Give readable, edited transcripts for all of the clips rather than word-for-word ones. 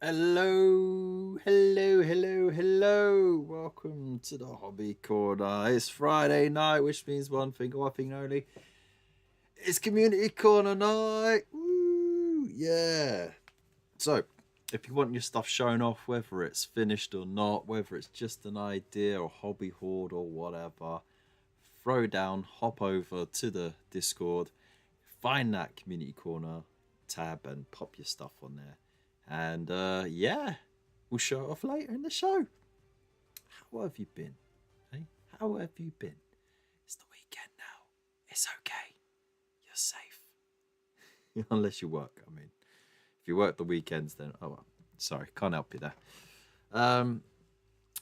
Hello, hello, hello, hello. Welcome to the Hobby Corner. It's Friday night, which means one thing, one thing only. It's Community Corner night. Woo, yeah. So, if you want your stuff shown off, whether it's finished or not, whether it's just an idea or hobby hoard or whatever, throw down, hop over to the Discord, find that Community Corner tab and pop your stuff on there. And yeah, we'll show it off later in the show. How have you been? Hey, how have you been? It's the weekend now. It's okay. You're safe. Unless you work. I mean, if you work the weekends, then oh well. Sorry, can't help you there. Um,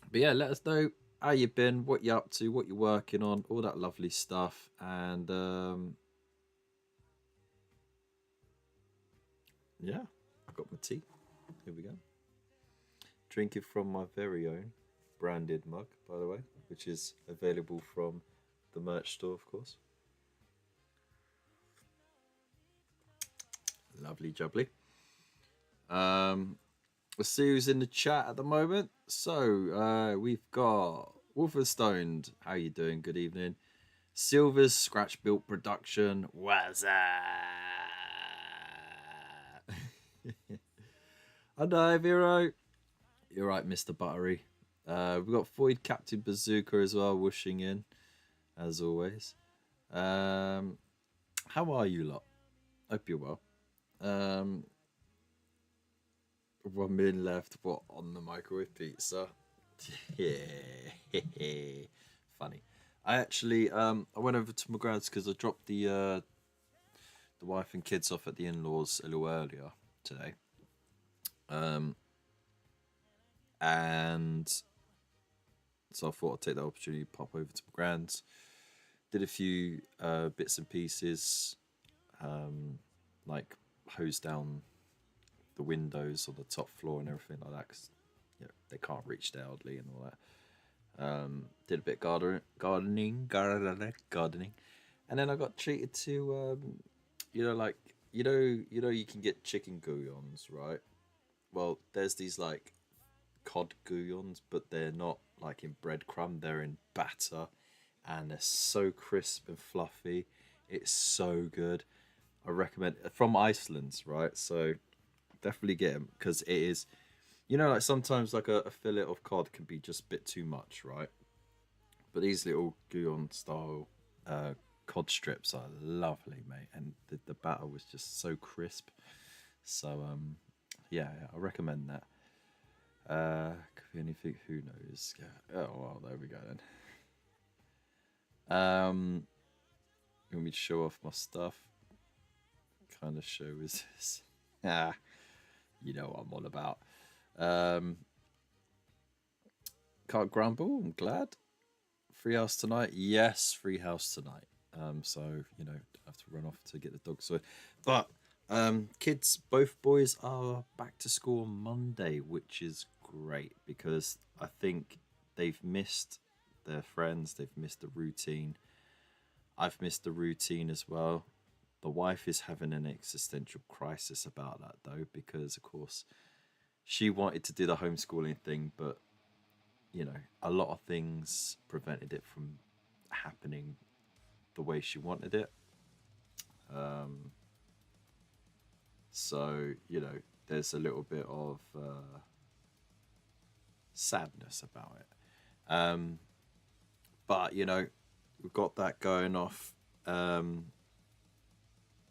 but yeah, let us know how you've been, what you're up to, what you're working on, all that lovely stuff. And yeah, I got my tea. Here we go. Drinking from my very own branded mug, by the way, which is available from the merch store, of course. Lovely jubbly. Let's see who's in the chat at the moment. So we've got Wolfenstoned. How you doing? Good evening. Silver's Scratch Built Production. What's up? Hi, Vero. You're right, Mr. Buttery. We've got Void Captain Bazooka as well, whooshing in, as always. How are you lot? Hope you're well. 1 minute left. What, on the microwave pizza? Yeah, funny. I actually I went over to my gran's because I dropped the wife and kids off at the in-laws a little earlier today. And so I thought I'd take the opportunity to pop over to my grand's. Did a few bits and pieces, like hose down the windows on the top floor and everything like that, because they can't reach the elderly and all that. Did a bit gardening, and then I got treated to, like you can get chicken gouillons, right? Well, there's these like cod gouillons, but they're not like in breadcrumb; they're in batter, and they're so crisp and fluffy. It's so good. I recommend from Iceland, right? So definitely get them because it is, like sometimes like a fillet of cod can be just a bit too much, right? But these little Guyon style cod strips are lovely, mate, and the batter was just so crisp. So yeah, I recommend that. Could be anything. Who knows? Yeah. Oh well, there we go then. You want me to show off my stuff? What kind of show is this? Ah, you know what I'm all about. Can't grumble. I'm glad. Free house tonight. Yes, free house tonight. So I have to run off to get the dog. So, but kids, both boys are back to school on Monday, which is great because I think they've missed their friends. They've missed the routine. I've missed the routine as well. The wife is having an existential crisis about that though, because of course she wanted to do the homeschooling thing, but a lot of things prevented it from happening the way she wanted it. So, there's a little bit of sadness about it. But, we've got that going off. And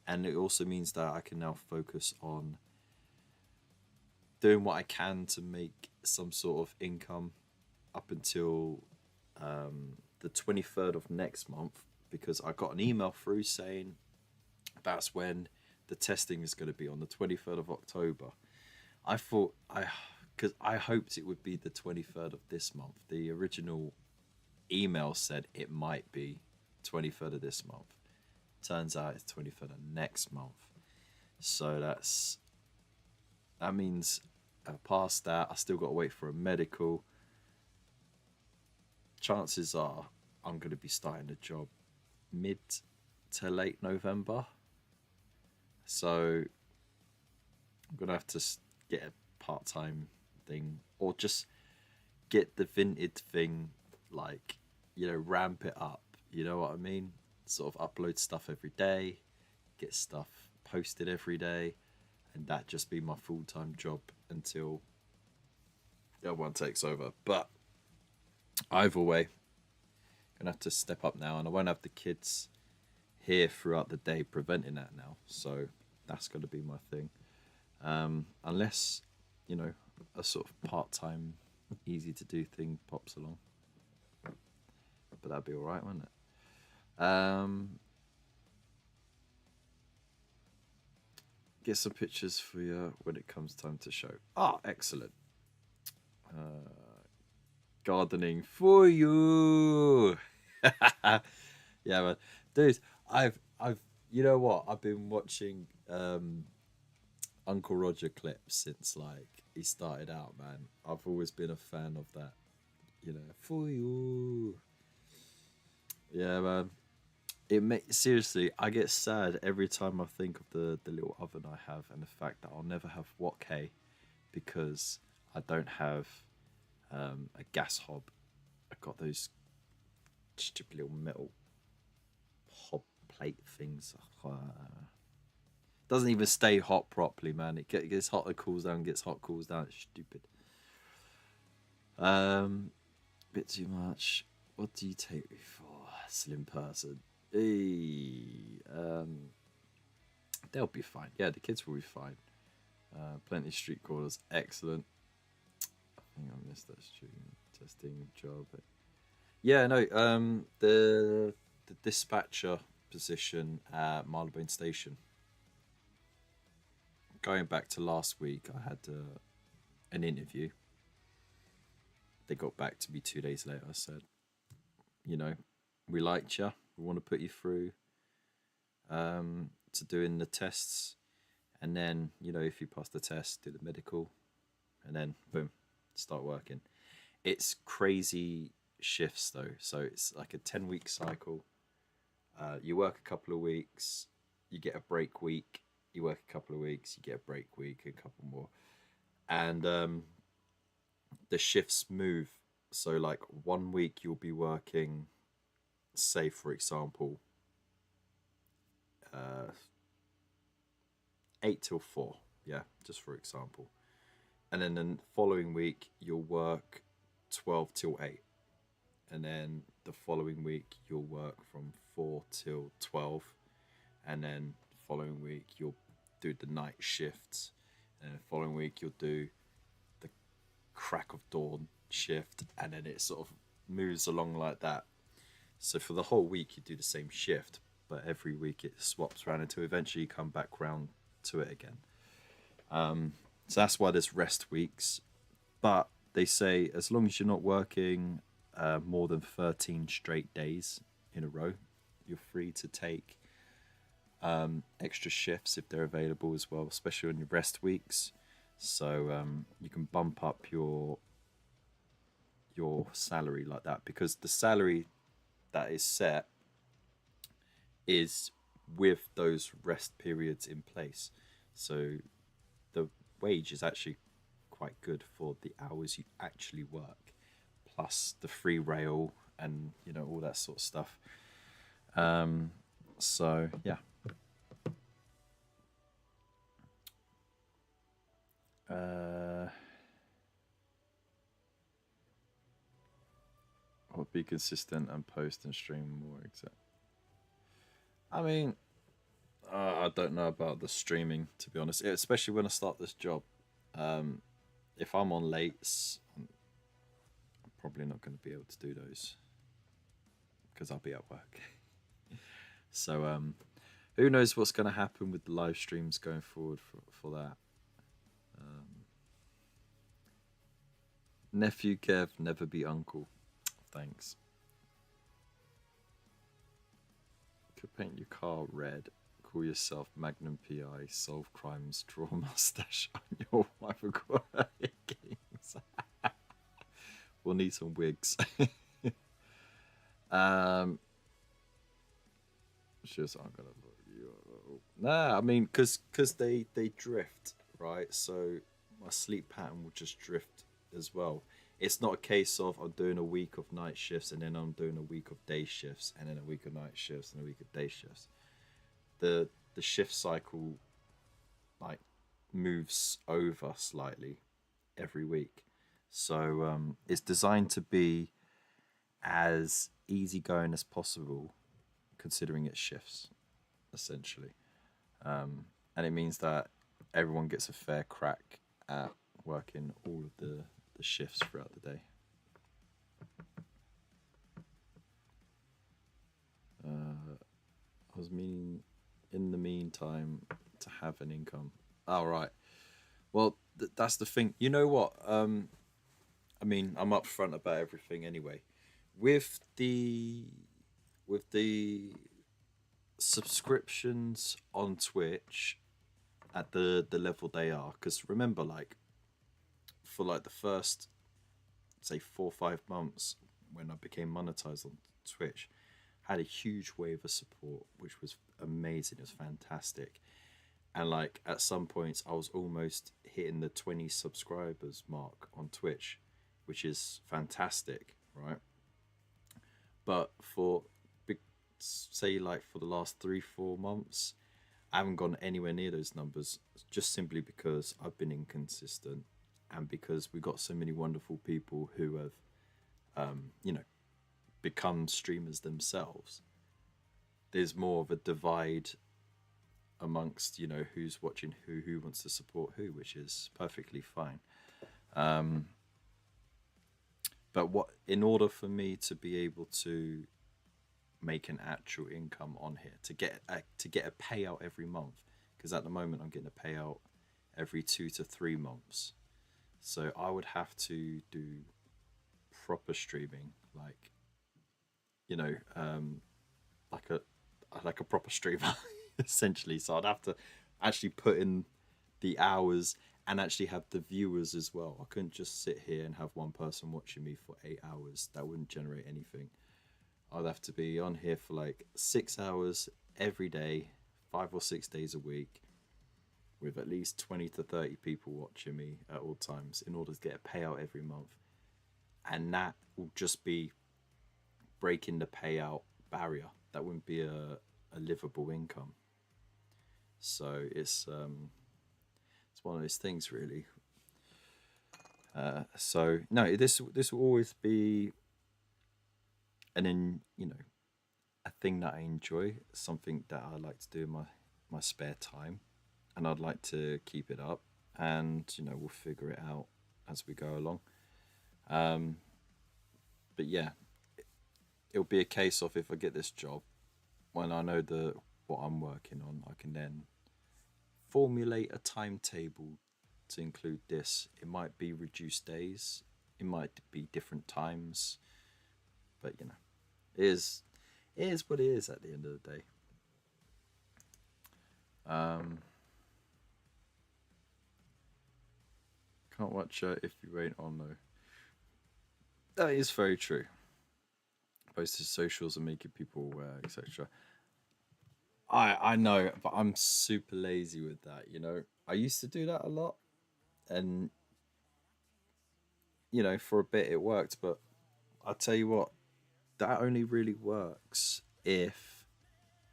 it also means that I can now focus on doing what I can to make some sort of income up until the 23rd of next month, because I got an email through saying that's when the testing is going to be, on the 23rd of October. I thought because I hoped it would be the 23rd of this month. The original email said it might be 23rd of this month. Turns out it's 23rd of next month. So that means past that, I still got to wait for a medical. Chances are I'm going to be starting a job mid to late November. So I'm going to have to get a part-time thing, or just get the vintage thing, like, ramp it up. You know what I mean? Sort of upload stuff every day, get stuff posted every day, and that just be my full-time job until everyone takes over. But either way, gonna have to step up now, and I won't have the kids here throughout the day preventing that now. So that's gonna be my thing. Unless, a sort of part-time, easy to do thing pops along. But that'd be all right, wouldn't it? Get some pictures for you when it comes time to show. Ah, excellent. Gardening for you. Yeah, man. Dude, I've, you know what? I've been watching Uncle Roger clips since like he started out, man. I've always been a fan of that. For you. Yeah, man. Seriously, I get sad every time I think of the little oven I have and the fact that I'll never have Wok Hey because I don't have a gas hob. I've got those stupid little metal hob plate things. Doesn't even stay hot properly, man. It gets hot, it cools down, gets hot, cools down. It's stupid. Bit too much. What do you take me for, slim person? Hey, they'll be fine. Yeah, the kids will be fine. Plenty of street corners, excellent. I think I missed that student testing job. Yeah, no. The dispatcher position at Marylebone Station. Going back to last week, I had an interview. They got back to me 2 days later. I said, we liked you. We want to put you through to doing the tests. And then, if you pass the test, do the medical. And then, boom, start working. It's crazy shifts, though. So it's like a 10-week cycle. You work a couple of weeks. You get a break week. You work a couple of weeks. You get a break week, a couple more. And the shifts move. So, like, 1 week you'll be working, say, for example, 8 till 4. Yeah, just for example. And then the following week you'll work 12 till 8. And then the following week you'll work from 4 till 12. And then the following week you'll do the night shifts. And the following week you'll do the crack of dawn shift. And then it sort of moves along like that. So for the whole week you do the same shift, but every week it swaps around until eventually you come back round to it again. So that's why there's rest weeks. But they say as long as you're not working more than 13 straight days in a row, you're free to take extra shifts if they're available as well, especially on your rest weeks. So you can bump up your salary like that, because the salary that is set is with those rest periods in place. So the wage is actually quite good for the hours you actually work, plus the free rail and all that sort of stuff. So yeah. I'll be consistent and post and stream more. I mean, I don't know about the streaming, to be honest, especially when I start this job. If I'm on lates, I'm probably not going to be able to do those because I'll be at work. So who knows what's going to happen with the live streams going forward for that. Nephew Kev, never be uncle. Thanks. Could paint your car red. Call yourself Magnum PI. Solve crimes. Draw mustache on your wife and games. We'll need some wigs. Just I'm gonna vote you. Nah, I mean, cause they drift, right? So my sleep pattern will just drift as well. It's not a case of I'm doing a week of night shifts and then I'm doing a week of day shifts and then a week of night shifts and a week of day shifts. The shift cycle like moves over slightly every week. So it's designed to be as easygoing as possible, considering its shifts, essentially. And it means that everyone gets a fair crack at working all of the shifts throughout the day. I was meaning, in the meantime, to have an income. All right. Well, that's the thing. You know what? I mean, I'm upfront about everything anyway. With the subscriptions on Twitch at the level they are, because remember, like for like the first say 4 or 5 months when I became monetized on Twitch, had a huge wave of support, which was amazing. It was fantastic. And like at some points I was almost hitting the 20 subscribers mark on Twitch, which is fantastic, right? But for say like for the last 3 or 4 months, I haven't gone anywhere near those numbers, just simply because I've been inconsistent and because we got so many wonderful people who have become streamers themselves. There's more of a divide amongst who's watching who wants to support who, which is perfectly fine. But what in order for me to be able to make an actual income on here, to get a payout every month, because at the moment I'm getting a payout every 2 to 3 months, so I would have to do proper streaming, like like a proper streamer essentially. So I'd have to actually put in the hours and actually have the viewers as well. I couldn't just sit here and have one person watching me for 8 hours. That wouldn't generate anything. I'd have to be on here for like 6 hours every day, 5 or 6 days a week, with at least 20 to 30 people watching me at all times in order to get a payout every month. And that will just be breaking the payout barrier. That wouldn't be a livable income. So it's one of those things, really. So no, this will always be a thing that I enjoy, something that I like to do in my spare time, and I'd like to keep it up. And we'll figure it out as we go along. But yeah, it'll be a case of, if I get this job, when I know what I'm working on, I can then formulate a timetable to include this. It might be reduced days, it might be different times, but it is what it is at the end of the day. Can't watch if you ain't on though. That is very true. Posted socials and making people aware, etc. I know, but I'm super lazy with that. I used to do that a lot, and for a bit it worked. But I'll tell you what, that only really works if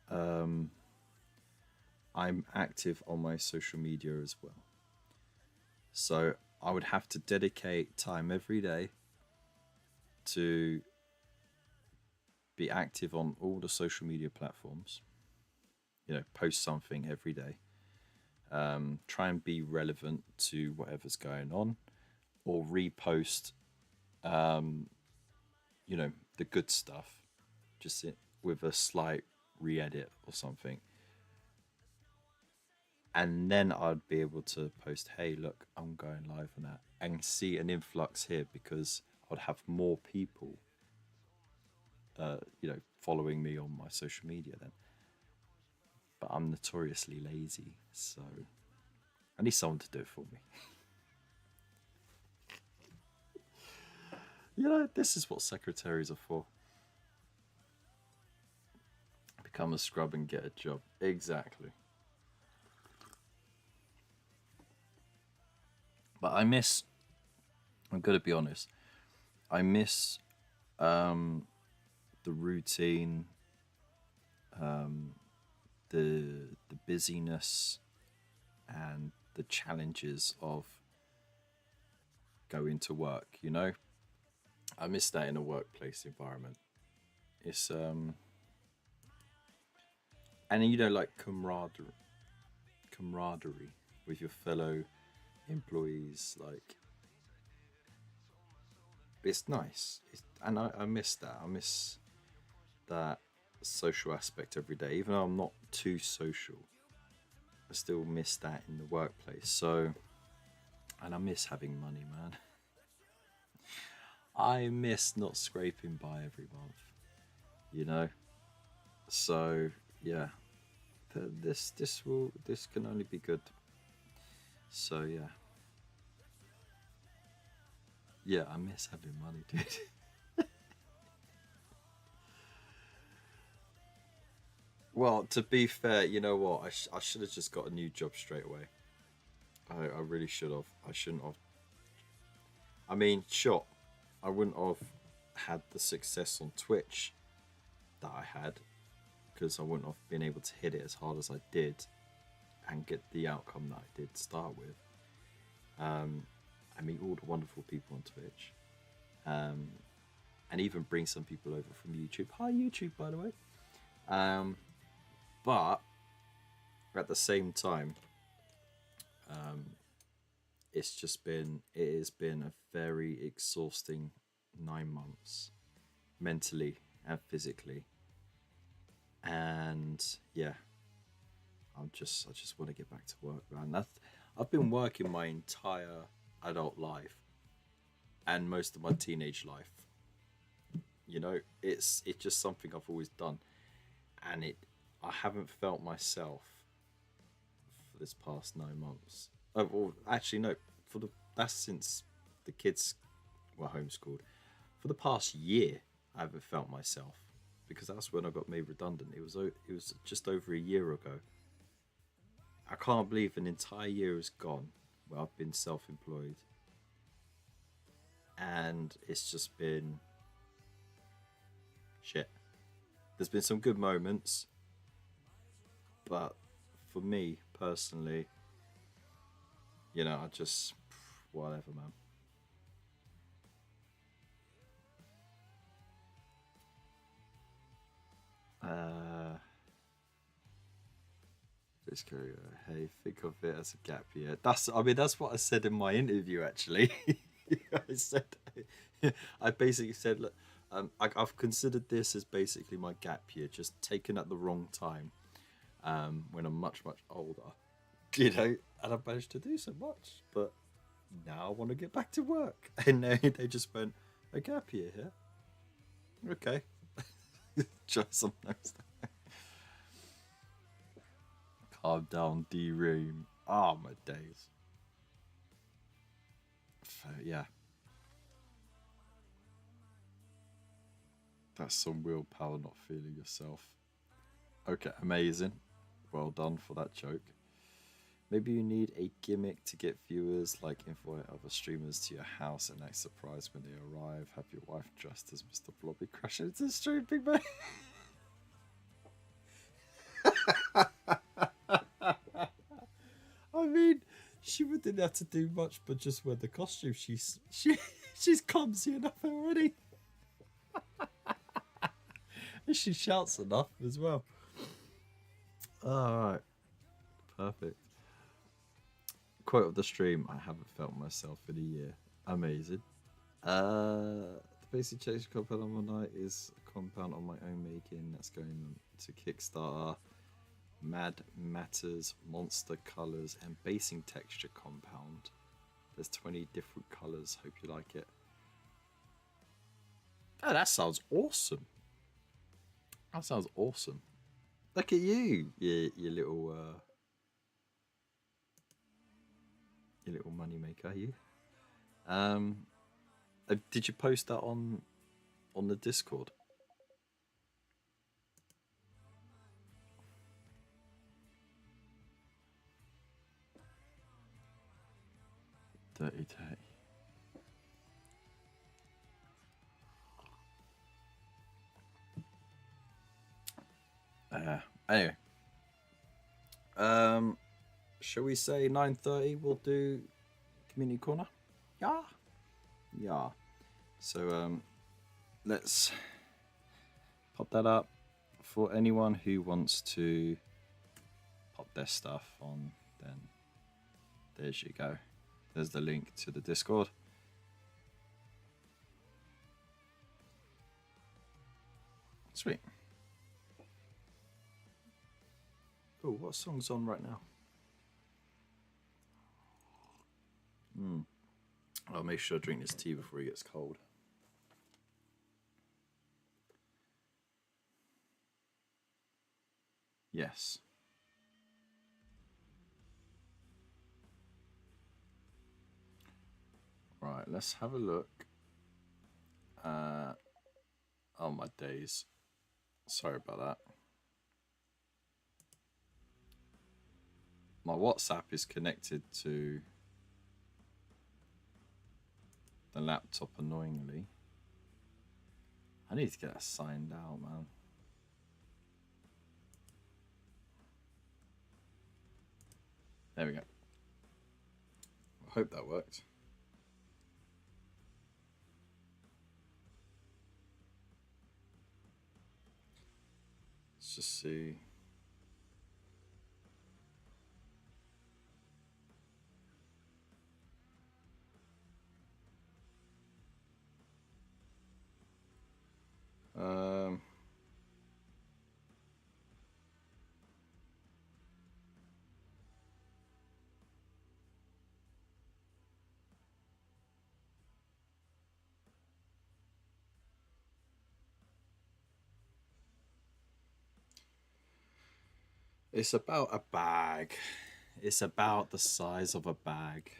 I'm active on my social media as well. So I would have to dedicate time every day to be active on all the social media platforms, post something every day, try and be relevant to whatever's going on, or repost the good stuff, just with a slight re-edit or something. And then I'd be able to post, hey, look, I'm going live on that, and see an influx here, because I'd have more people following me on my social media then. But I'm notoriously lazy, so I need someone to do it for me. This is what secretaries are for. Become a scrub and get a job. Exactly. But I miss. I'm gonna be honest. I miss um, the routine, um, the busyness, and the challenges of going to work. You know, I miss that in a workplace environment. It's and you know, like camaraderie with your fellow employees. Like it's nice. And I miss that. I miss that social aspect every day. Even though I'm not too social, I still miss that in the workplace. So, and I miss having money, man. I miss not scraping by every month. You know. So yeah, this can only be good. So yeah, yeah, I miss having money, dude. Well, to be fair, you know what? I should have just got a new job straight away. I really should have. I shouldn't have. I mean, sure, I wouldn't have had the success on Twitch that I had because I wouldn't have been able to hit it as hard as I did and get the outcome that I did start with. I meet all the wonderful people on Twitch, um, and even bring some people over from YouTube. Hi, YouTube, by the way. Um, but at the same time, um, it has been a very exhausting 9 months, mentally and physically. And yeah, I just want to get back to work, man. I've been working my entire adult life and most of my teenage life. You know, it's just something I've always done, and it I haven't felt myself for this past 9 months. Oh, well, actually, no, for the that's since the kids were homeschooled. For the past year, I haven't felt myself because that's when I got made redundant. It was just over a year ago. I can't believe an entire year has gone where I've been self-employed, and it's just been shit. There's been some good moments, but for me personally, you know, I just whatever, man. Uh, just go. Hey, think of it as a gap year. I mean, that's what I said in my interview. Actually, I said, I basically said, look, I've considered this as basically my gap year, just taken at the wrong time, when I'm much older, you know, and I've managed to do so much, but now I want to get back to work, and they just went a gap year here. Okay, just sometimes. Calm down, D-Room. Ah, my days. So, yeah, that's some willpower not feeling yourself. Okay, amazing. Well done for that joke. Maybe you need a gimmick to get viewers, like invite other streamers to your house and act surprised when they arrive. Have your wife dressed as Mr. Blobby crash into the stream, big man. I mean, she wouldn't have to do much but just wear the costume. She's clumsy enough already. And she shouts enough as well. Alright, perfect. Quote of the stream: I haven't felt myself in a year. Amazing. The basic change compound on my night is a compound on my own making that's going to Kickstarter. Mad Matters Monster Colors and Basing Texture compound. There's 20 different colors. Hope you like it. Oh, that sounds awesome. That sounds awesome. Look at your little money maker. You. Um, did you post that on the Discord? Dirty. Anyway, shall we say 9:30? We'll do community corner. Yeah. So let's pop that up for anyone who wants to pop their stuff on. Then there's you go. There's the link to the Discord. Sweet. Oh, what song's on right now? I'll make sure I drink this tea before it gets cold. Yes. Right, let's have a look. Oh my days. Sorry about that. My WhatsApp is connected to the laptop annoyingly. I need to get that signed out, man. There we go. I hope that worked. Let's just see. It's about a bag. It's about the size of a bag.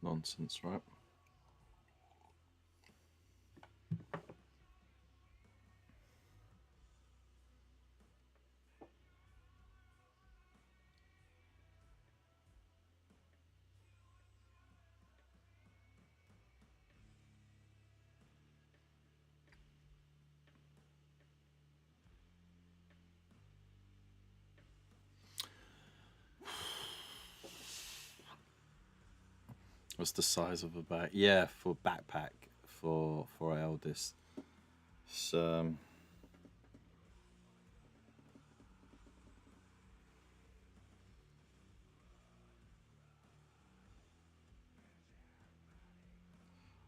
Nonsense, right? What's the size of a bag? Yeah, for backpack for our eldest. So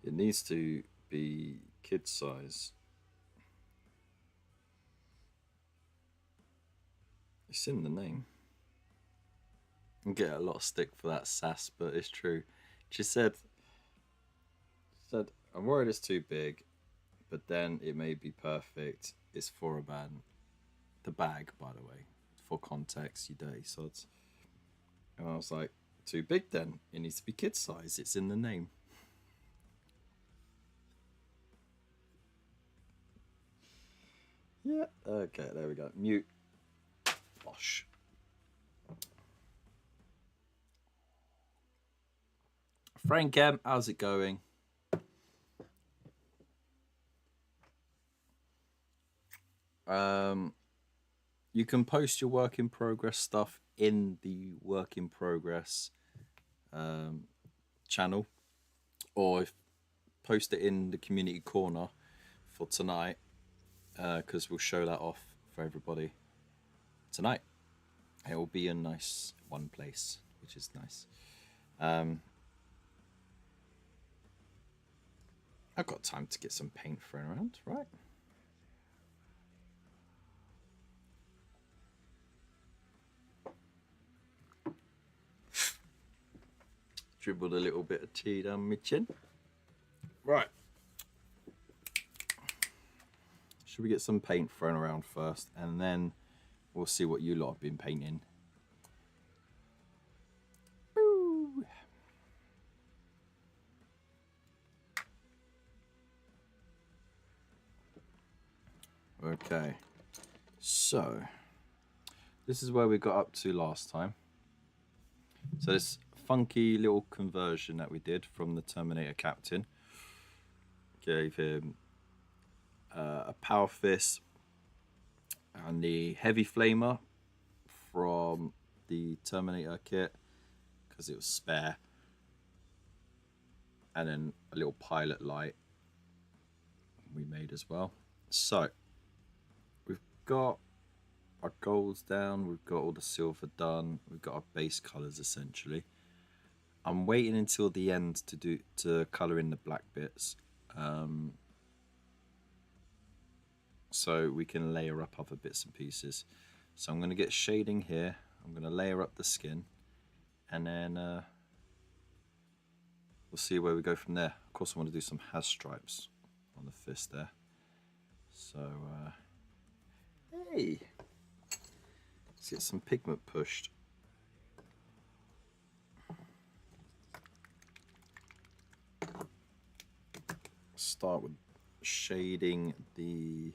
it needs to be kid size. It's in the name. I get a lot of stick for that sass, but it's true. She said, I'm worried it's too big, but then it may be perfect. It's for a man. The bag, by the way, for context, you dirty sods. And I was like, too big then. It needs to be kid size. It's in the name. Yeah. Okay, there we go. Mute. Bosh. Frank M, how's it going? You can post your work in progress stuff in the work in progress channel, or post it in the community corner for tonight, because we'll show that off for everybody tonight. It will be in nice one place, which is nice. I've got time to get some paint thrown around, right? Dribbled a little bit of tea down my chin. Right. Should we get some paint thrown around first, and then we'll see what you lot have been painting. Woo. Okay, so this is where we got up to last time. So this funky little conversion that we did from the Terminator Captain gave him a power fist and the heavy flamer from the Terminator kit because it was spare, and then a little pilot light we made as well. So we've got our golds down, we've got all the silver done, we've got our base colors essentially. I'm waiting until the end to color in the black bits, so we can layer up other bits and pieces. So I'm going to get shading here, I'm going to layer up the skin, and then we'll see where we go from there. Of course I want to do some has stripes on the fist there. So hey, let's get some pigment pushed. Start with shading the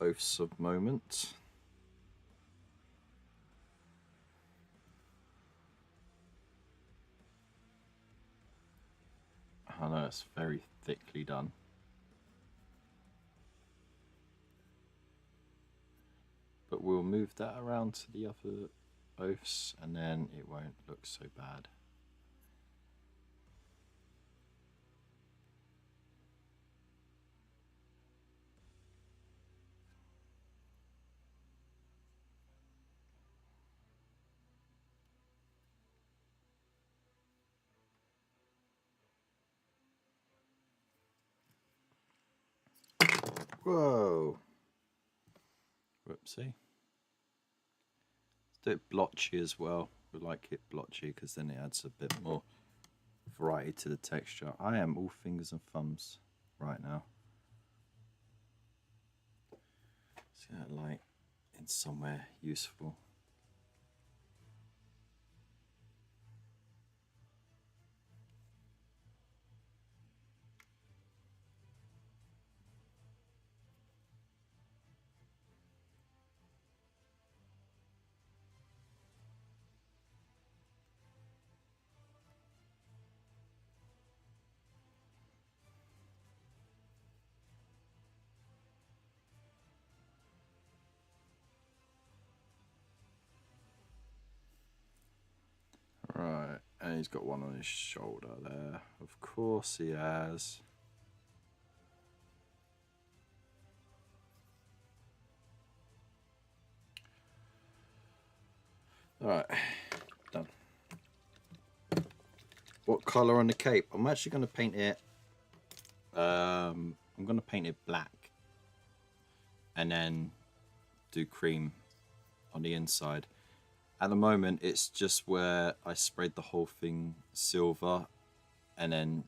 oaths of moment. I know it's very thickly done. But we'll move that around to the other oaths and then it won't look so bad. Whoa. Whoopsie. Let's do it blotchy as well. We like it blotchy because then it adds a bit more variety to the texture. I am all fingers and thumbs right now. See that light in somewhere useful. Right, and he's got one on his shoulder there. Of course he has. Alright, done. What colour on the cape? I'm actually going to paint it, I'm going to paint it black and then do cream on the inside. At the moment it's just where I sprayed the whole thing silver and then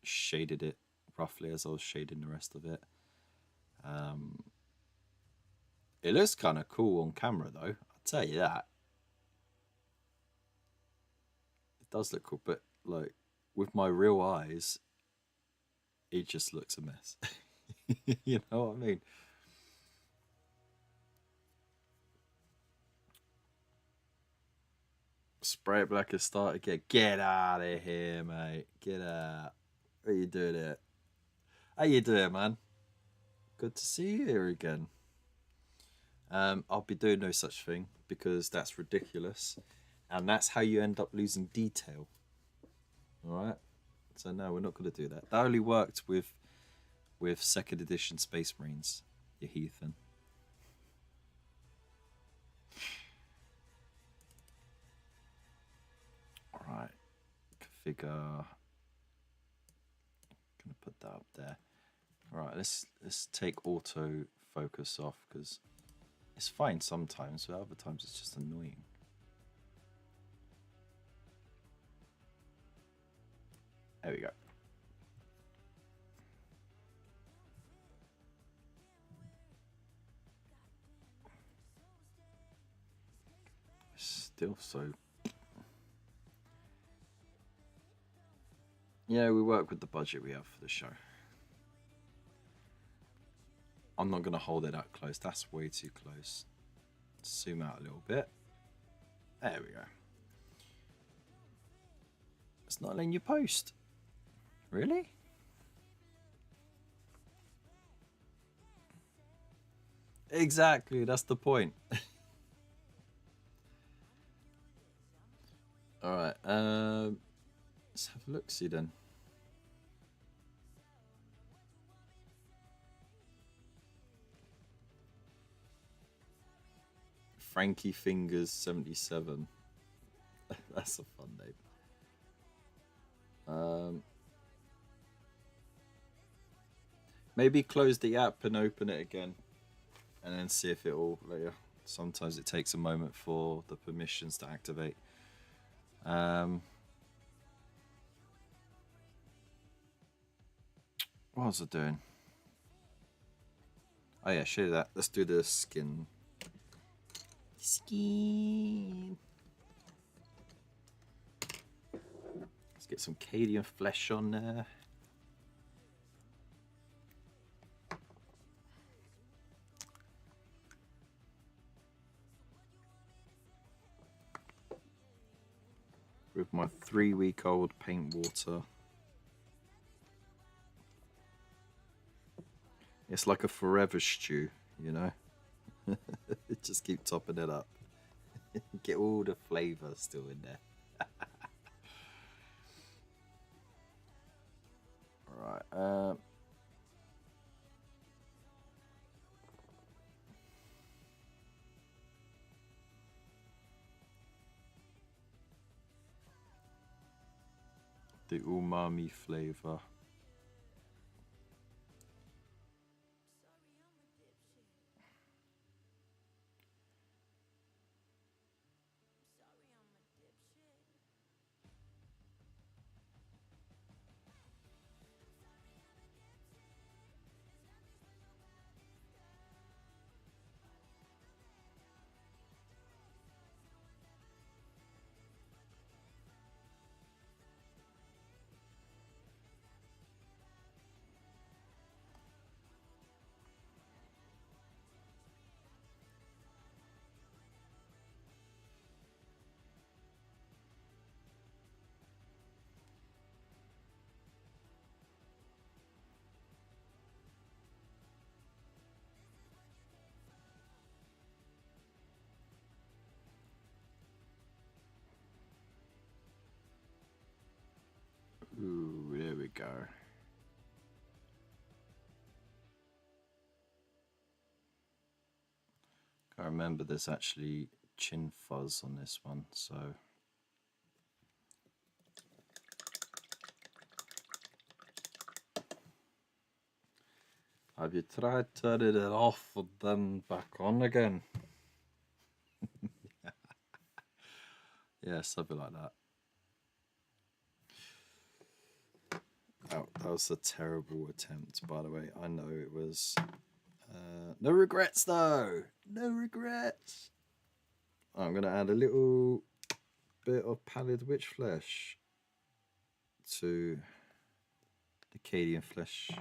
shaded it roughly as I was shading the rest of it. It looks kind of cool on camera though, I'll tell you that. It does look cool, but like with my real eyes it just looks a mess. You know what I mean? Spray it black and start again. Get out of here, mate. Get out. What are you doing here? How you doing, man? Good to see you here again. I'll be doing no such thing because that's ridiculous. And that's how you end up losing detail. Alright? So no, we're not going to do that. That only worked with 2nd edition Space Marines, you heathen. Alright, configure. Gonna put that up there. Alright, let's take auto focus off because it's fine sometimes, but other times it's just annoying. There we go. deal. So yeah, we work with the budget we have for the show. I'm not going to hold it that close. That's way too close. Zoom out a little bit. There we go. It's not letting you post. Really? Exactly, that's the point. Alright, let's have a look, see then. Frankie Fingers 77. That's a fun name. Maybe close the app and open it again, and then see if it'll later. Sometimes it takes a moment for the permissions to activate. What was I doing? Oh yeah, show that. Let's do the skin. Skin. Let's get some Cadian flesh on there. With my 3-week-old paint water. It's like a forever stew, you know? Just keep topping it up. Get all the flavour still in there. Alright, the umami flavour. Ooh, there we go. I remember there's actually chin fuzz on this one, so have you tried turning it off and then back on again? Yeah, something like that. Oh, that was a terrible attempt, by the way. I know it was. No regrets, though. No regrets. I'm going to add a little bit of pallid witch flesh to the Cadian flesh.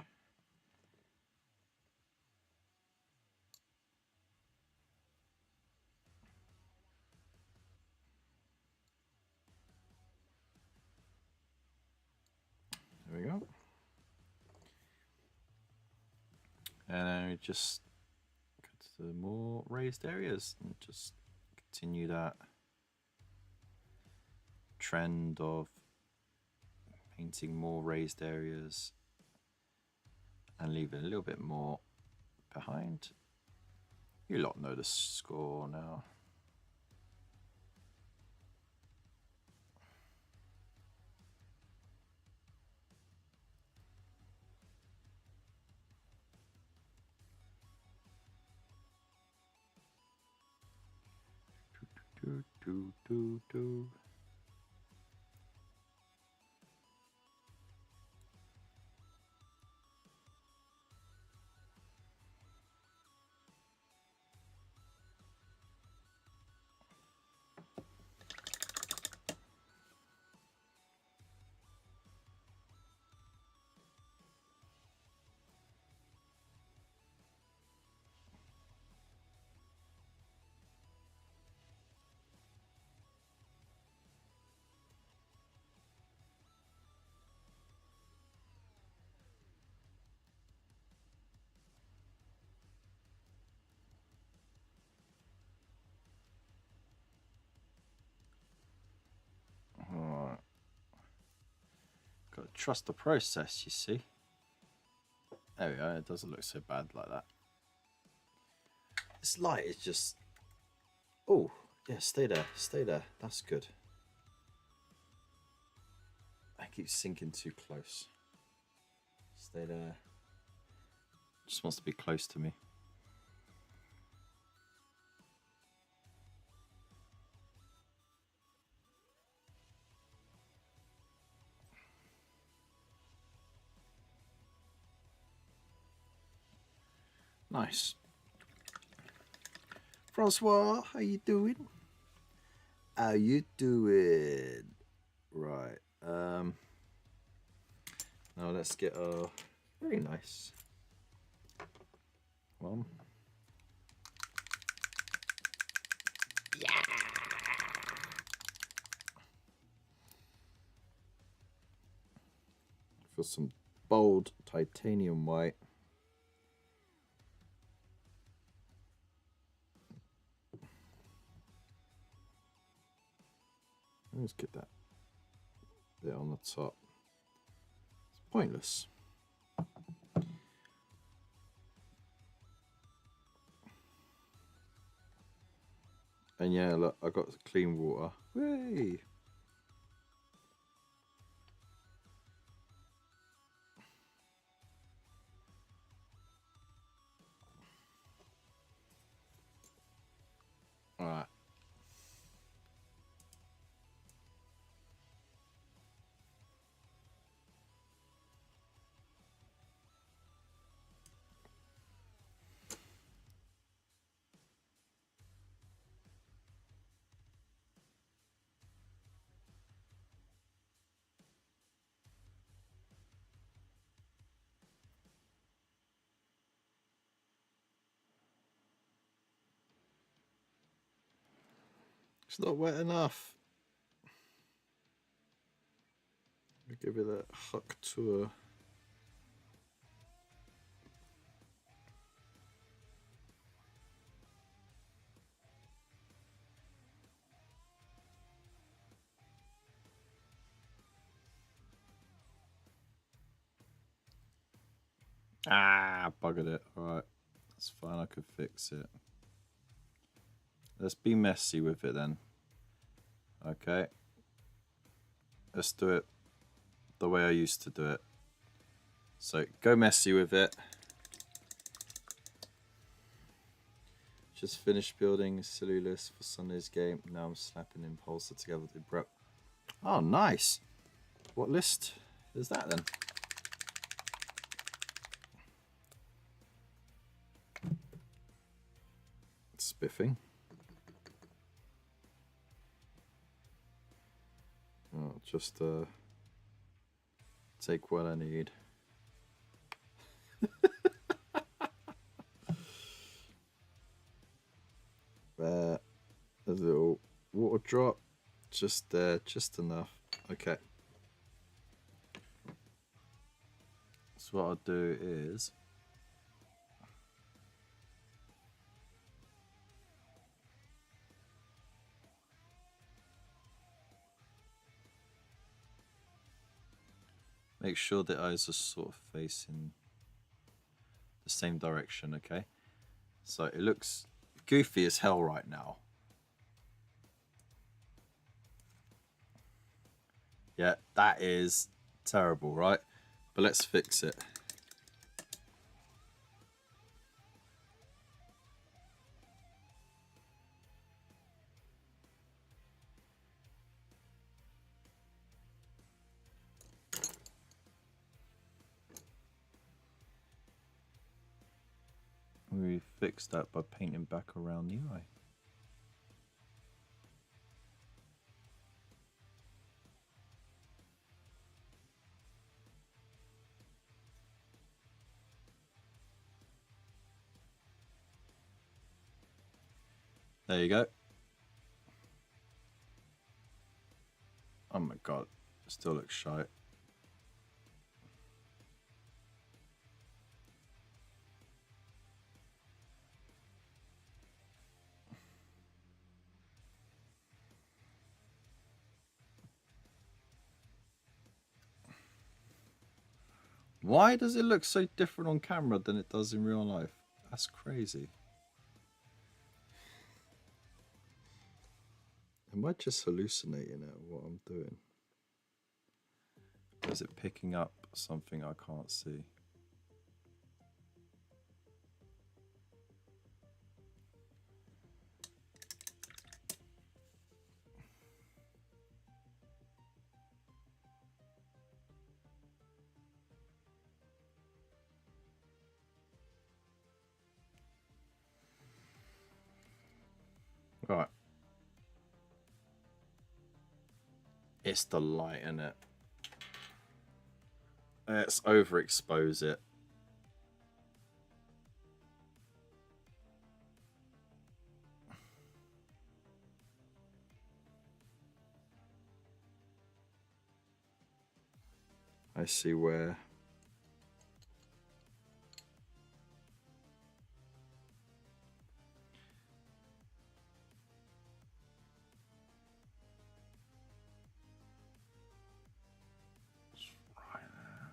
There we go. And then we just go to the more raised areas and just continue that trend of painting more raised areas and leaving a little bit more behind. You lot know the score now. Do. trust the process, you see. There we go, it doesn't look so bad like that. This light is just... Oh, yeah, stay there, stay there. That's good. I keep sinking too close. Stay there. Just wants to be close to me. Nice. Francois, how you doing? How you doing? Right. Now let's get a very nice one. Yeah. For some bold titanium white. Let's get that bit on the top. It's pointless. And yeah, look, I got clean water. Whee! All right. It's not wet enough. Give it a huck tour. Ah, buggered it. Alright, that's fine, I could fix it. Let's be messy with it then. Okay. Let's do it the way I used to do it. So, go messy with it. Just finished building a silly list for Sunday's game. Now I'm snapping Impulsor together to prep. Oh, nice. What list is that then? Spiffing. Oh, just take what I need. There's a little water drop, just there, just enough. Okay. So what I'll do is make sure the eyes are sort of facing the same direction, okay? So it looks goofy as hell right now. Yeah, that is terrible, right? But let's fix it. We fixed that by painting back around the eye. There you go. Oh my god, it still looks shite. Why does it look so different on camera than it does in real life? That's crazy. Am I just hallucinating at what I'm doing? Or is it picking up something I can't see? Right. It's the light in it. Let's overexpose it. I see where. Right there.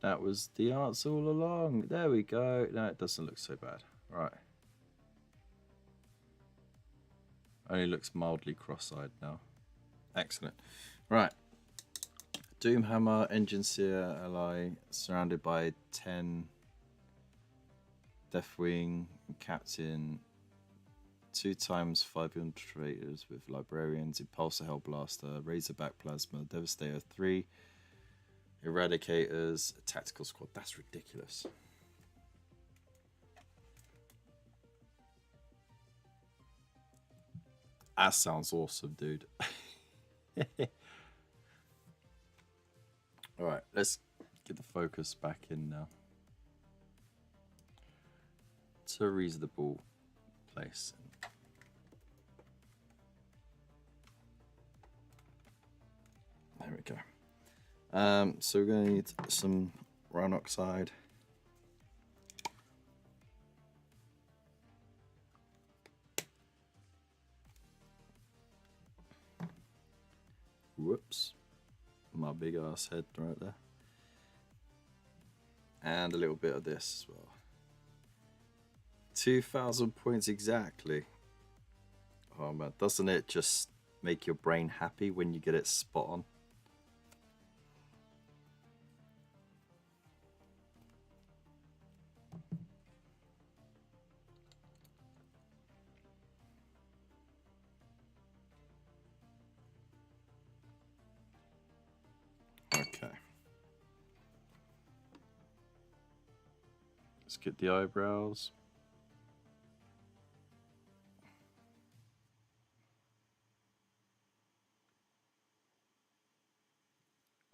That was the answer all along. There we go. No, it doesn't look so bad. Right. Only looks mildly cross-eyed now. Excellent. Right. Doomhammer, Engine Seer, ally, surrounded by 10 Deathwing, Captain, 2 times 5 infiltrators with Librarians, Impulsor Hellblaster, Razorback Plasma, Devastator 3, Eradicators, a Tactical Squad. That's ridiculous. That sounds awesome, dude. Alright, let's get the focus back in now. To a reasonable place. There we go. So we're going to need some Rhino Oxide. Whoops. My big ass head right there. And a little bit of this as well. 2,000 points exactly. Oh man, doesn't it just make your brain happy when you get it spot on? Okay. Let's get the eyebrows.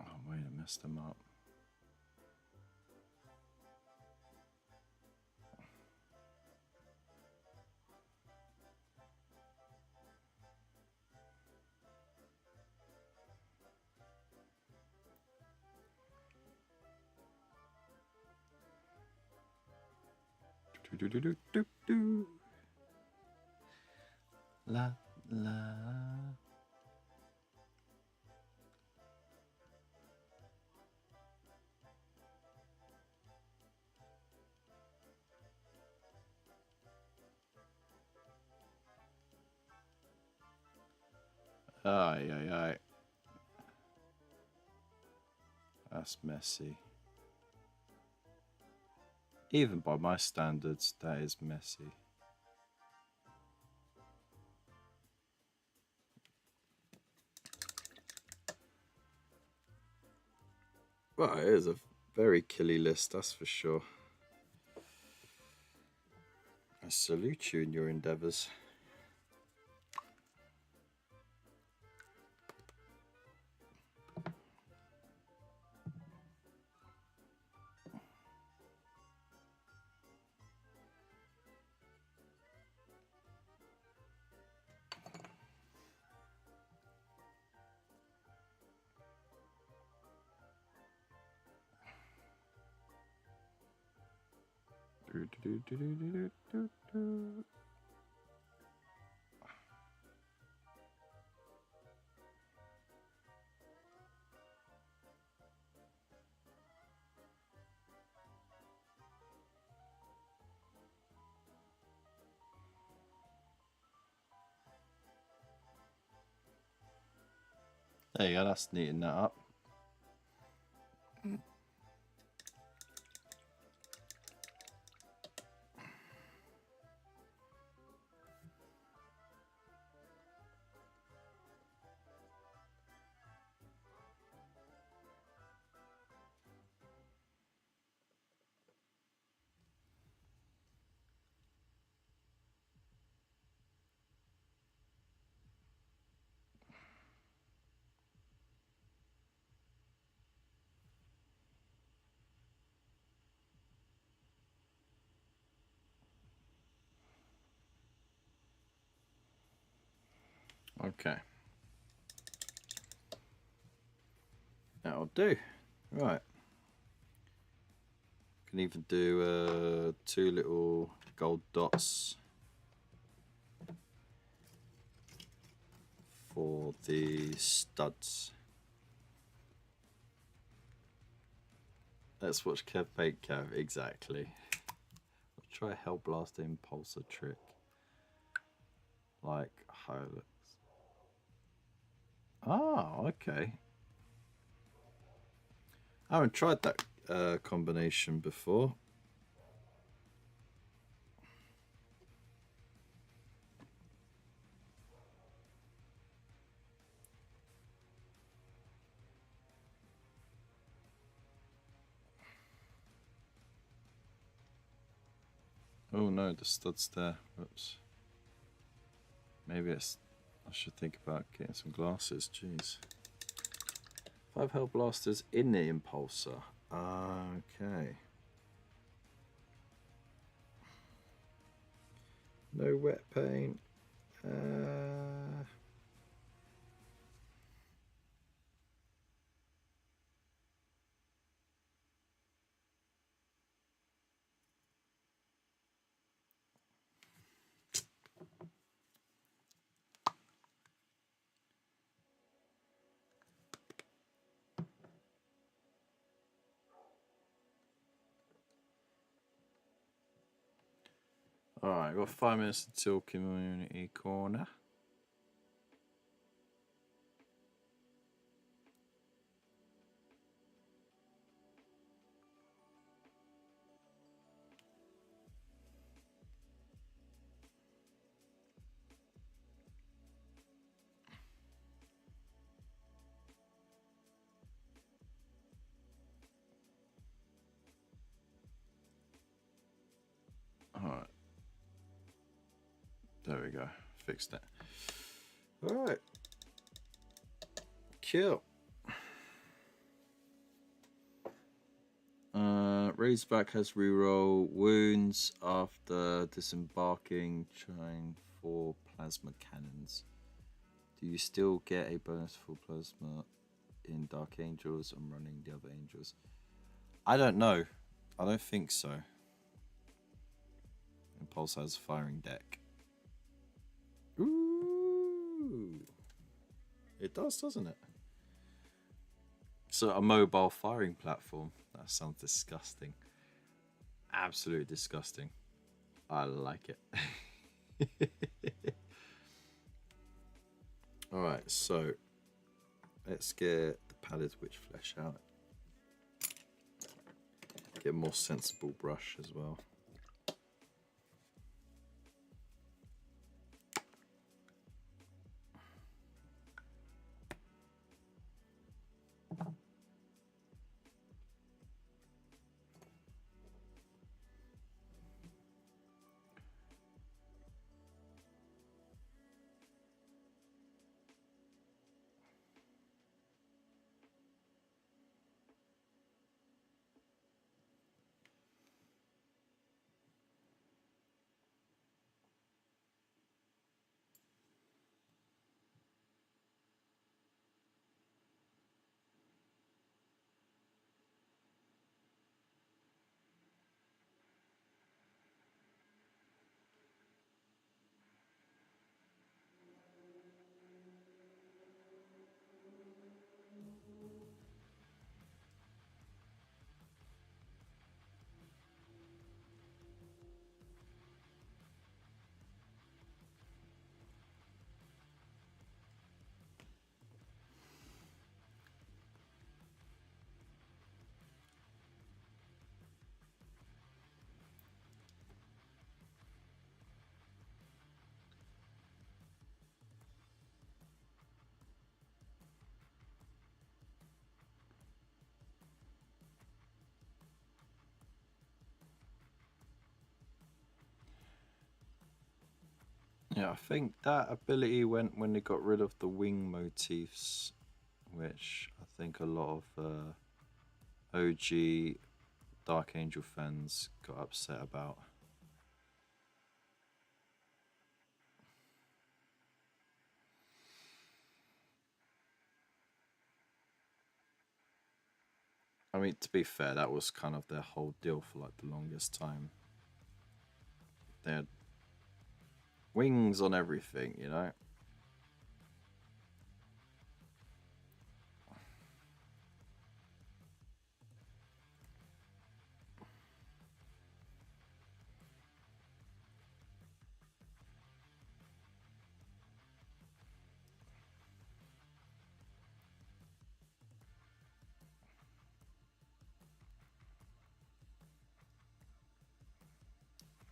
Oh wait, I messed them up. Do, do, do, do, do. La la. Ay, ay, ay. That's messy. Even by my standards, that is messy. Well, it is a very killy list, that's for sure. I salute you in your endeavours. There you go, that's neating that up. Okay. That'll do. Right. Can even do 2 little gold dots for the studs. Let's watch Kev bait Kev. Exactly. I'll try a Hellblaster Impulsor trick. Like Hilux. Oh, okay. I haven't tried that combination before. Oh no, the stud's there. Whoops. Maybe I should think about getting some glasses. Jeez. 5 Hellblasters in the Impulsor. Okay. No wet paint. Alright, got 5 minutes until community corner. Alright. There we go. Fixed it. Alright. Kill. Razorback has reroll wounds after disembarking, trying 4 plasma cannons. Do you still get a bonus for plasma in Dark Angels and running the other angels? I don't know. I don't think so. Impulse has firing deck. Ooh. It does, doesn't it? So a mobile firing platform. That sounds disgusting. Absolutely disgusting. I like it. Alright, so let's get the Pallid Witch Flesh out. Get a more sensible brush as well. Yeah, I think that ability went when they got rid of the wing motifs, which I think a lot of OG Dark Angel fans got upset about. I mean, to be fair, that was kind of their whole deal for like the longest time. They had wings on everything, you know?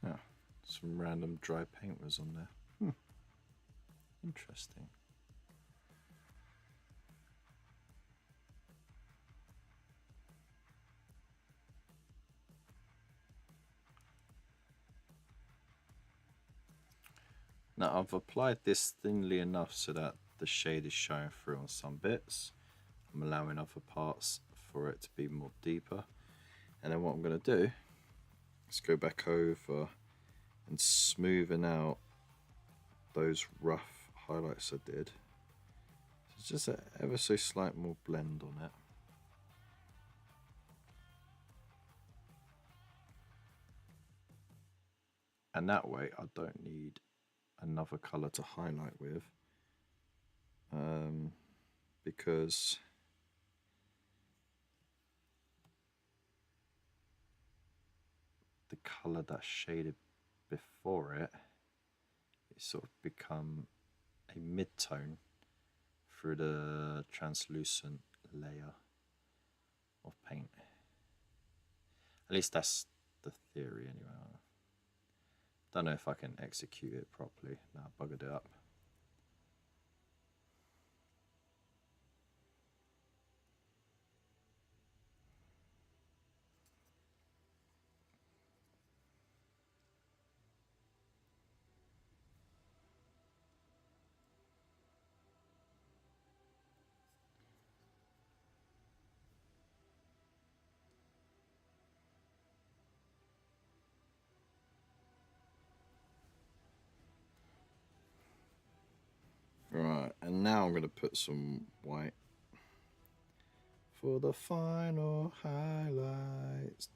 Yeah, some random dry paint was on there. Interesting. Now I've applied this thinly enough so that the shade is showing through on some bits. I'm allowing other parts for it to be more deeper. And then what I'm going to do is go back over and smoothen out those rough highlights I did. So just a ever so slight more blend on it. And that way I don't need another colour to highlight with, because the colour that's shaded before it sort of become a mid-tone through the translucent layer of paint. At least that's the theory anyway. Don't know if I can execute it properly. Now I buggered it up. Right, and now I'm going to put some white for the final highlights.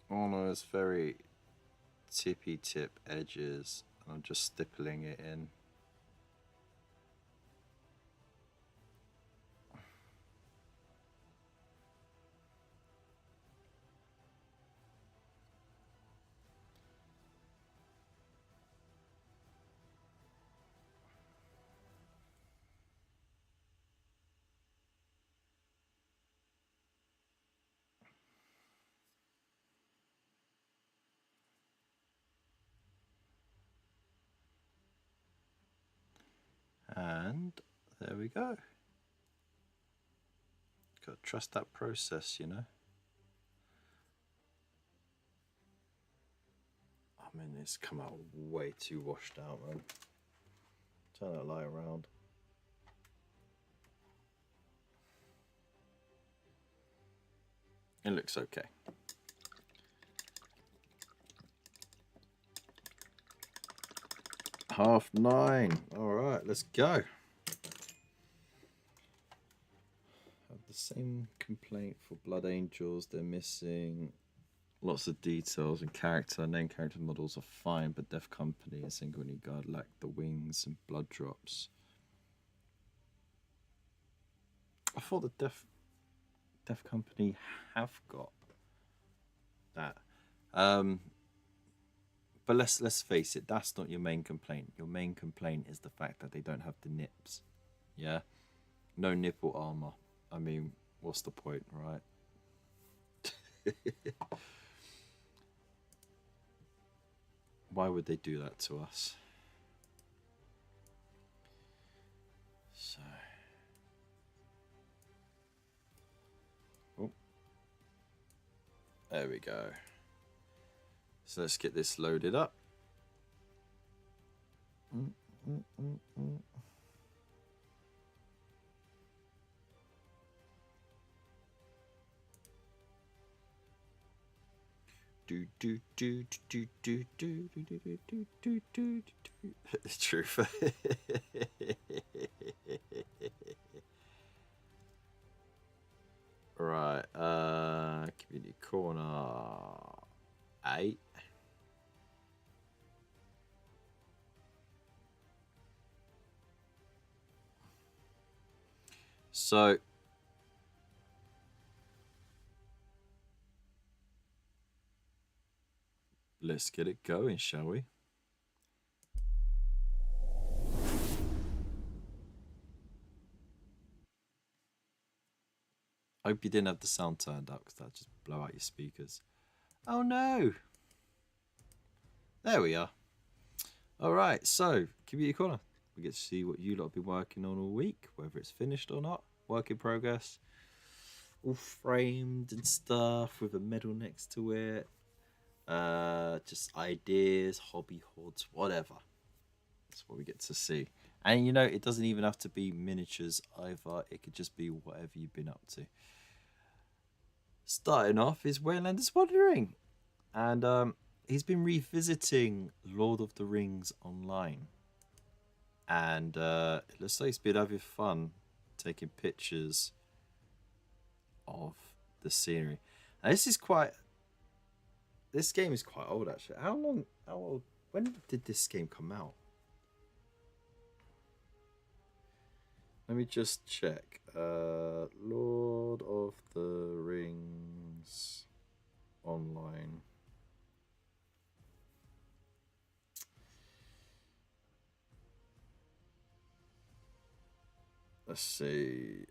On those very tippy tip edges, I'm just stippling it in. And there we go. Gotta trust that process, you know. I mean, it's come out way too washed out, man. Turn that light around. It looks okay. Half 9. All right, let's go. Have the same complaint for Blood Angels. They're missing lots of details and character. Name character models are fine, but Death Company and Single Need Guard lack the wings and blood drops. I thought the Death Company have got that. But let's face it, that's not your main complaint. Your main complaint is the fact that they don't have the nips. Yeah? No nipple armor. I mean, what's the point, right? Why would they do that to us? So, oh, there we go. So let's get this loaded up. The truth. Right, community corner 8. So let's get it going, shall we? I hope you didn't have the sound turned up because that'd just blow out your speakers. Oh no! There we are. Alright, so, Community Corner. We get to see what you lot have been working on all week, whether it's finished or not. Work in progress. All framed and stuff with a medal next to it. Just ideas, hobby hordes, whatever. That's what we get to see. And you know, it doesn't even have to be miniatures either. It could just be whatever you've been up to. Starting off is Waylanders Wandering. And he's been revisiting Lord of the Rings online. And it looks like he's been having fun taking pictures of the scenery. Now, this game is quite old actually. How old? When did this game come out? Let me just check. Lord of the Rings online. Let's see.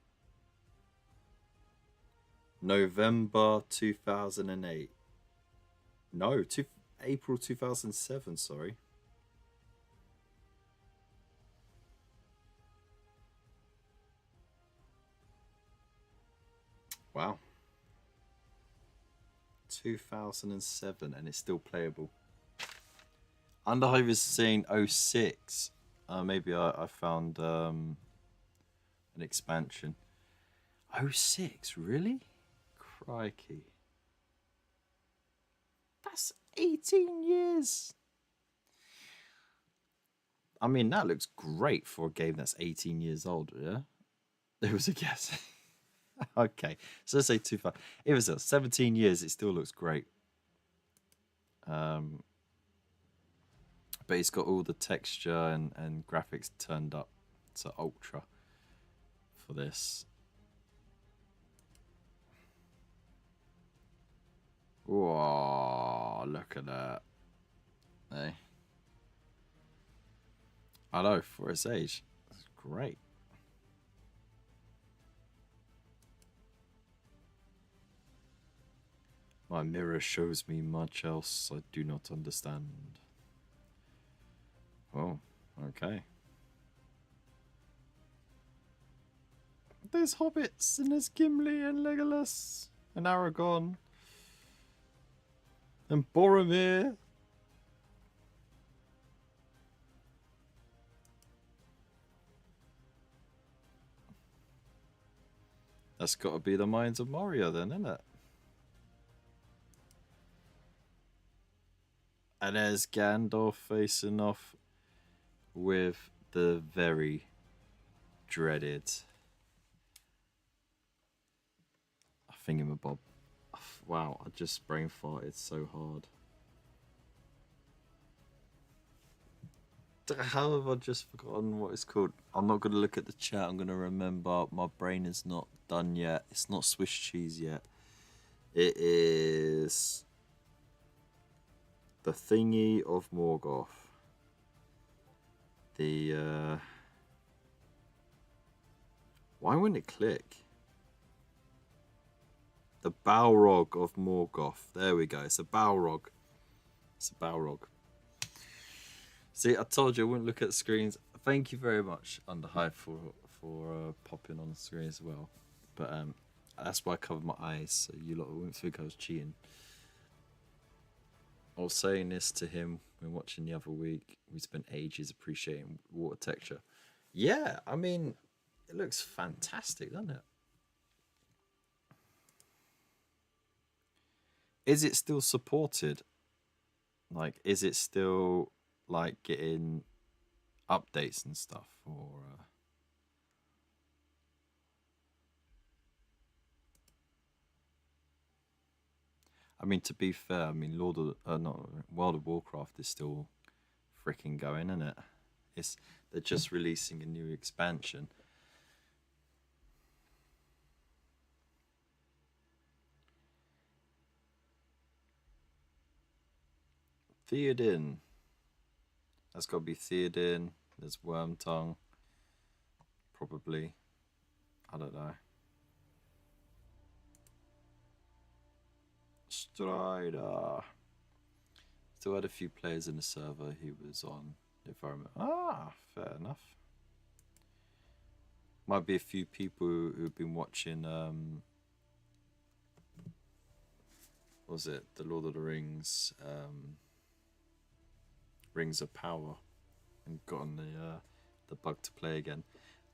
November 2008. No, April 2007, sorry. Wow. 2007 and it's still playable. Underhive is saying 06. Maybe I found an expansion. 06, really? Crikey. That's 18 years. I mean, that looks great for a game that's 18 years old, yeah? It was a guess. Okay, so let's say 25. It was 17 years, it still looks great. But it's got all the texture and graphics turned up to ultra for this. Whoa, look at that. Hey. I know, for its age, it's great. My mirror shows me much else I do not understand. Oh, okay. There's hobbits, and there's Gimli, and Legolas, and Aragorn, and Boromir. That's got to be the Mines of Moria then, isn't it? And there's Gandalf facing off with the very dreaded thingamabob. Wow, I just brain farted so hard. How have I just forgotten what it's called? I'm not going to look at the chat. I'm going to remember. My brain is not done yet. It's not Swiss cheese yet. It is the thingy of Morgoth. The why wouldn't it click? The Balrog of Morgoth. There we go. It's a Balrog. It's a Balrog. See, I told you I wouldn't look at screens. Thank you very much, Underhive, for for popping on the screen as well. But that's why I covered my eyes, so you lot wouldn't think I was cheating. I was saying this to him when watching the other week. We spent ages appreciating water texture. Yeah, I mean, it looks fantastic, doesn't it? Is it still supported? Like, is it still like getting updates and stuff, or? I mean, to be fair, I mean, not World of Warcraft is still freaking going, isn't it? They're just releasing a new expansion. Theoden. That's got to be Theoden. There's Wormtongue. Probably. I don't know. Strider. Still had a few players in the server he was on. If I remember. Ah, fair enough. Might be a few people who've been watching. What was it? The Lord of the Rings. Rings of Power, and gotten the bug to play again.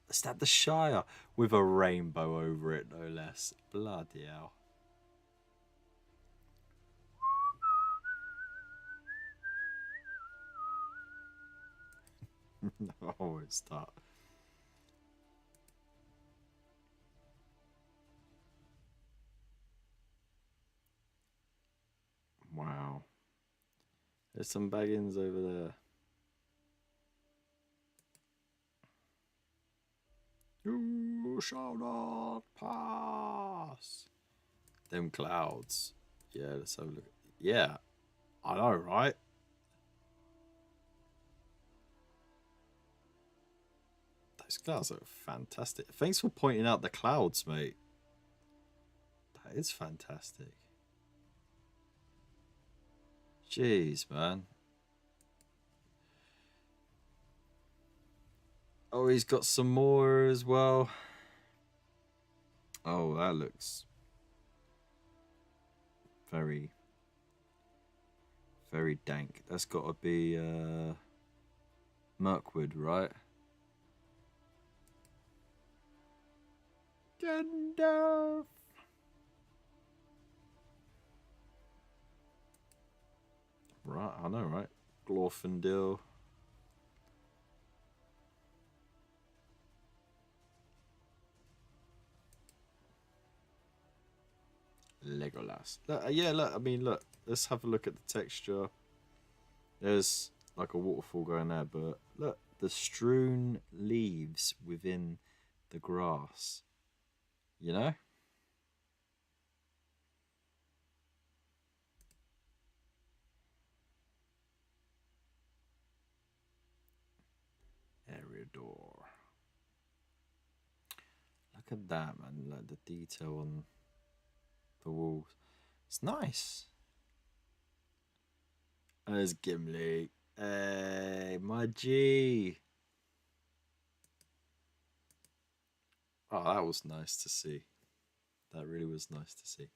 Is that the Shire with a rainbow over it, no less? Bloody hell. I won't start. Wow. There's some baggins over there. You shall not pass. Them clouds. Yeah, let's have a look. Yeah, I know, right? Those clouds are fantastic. Thanks for pointing out the clouds, mate. That is fantastic. Jeez, man. Oh, he's got some more as well. Oh, that looks very, very dank. That's got to be Mirkwood, right? Gandalf. Right, I know, right? Glorfindel. Legolas. Yeah, look, I mean, look, let's have a look at the texture. There's like a waterfall going there, but look, the strewn leaves within the grass. You know? Eriador. Look at that, man. Like the detail on the walls. It's nice. There's Gimli. Hey, my G. Oh, that was nice to see. That really was nice to see.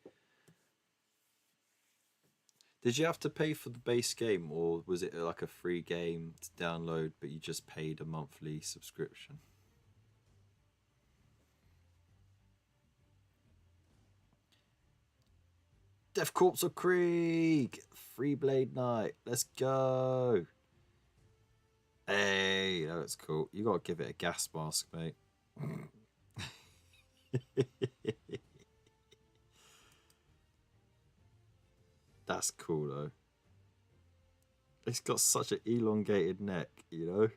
Did you have to pay for the base game, or was it like a free game to download, but you just paid a monthly subscription? Death Corps of Krieg! Free Blade Knight. Let's go! Hey, that looks cool. You gotta give it a gas mask, mate. That's cool, though. It's got such an elongated neck, you know?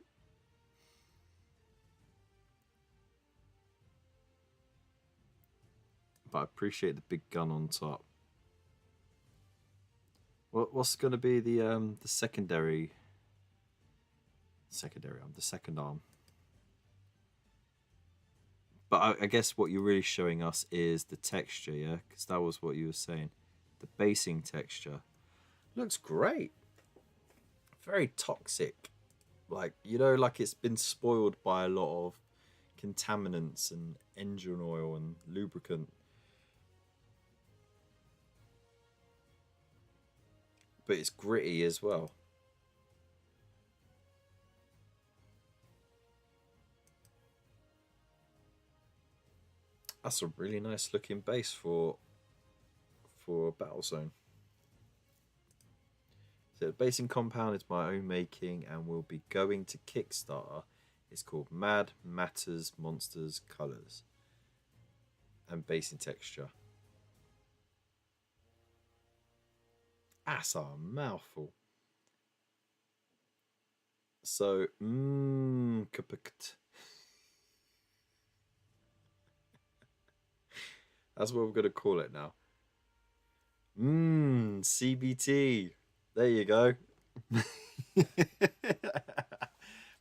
But I appreciate the big gun on top. What's going to be the secondary arm, the second arm? But I guess what you're really showing us is the texture, yeah? Because that was what you were saying. The basing texture. Looks great. Very toxic. Like, you know, like it's been spoiled by a lot of, contaminants and engine oil and lubricant. But it's gritty as well. That's a really nice looking base for Battlezone. So the basing compound is my own making and will be going to Kickstarter. It's called Mad Matters Monsters Colors and basing texture. That's a mouthful. So, kaput. That's what we're going to call it now. CBT. There you go.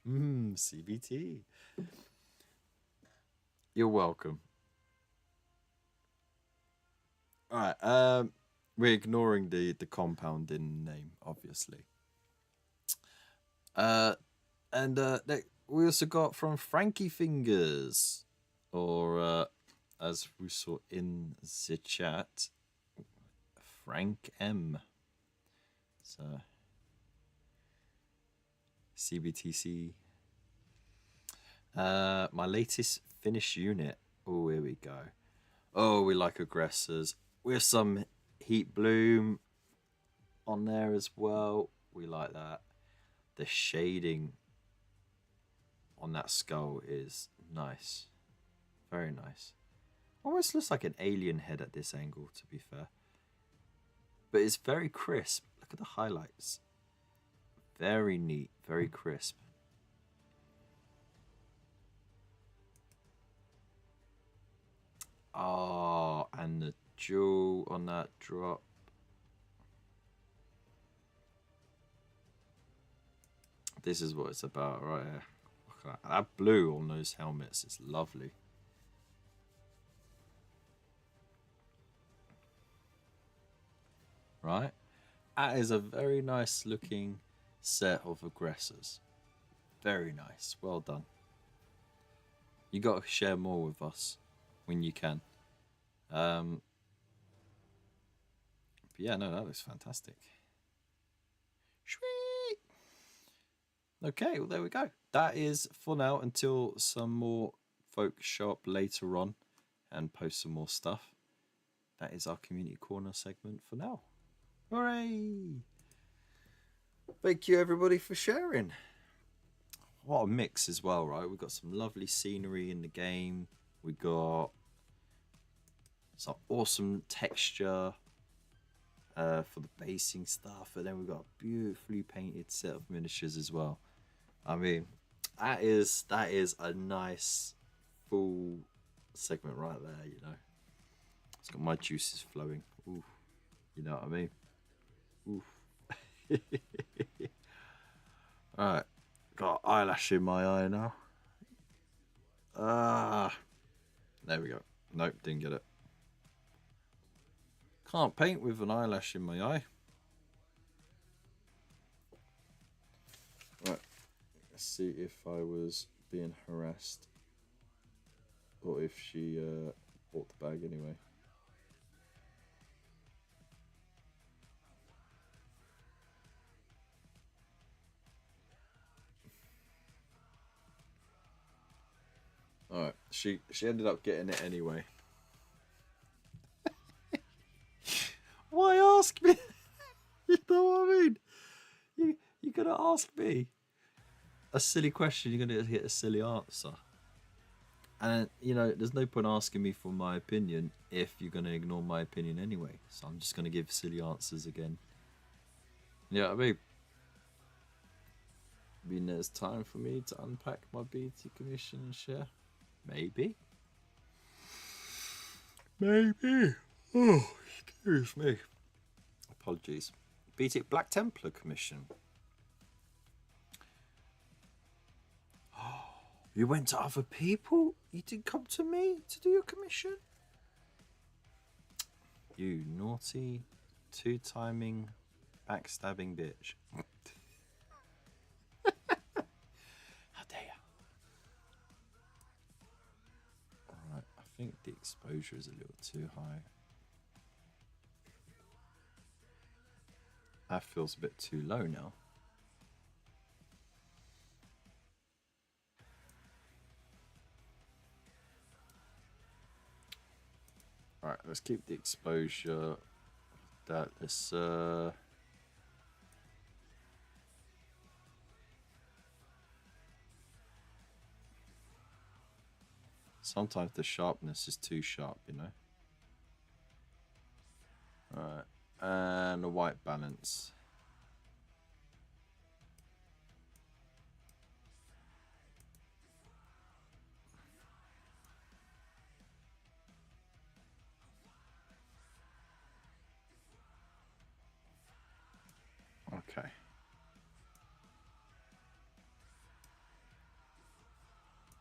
CBT. You're welcome. All right. We're ignoring the compound in name, obviously. And we also got from Frankie Fingers, or as we saw in the chat, Frank M. So CBTC. My latest Finnish unit. Oh, here we go. Oh, we like aggressors. We have some Heat Bloom on there as well. We like that. The shading on that skull is nice. Very nice. Almost looks like an alien head at this angle, to be fair. But it's very crisp. Look at the highlights. Very neat, very crisp. Oh, and the jewel on that drop. This is what it's about right here. Look at that. That blue on those helmets is lovely. Right? That is a very nice looking set of aggressors. Very nice. Well done. You got to share more with us when you can. But yeah, no, that looks fantastic. Sweet. Okay, well, there we go. That is for now until some more folk show up later on and post some more stuff. That is our community corner segment for now. Hooray! Thank you, everybody, for sharing. What a mix as well, right? We've got some lovely scenery in the game. We got some awesome texture for the basing stuff, and then we've got a beautifully painted set of miniatures as well. I mean, that is a nice full segment right there, you know. It's got my juices flowing. Ooh, you know what I mean? Oof. Alright, got eyelash in my eye now. There we go. Nope, didn't get it. Can't paint with an eyelash in my eye. Right, let's see if I was being harassed or if she bought the bag anyway. Alright, she ended up getting it anyway. Why ask me? You know what I mean? You're gonna ask me a silly question, you're gonna get a silly answer. And you know, there's no point asking me for my opinion if you're gonna ignore my opinion anyway. So I'm just gonna give silly answers again. Yeah, I mean there's time for me to unpack my BT commission and share. Maybe. Oh, excuse me. Apologies. BT Black Templar commission. Oh, you went to other people? You didn't come to me to do your commission? You naughty, two-timing, backstabbing bitch. How dare you? think the exposure is a little too high. That feels a bit too low now. Alright, let's keep the exposure. That let's sometimes the sharpness is too sharp, you know. Alright, and the white balance. Okay.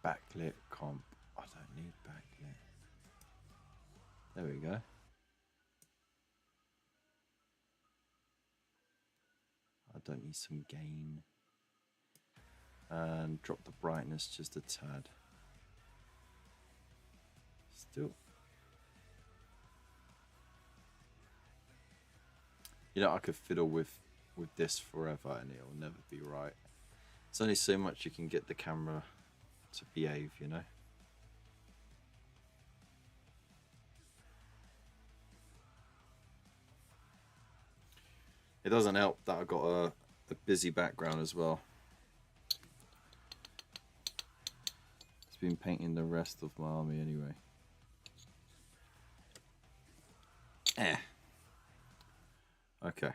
Backlit comp. I don't need backlit. There we go. I don't need some gain. And drop the brightness just a tad. Still. You know, I could fiddle with this forever and it'll never be right. There's only so much you can get the camera to behave, you know. It doesn't help that I've got a busy background as well. It's been painting the rest of my army anyway. Okay.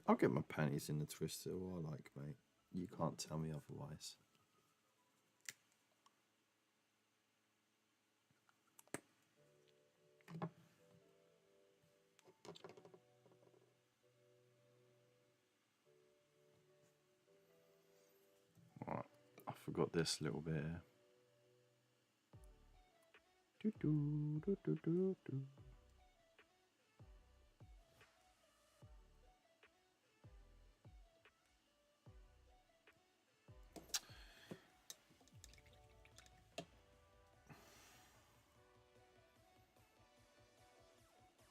I'll get my panties in the twister all I like, mate. You can't tell me otherwise. Alright, I forgot this little bit here. Do, do, do, do, do, do.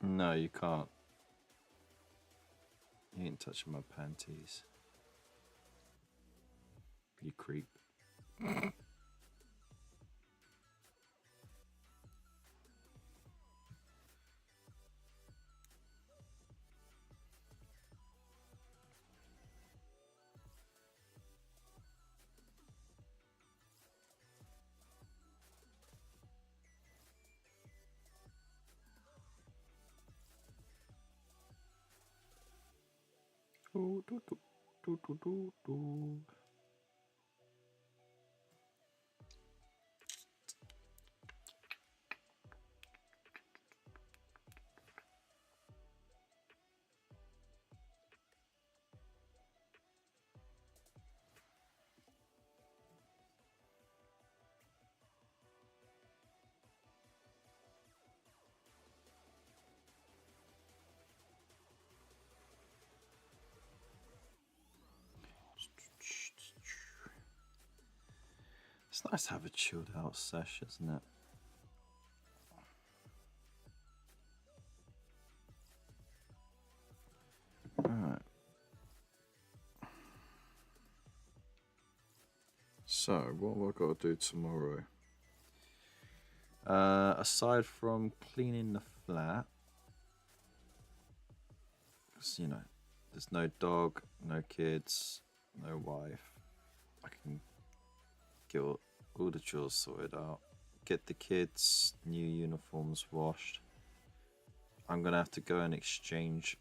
No, you can't. You ain't touching my panties. You creep. Do, do, do, do, do, do, do. It's nice to have a chilled out sesh, isn't it? Alright. So, what have I got to do tomorrow? Aside from cleaning the flat, because, you know, there's no dog, no kids, no wife. I can get all the chores sorted out. Get the kids' new uniforms washed. I'm going to have to go and exchange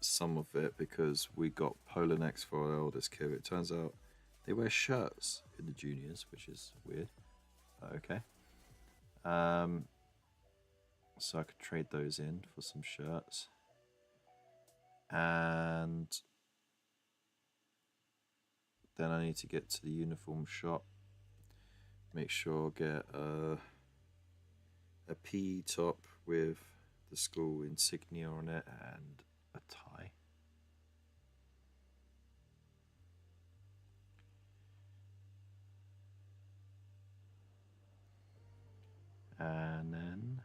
some of it because we got polo necks for our eldest kid. It turns out they wear shirts in the juniors, which is weird. Okay. So I could trade those in for some shirts. And then I need to get to the uniform shop. Make sure I get a PE top with the school insignia on it and a tie. And then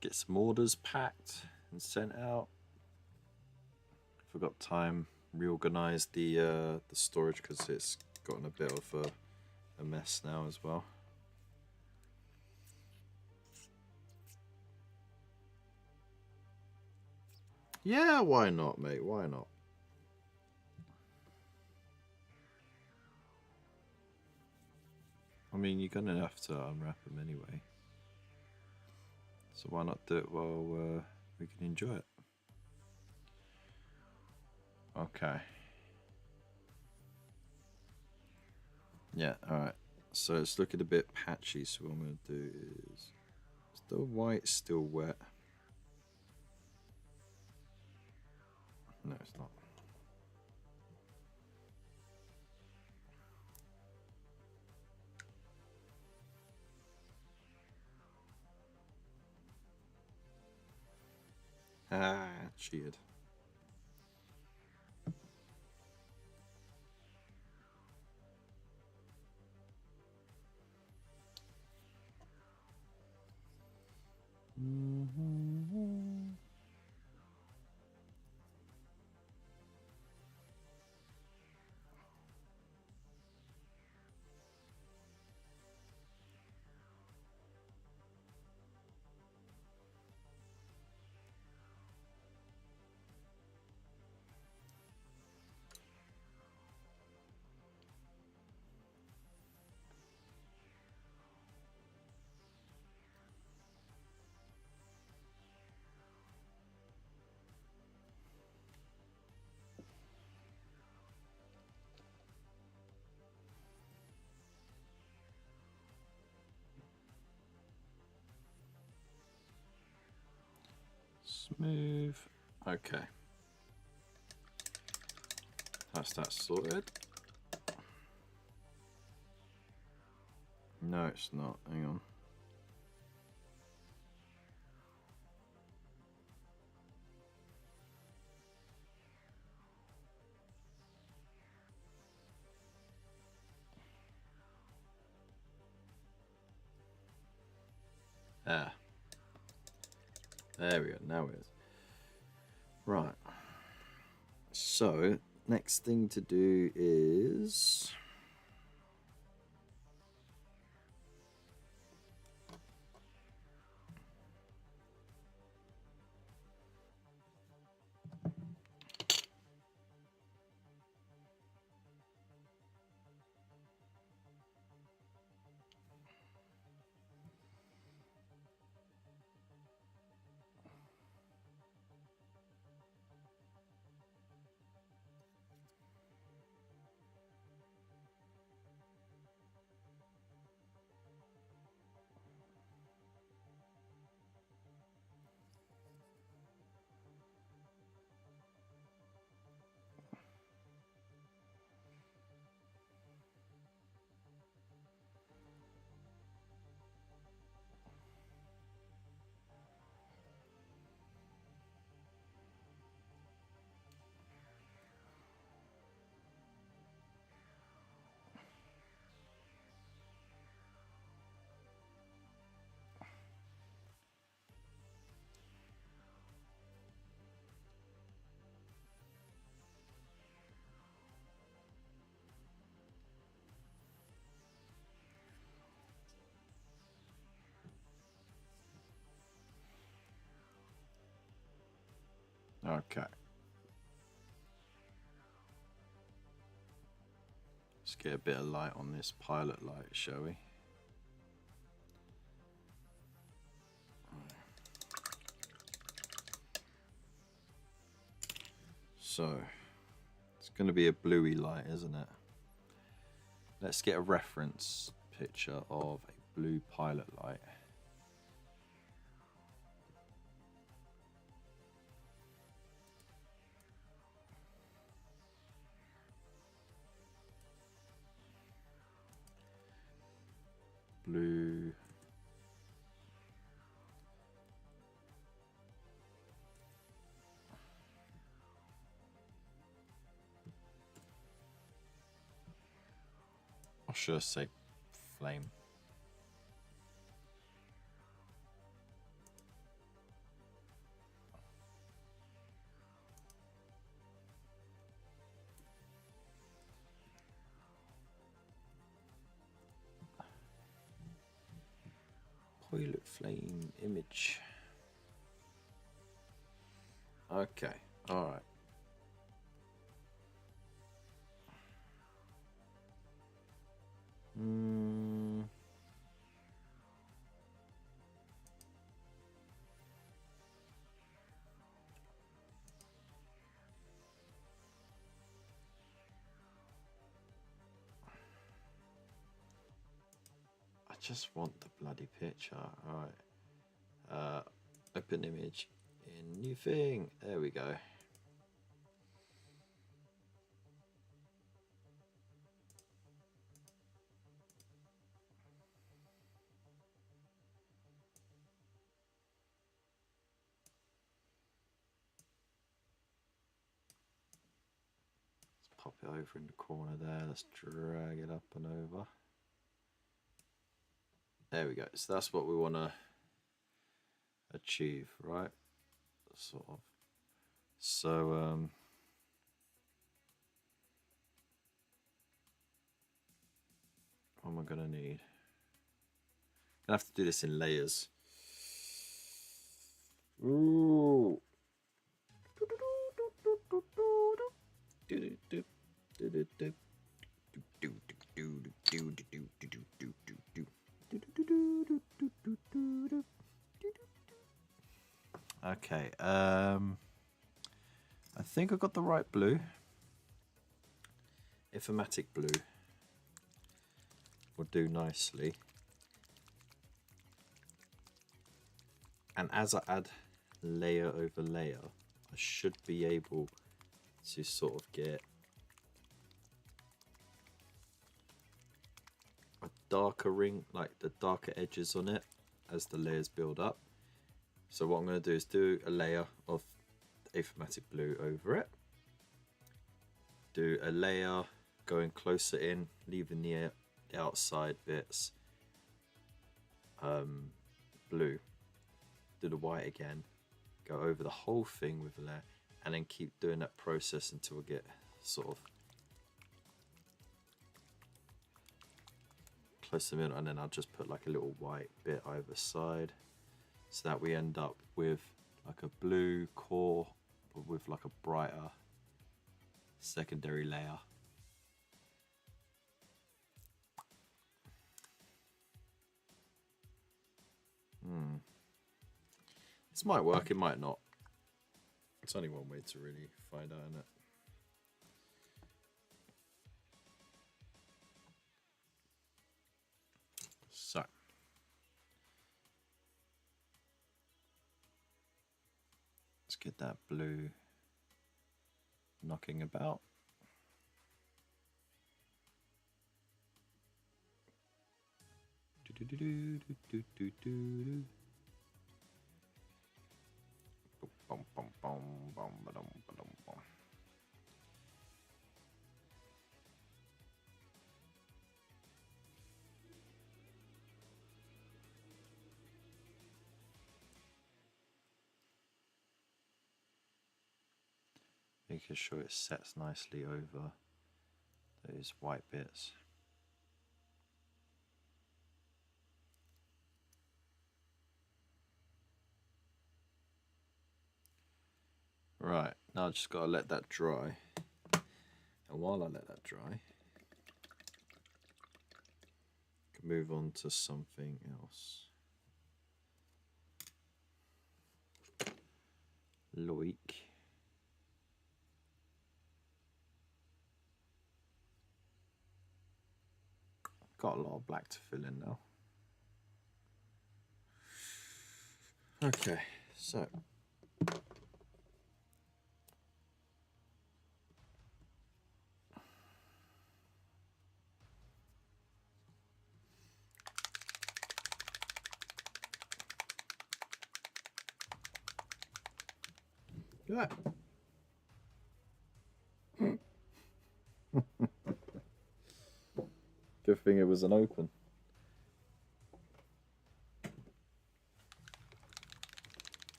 get some orders packed and sent out. If I've got time, reorganize the storage because it's gotten a bit of a mess now as well. Yeah, why not, mate? Why not? I mean, you're gonna have to unwrap them anyway. So why not do it while we can enjoy it? Okay. Yeah, alright. So it's looking a bit patchy, so what I'm going to do is the white still wet? No, it's not. Ah, cheated. Smooth. Okay. That's that sorted. No, it's not. Hang on. Ah. There we go. Now it is. Right. So, next thing to do is... Okay. Let's get a bit of light on this pilot light, shall we? So, it's going to be a bluey light, isn't it? Let's get a reference picture of a blue pilot light. Blue. Or should I say flame. Pilot flame image. Okay, all right. I just want the bloody picture. All right. Open image in new thing. There we go. Pop it over in the corner there. Let's drag it up and over. There we go. So that's what we want to achieve, right? Sort of. So what am I gonna need? Gonna have to do this in layers. Ooh. Okay, I think I got the right blue. Informatic blue will do nicely. And as I add layer over layer, I should be able to sort of get a darker ring, like the darker edges on it as the layers build up. So what I'm going to do is do a layer of Informatic blue over it. Do a layer going closer in, leaving the outside bits blue. Do the white again, go over the whole thing with a layer, and then keep doing that process until I get sort of close to the middle, and then I'll just put like a little white bit either side, so that we end up with like a blue core but with like a brighter secondary layer. This might work, it might not. It's only one way to really find out, isn't it? So let's get that blue knocking about. Making sure it sets nicely over those white bits. Right, now I just got to let that dry. And while I let that dry, I can move on to something else. Loic. Got a lot of black to fill in now. Okay, so yeah. Good thing it was an open.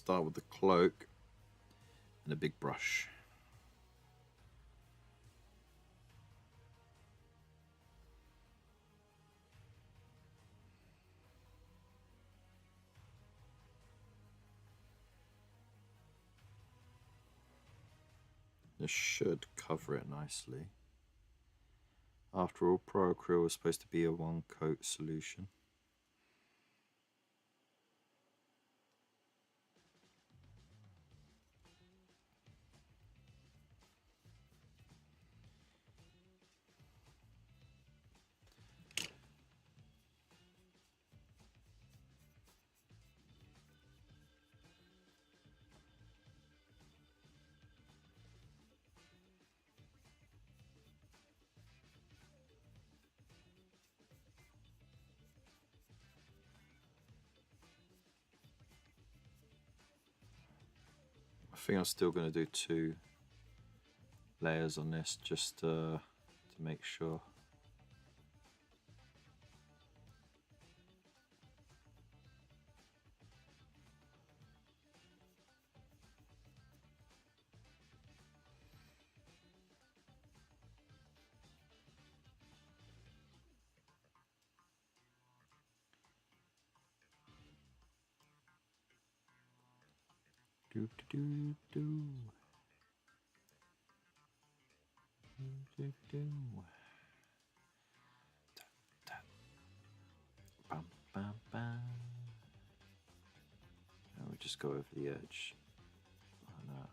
start with the cloak and a big brush. This should cover it nicely. After all, Pro Acryl is supposed to be a one coat solution. I think I'm still going to do 2 layers on this just to make sure. Do do do do do. Bam bam bam. And we just go over the edge like that.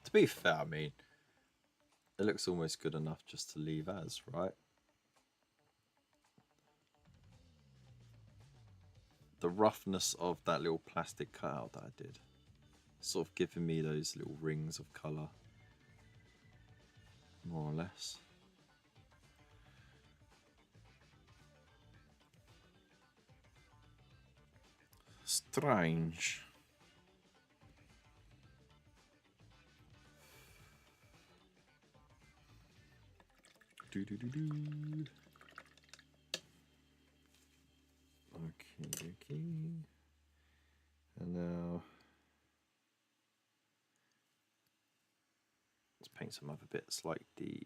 To be fair, I mean, it looks almost good enough just to leave as, right? The roughness of that little plastic cutout that I did, sort of giving me those little rings of colour, more or less. Strange. Do do do do. Okay, okay. And now let's paint some other bits like the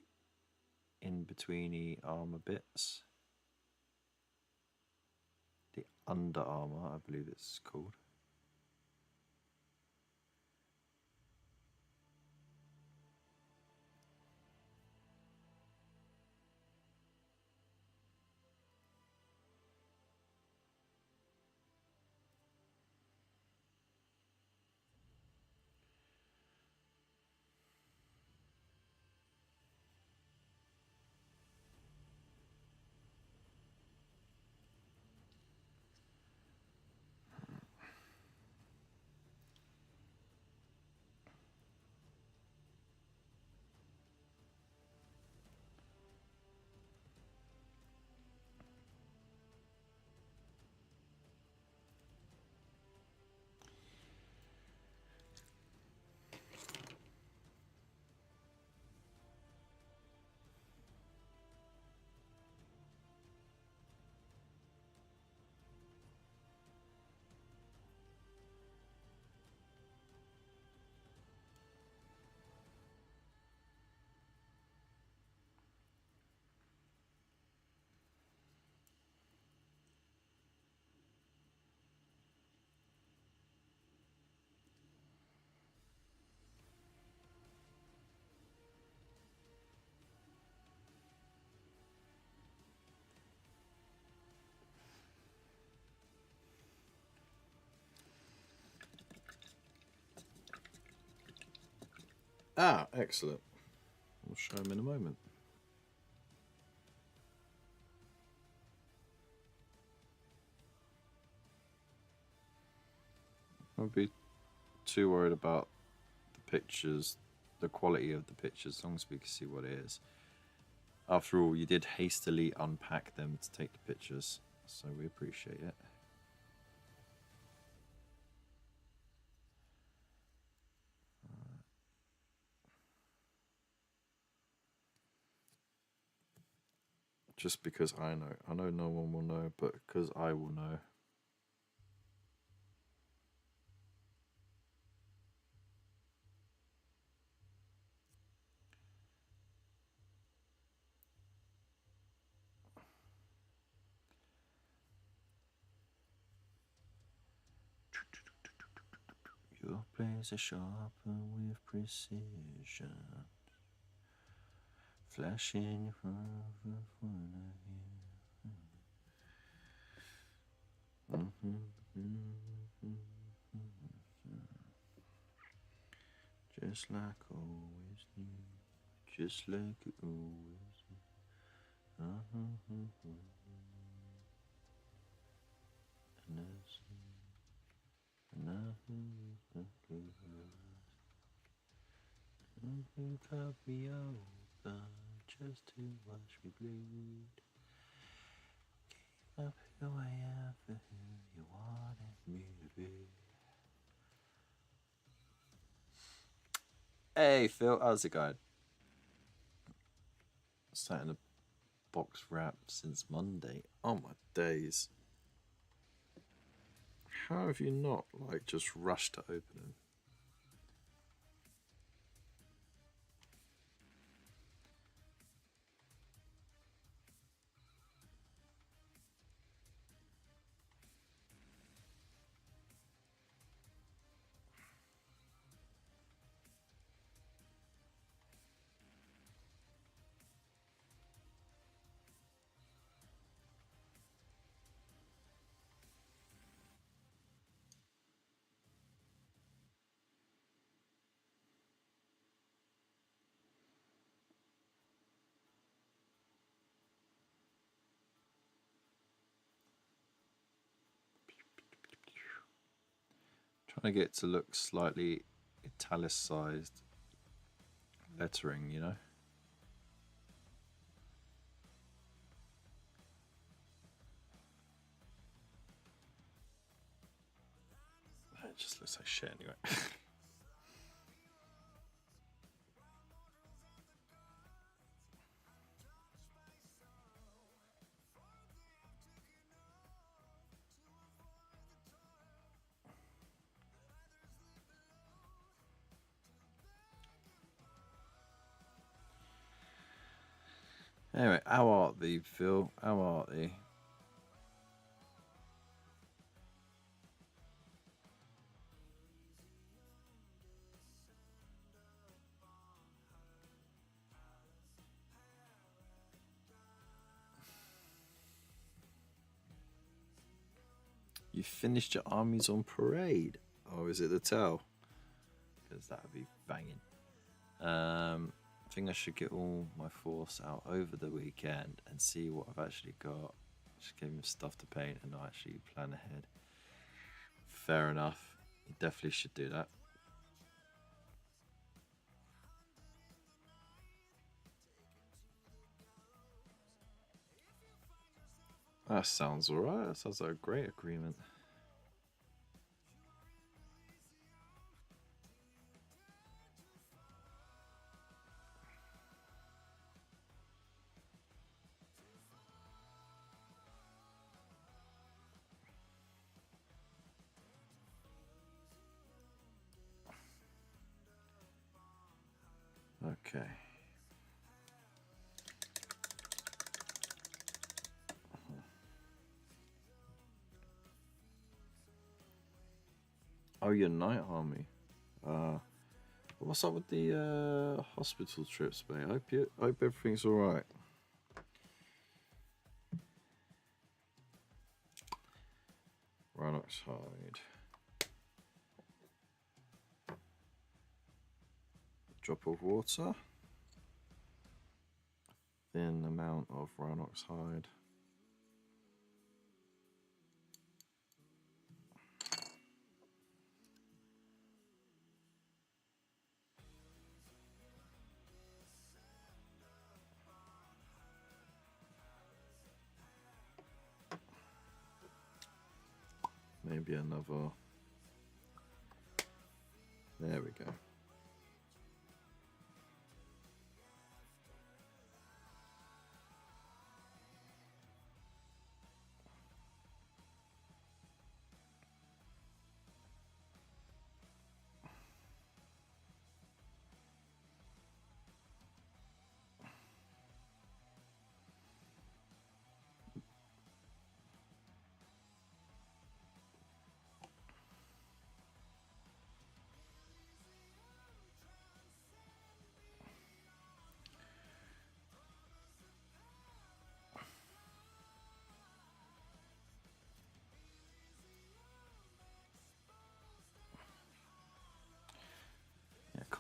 in-betweeny armor bits. The under armor, I believe it's called. Ah, excellent. We'll show them in a moment. Don't be too worried about the pictures, the quality of the pictures, as long as we can see what it is. After all, you did hastily unpack them to take the pictures, so we appreciate it. Just because I know. I know no one will know, but because I will know. Your blades are sharpened with precision, flashing in front of just like always knew, just like it always knew. You cut me open just to watch me bleed. Keep up who I am for who you wanted me to be. Hey Phil, how's it going? Sat in a box wrap since Monday. Oh my days. How have you not just rushed to open them? Trying to get it to look slightly italicized lettering, you know? It just looks like shit anyway. Anyway, how are they, Phil? How are they? You finished your armies on parade? Or is it the tell? Because that would be banging. I think I should get all my force out over the weekend and see what I've actually got. Just give me stuff to paint and not actually plan ahead. Fair enough. You definitely should do that. That sounds alright. That sounds like a great agreement. Okay. Oh, your night army. What's up with the hospital trips, mate? I hope everything's alright. Rhinox hide. Drop of water. Thin amount of Rhinox hide. Maybe another. There we go.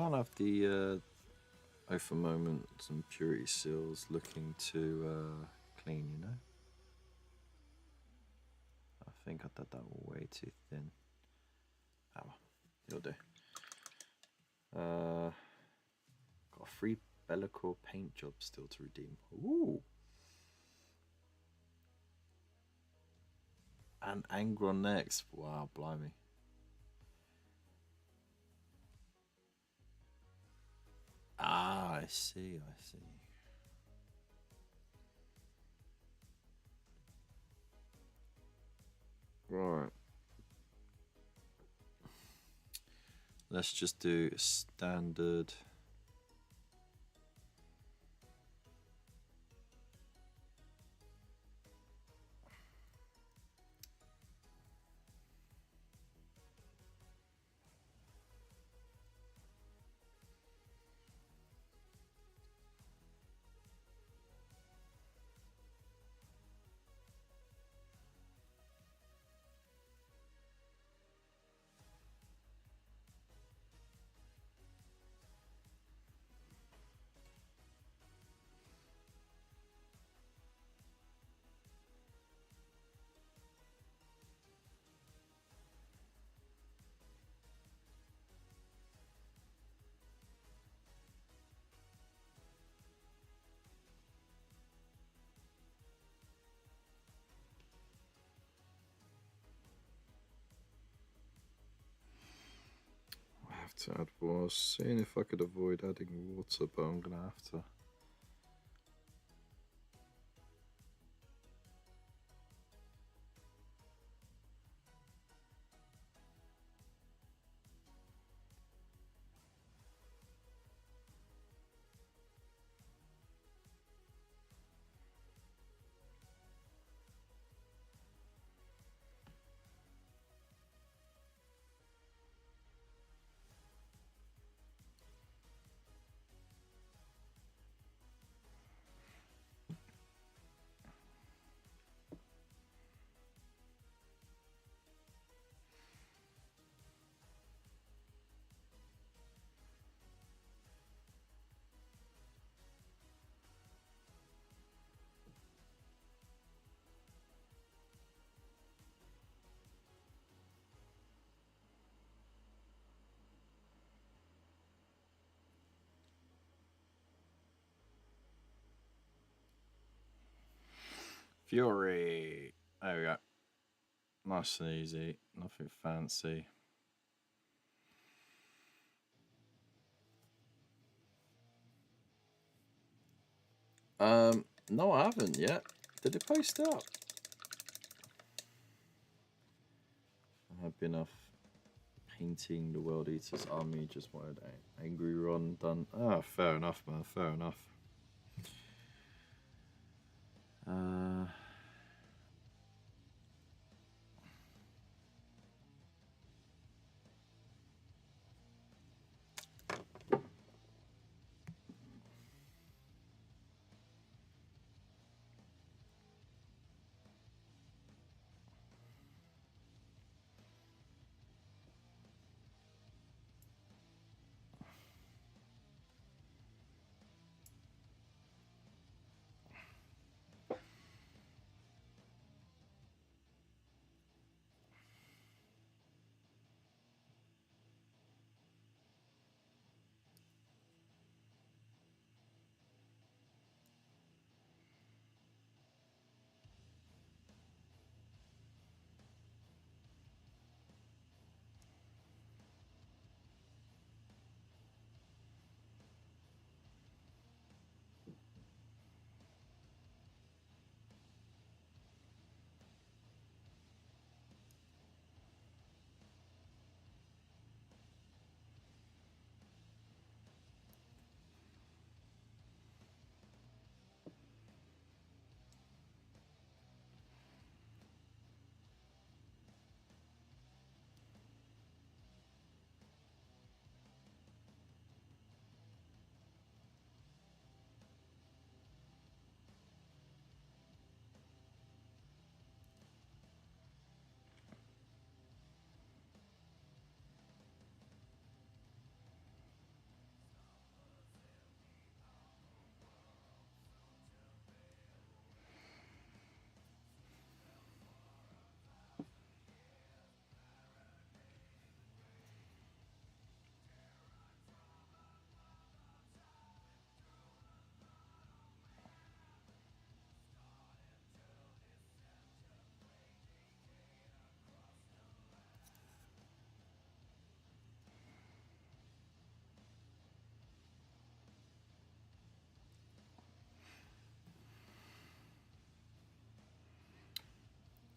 can't have the Oath Moments and Purity Seals looking too clean, you know? I think I did that way too thin. Oh, you'll do. Got a free Bellacore paint job still to redeem. Ooh! And Angron next. Wow, blimey. Ah, I see, I see. Right. Let's just do standard. I have to add water. I was seeing if I could avoid adding water, but I'm gonna have to. Fury. There we go. Nice and easy. Nothing fancy. No, I haven't yet. Did it post up? I have been off painting the World Eaters army. Just wanted Angry Ron done. Ah, fair enough, man. Fair enough.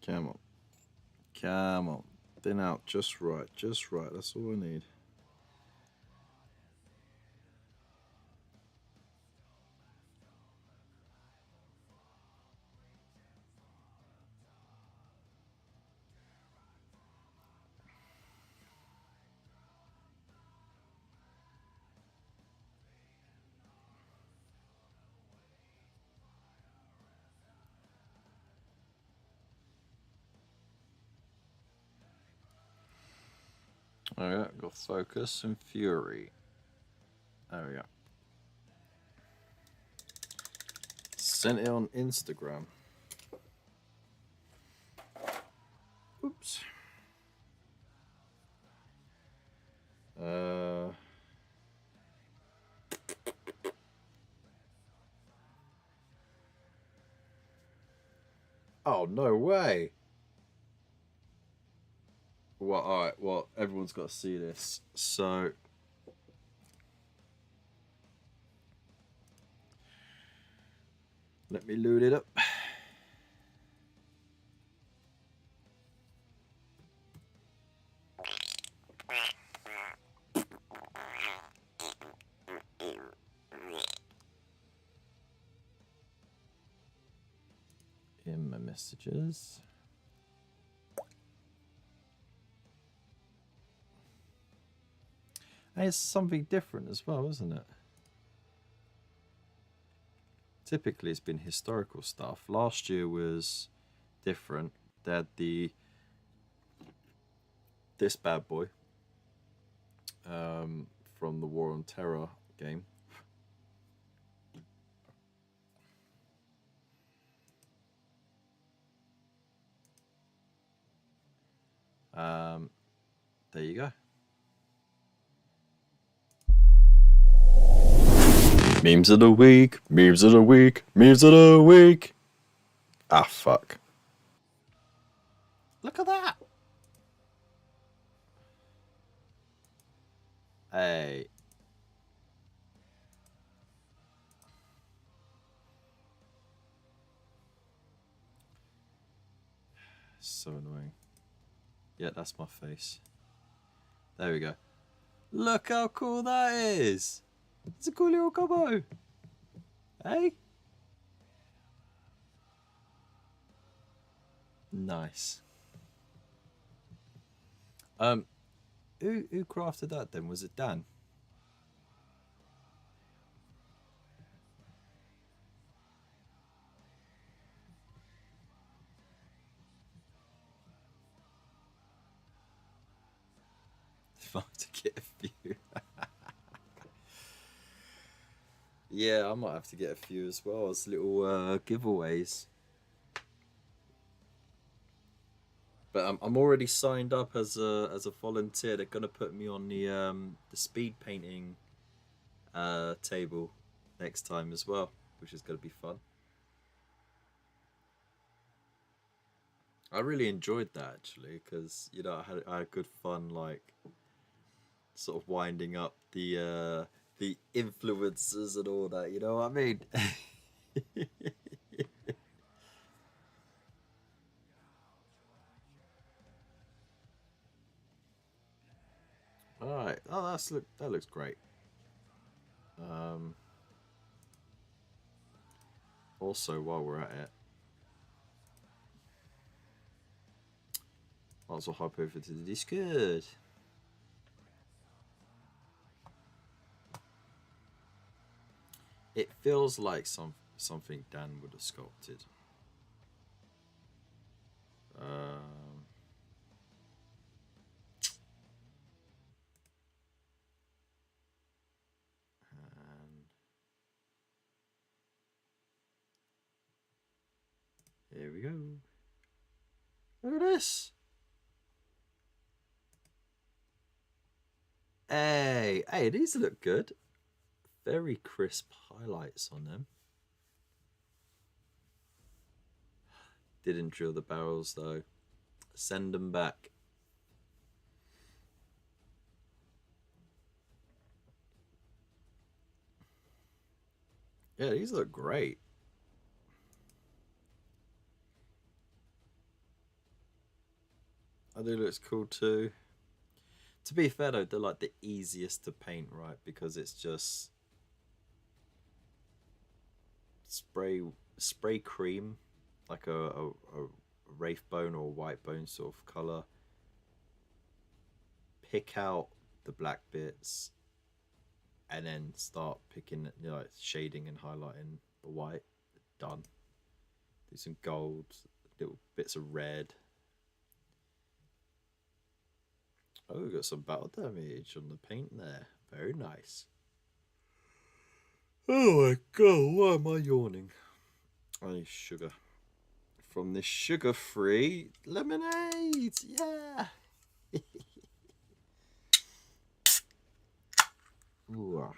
Come on. Come on. Thin out just right. Just right. That's all I need. Alright, got focus and fury. There we go. Sent it on Instagram. Oops. Oh, no way. Well, alright, well, everyone's got to see this. So, let me load it up. In my messages. And it's something different as well, isn't it? Typically, it's been historical stuff. Last year was different. They had this bad boy from the War on Terror game. There you go. Memes of the week, memes of the week, memes of the week. Ah, fuck. Look at that. Hey. So annoying. Yeah, that's my face. There we go. Look how cool that is. It's a cool little combo. Hey? Nice. Who crafted that then? Was it Dan? If I have to get a few. Yeah, I might have to get a few as well as little giveaways. But I'm already signed up as a volunteer. They're gonna put me on the speed painting table next time as well, which is gonna be fun. I really enjoyed that actually because I had good fun like sort of winding up the influencers and all that. You know what I mean? All right. Oh, that looks great. Um, Also, while we're at it, might as well hop over to the Discord. It feels like something Dan would have sculpted. Um, and here we go. Look at this. Hey, these look good. Very crisp highlights on them. Didn't drill the barrels though. Send them back. Yeah, these look great. I do looks cool too. To be fair though, they're like the easiest to paint, right? Because it's just spray spray cream, like a wraith bone or white bone sort of color. Pick out the black bits, and then start picking, like shading and highlighting the white. Done. Do some gold, little bits of red. Oh, we've got some battle damage on the paint there. Very nice. Oh my god, why am I yawning? I need sugar. From this sugar-free lemonade. Yeah. Ooh.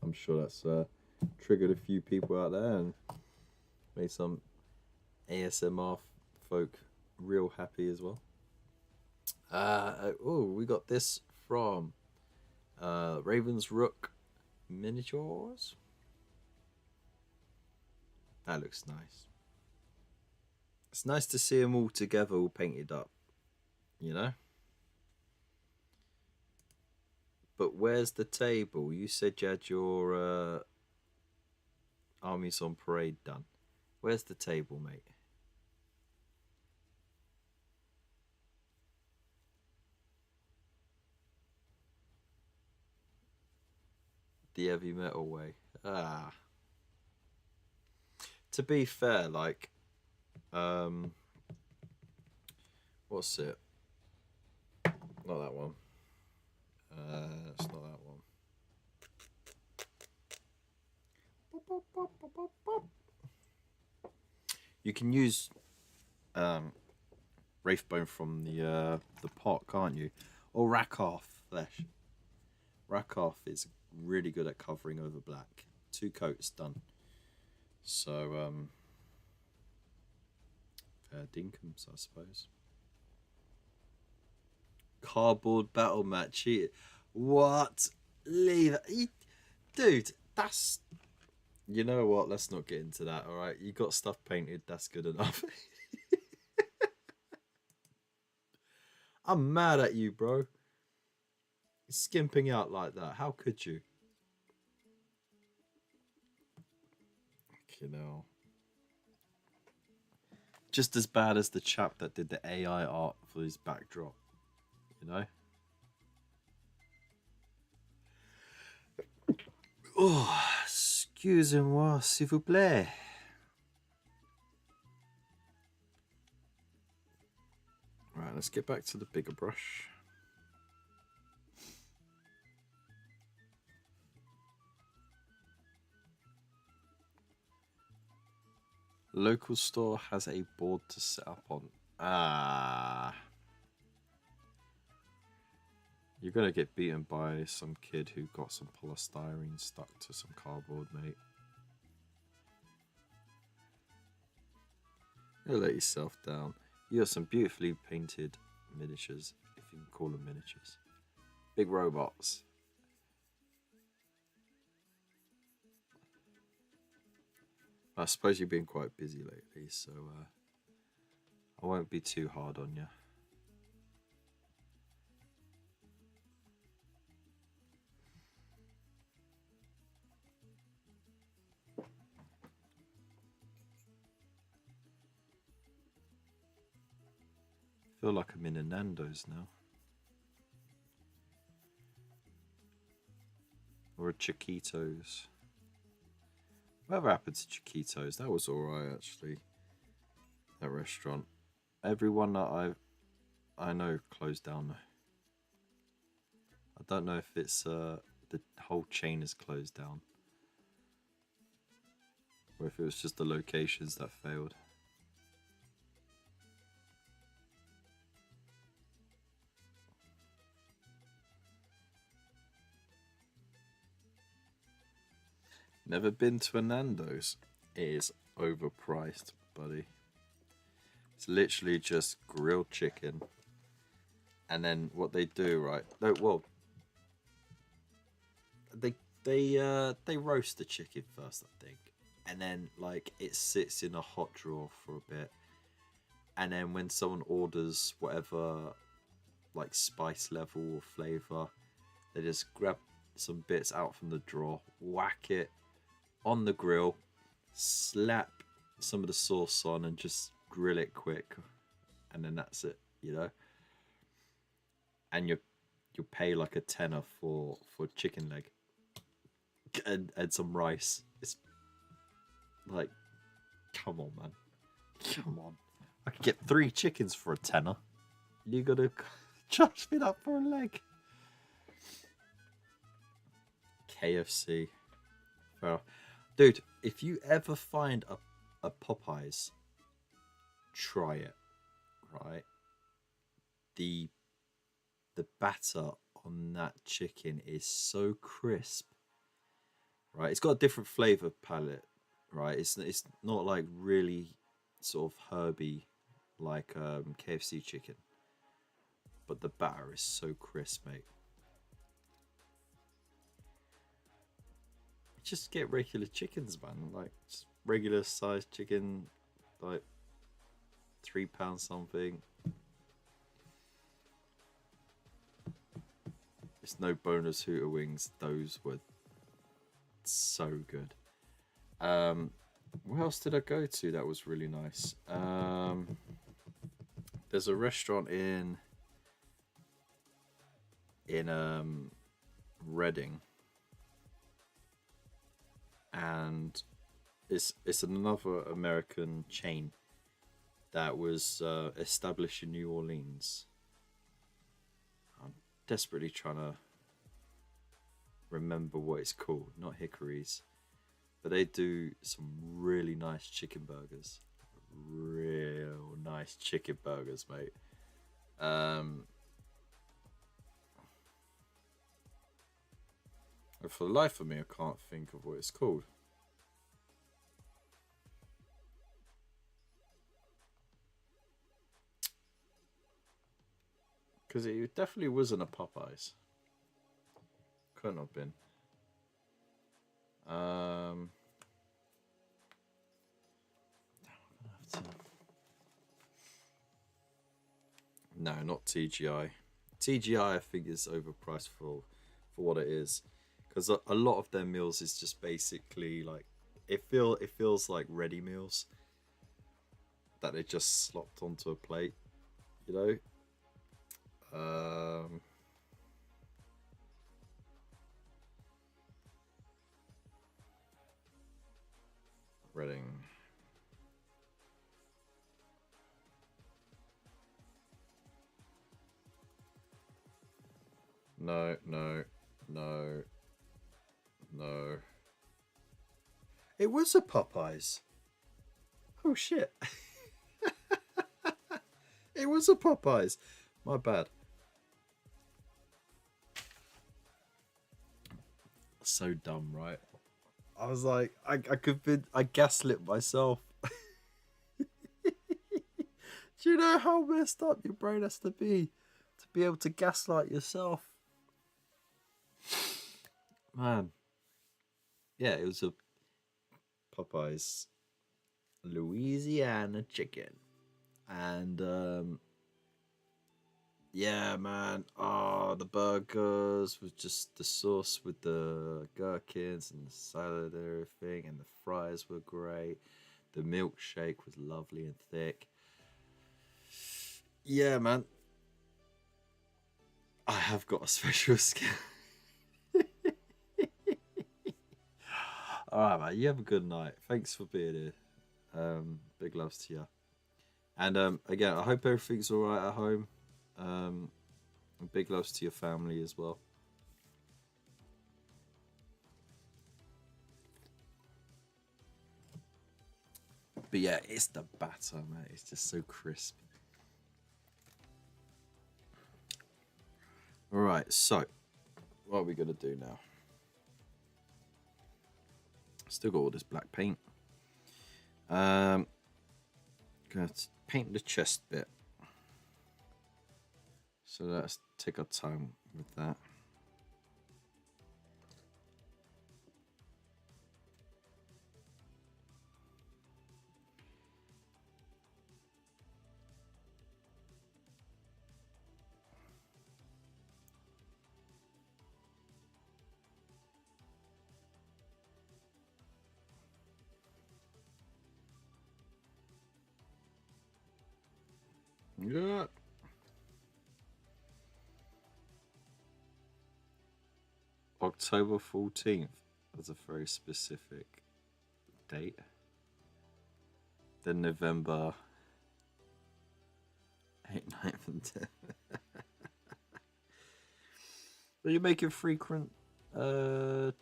I'm sure that's triggered a few people out there and made some ASMR folk real happy as well. We got this from Ravensrook Miniatures. That looks nice. It's nice to see them all together, all painted up, you know? But where's the table? You said you had your armies on parade done. Where's the table, mate? The heavy metal way. Ah. To be fair, like, what's it? Not that one. It's not that one. You can use Wraithbone from the pot, can't you? Or Rakarth flesh. Rakarth is really good at covering over black. 2 coats done. So fair dinkum, I suppose. Cardboard battle match. What? Leave it. Dude, that's... You know what? Let's not get into that, alright? You got stuff painted, that's good enough. I'm mad at you, bro. Skimping out like that. How could you? You know. Just as bad as the chap that did the AI art for his backdrop. You know? Oh, excusez-moi, s'il vous plaît. Right, let's get back to the bigger brush. Local store has a board to set up on. Ah. You're going to get beaten by some kid who got some polystyrene stuck to some cardboard, mate. You'll let yourself down. You got some beautifully painted miniatures, if you can call them miniatures. Big robots. I suppose you've been quite busy lately, so I won't be too hard on you. I feel like I'm in a Nando's now. Or a Chiquitos. Whatever happened to Chiquitos? That was alright, actually. That restaurant. Everyone that I know closed down though. I don't know if it's the whole chain is closed down, or if it was just the locations that failed. Never been to a Nando's. It is overpriced, buddy. It's literally just grilled chicken. And then what they do, right? No, well, they they roast the chicken first, I think, and then like it sits in a hot drawer for a bit, and then when someone orders whatever like spice level or flavor, they just grab some bits out from the drawer, whack it on the grill, slap some of the sauce on, and just grill it quick, and then that's it, you know. And you pay like a tenner for chicken leg and some rice. It's like, come on, man, come on. I could get 3 chickens for a tenner. You gotta charge me that for a leg. KFC. Well, dude, if you ever find a Popeyes, try it. Right, the batter on that chicken is so crisp. Right, it's got a different flavor palette. Right, it's not like really sort of herby like KFC chicken, but the batter is so crisp, mate. Just get regular chickens, man. Like just regular sized chicken, like £3 something. It's no bonus Hooter wings. Those were so good. Where else did I go to that was really nice? There's a restaurant in Reading, and it's another American chain that was established in New Orleans. I'm desperately trying to remember what it's called. Not Hickories, but they do some really nice chicken burgers. Real nice chicken burgers, mate. For the life of me, I can't think of what it's called. Because it definitely wasn't a Popeyes. Couldn't have been. No, not TGI. TGI, I think, is overpriced for what it is, because a lot of their meals is just basically like it feels like ready meals that they just slopped onto a plate, you know. Reading. No, no, no, no. It was a Popeyes. Oh shit. It was a Popeyes. My bad. So dumb, right? I was like, I gaslit myself. Do you know how messed up your brain has to be able to gaslight yourself? Man. Yeah, it was a Popeyes Louisiana chicken. And yeah, man. Oh, the burgers with just the sauce with the gherkins and the salad and everything, and the fries were great. The milkshake was lovely and thick. Yeah, man. I have got a special skill. All right, man. You have a good night. Thanks for being here. Big loves to you. And again, I hope everything's all right at home. And big loves to your family as well. But yeah, it's the batter, man. It's just so crisp. All right, so what are we gonna do now? Still got all this black paint. Gonna paint the chest bit. So let's take our time with that. Yeah. October 14th. That's a very specific date. Then November 8th, 9th, and 10th. Are you making frequent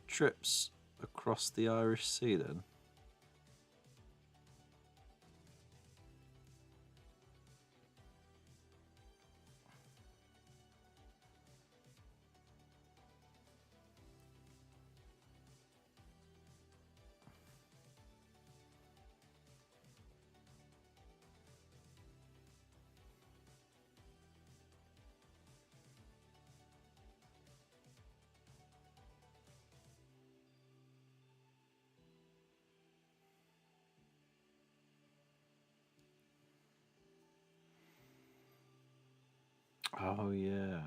trips across the Irish Sea then? Oh yeah.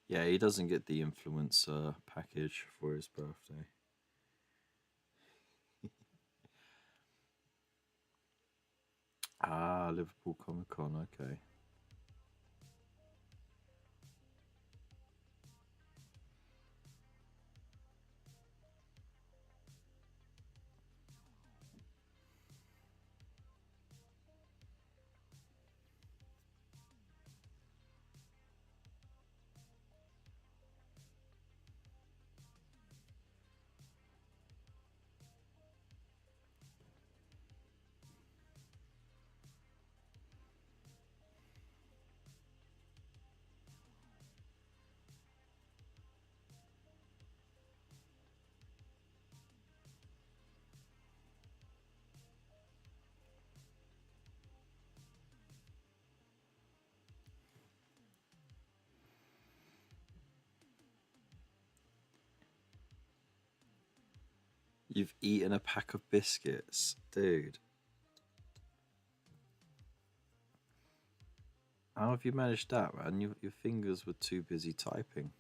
Yeah, he doesn't get the influencer package for his birthday. Ah, Liverpool Comic Con, okay. You've eaten a pack of biscuits, dude. How have you managed that, man? Your fingers were too busy typing.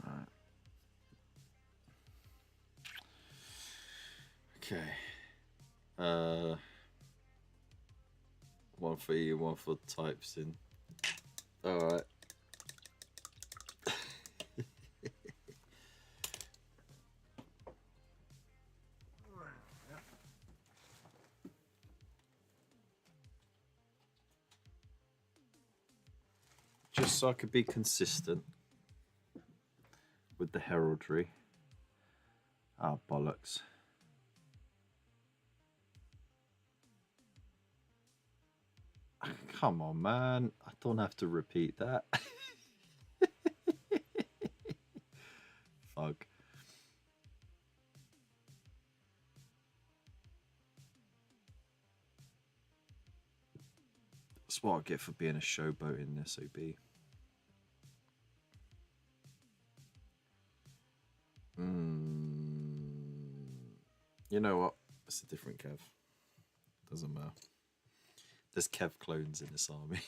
Right. Okay. Uh, one for you, one for types in. All right. Just so I could be consistent with the heraldry. Ah, bollocks. Come on, man. I don't have to repeat that. Fuck. That's what I get for being a showboat in SOB. Mm, you know what? It's a different Kev. Doesn't matter. There's Kev clones in this army.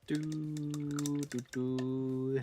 Do, do, do.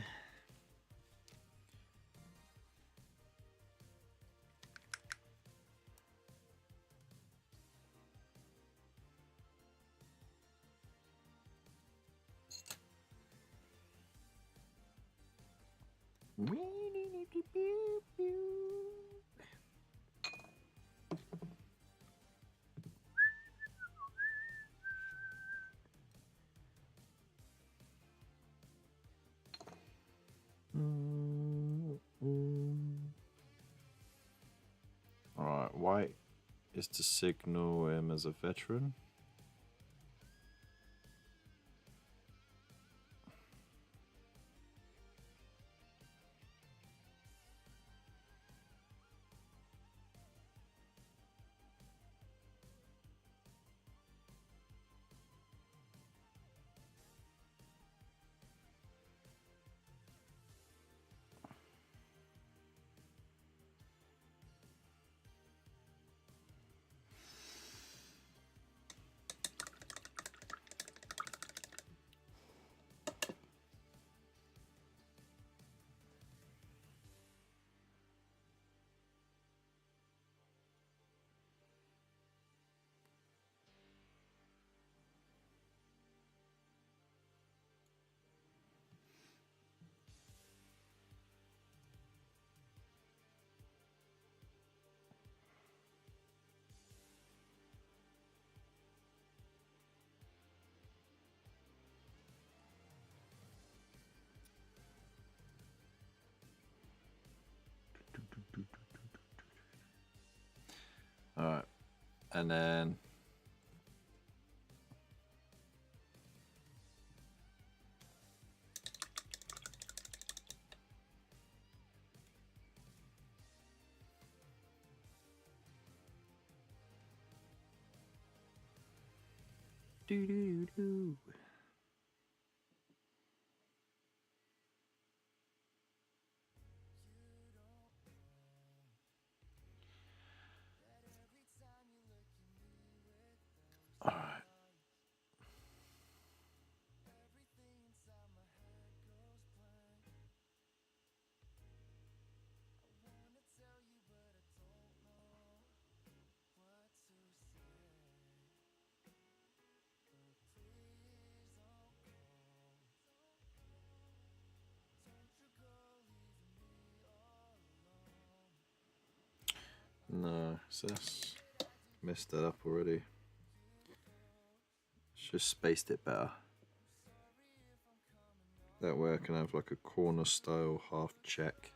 Alright, white is to signal him as a veteran. Alright, and then do do do. Alright. No, so that's messed that up already. Just spaced it better. That way I can have like a corner style half check.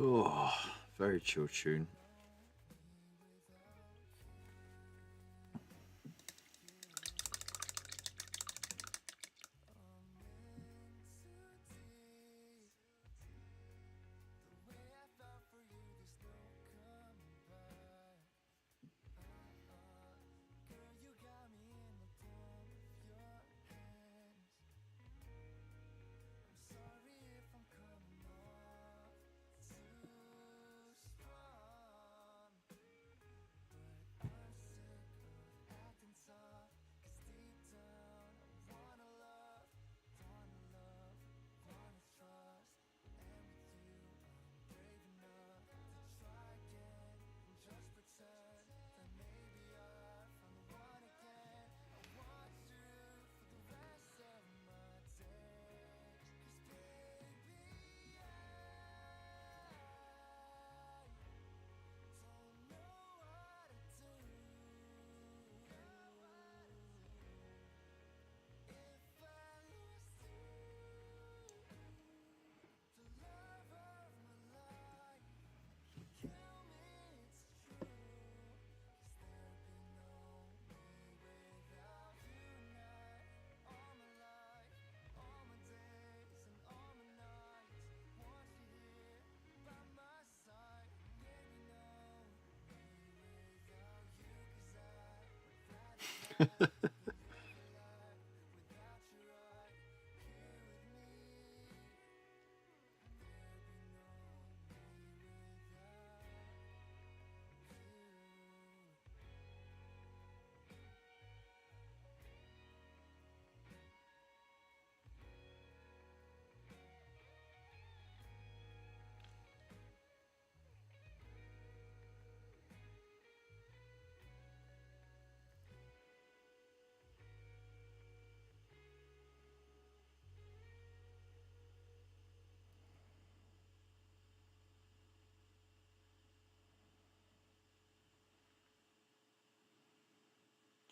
Oh, very chill tune.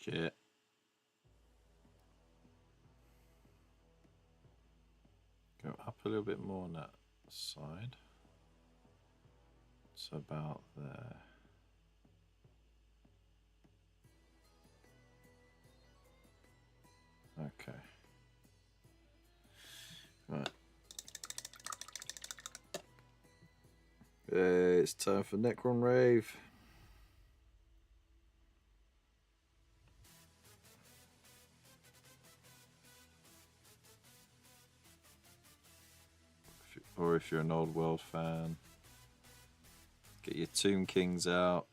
Shit. Go up a little bit more on that side. It's about there. Okay. Right. It's time for Necron Rave. Or if you're an old world fan, get your Tomb Kings out.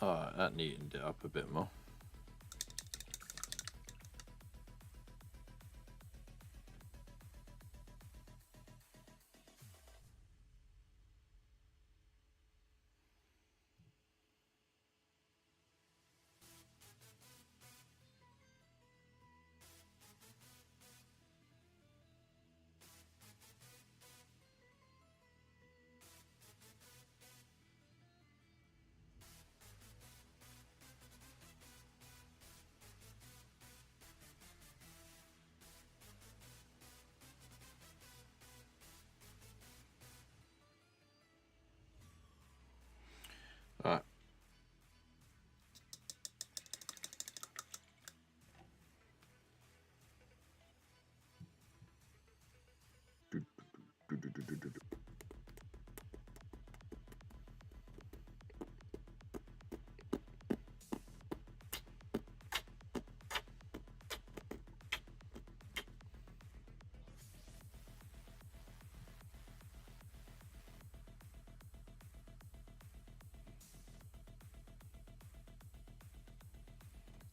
Alright, that neatened it up a bit more. Alright.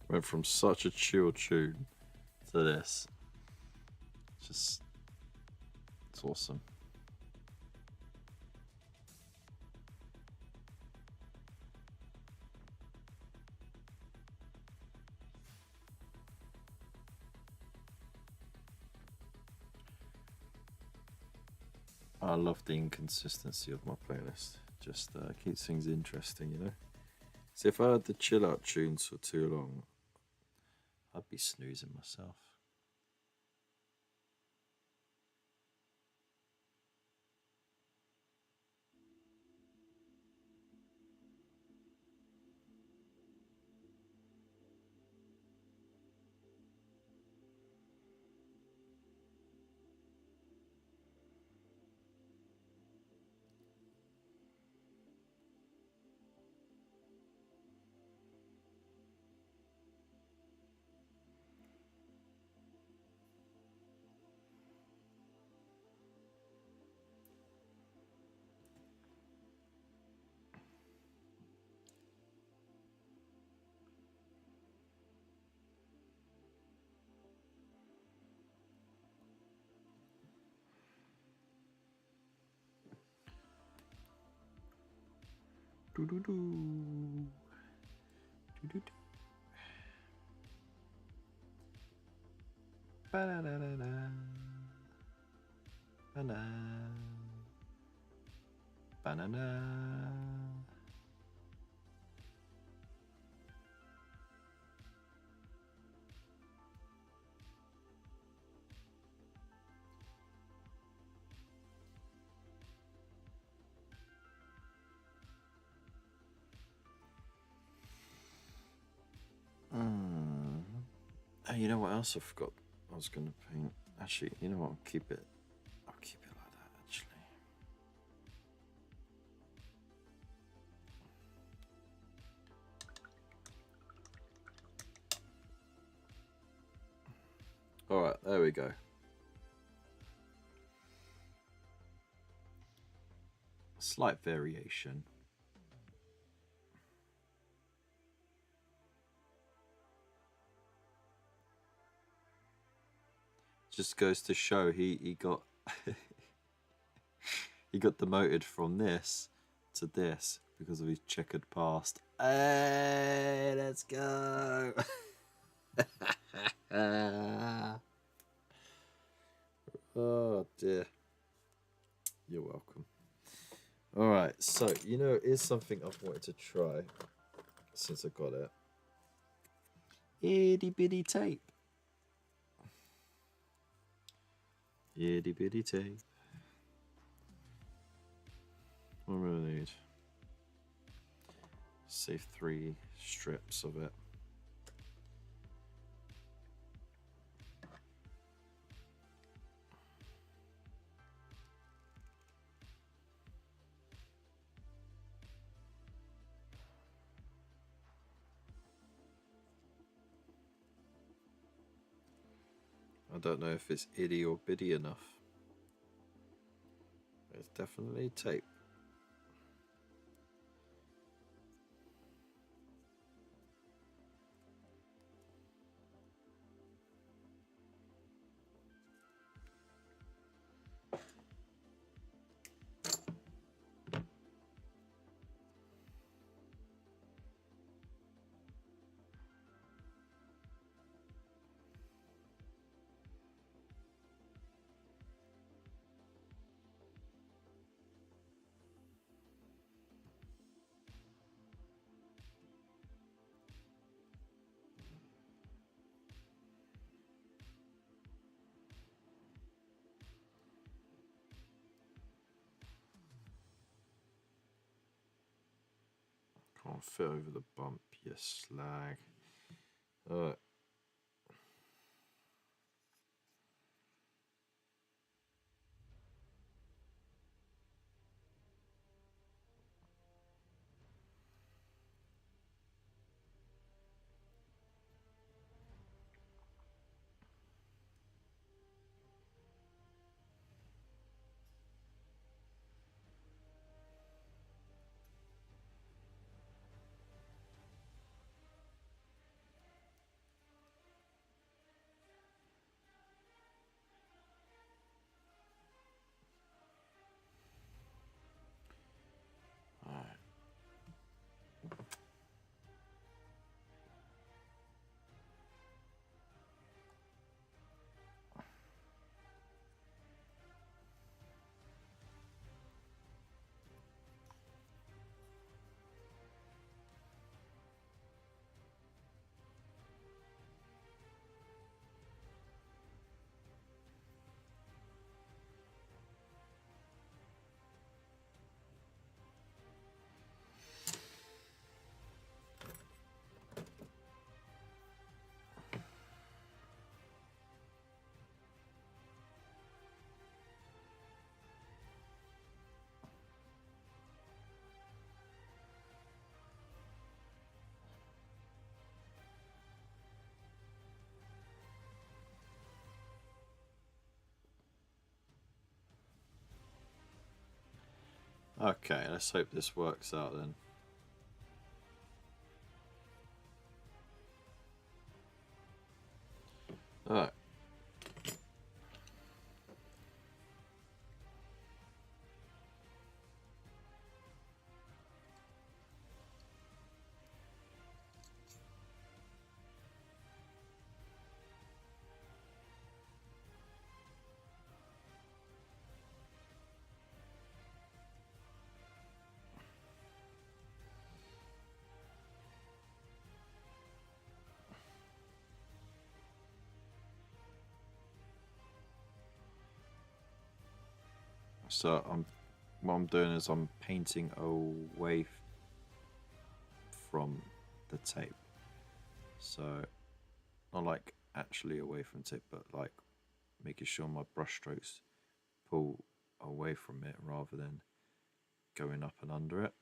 Went from such a chill tune to this. Just, it's awesome. I love the inconsistency of my playlist. Just keeps things interesting, you know. So if I had the chill out tunes for too long, I'd be snoozing myself. Banana. Oh, you know what else I forgot? I was going to paint. Actually, you know what? I'll keep it. I'll keep it like that. Actually. All right, there we go. Slight variation. Just goes to show he got he got demoted from this to this because of his checkered past. Hey, let's go. Oh dear. You're welcome. All right, so you know, here's something I've wanted to try since I got it. Itty bitty tape. Itty bitty tape. What do I need? Save 3 strips of it. I don't know if it's itty or bitty enough. It's definitely tape. Can't fit over the bump, you slag. Alright. Alright. Okay, let's hope this works out then. Alright. So what I'm doing is I'm painting away from the tape. So not like actually away from tape, but like making sure my brush strokes pull away from it rather than going up and under it.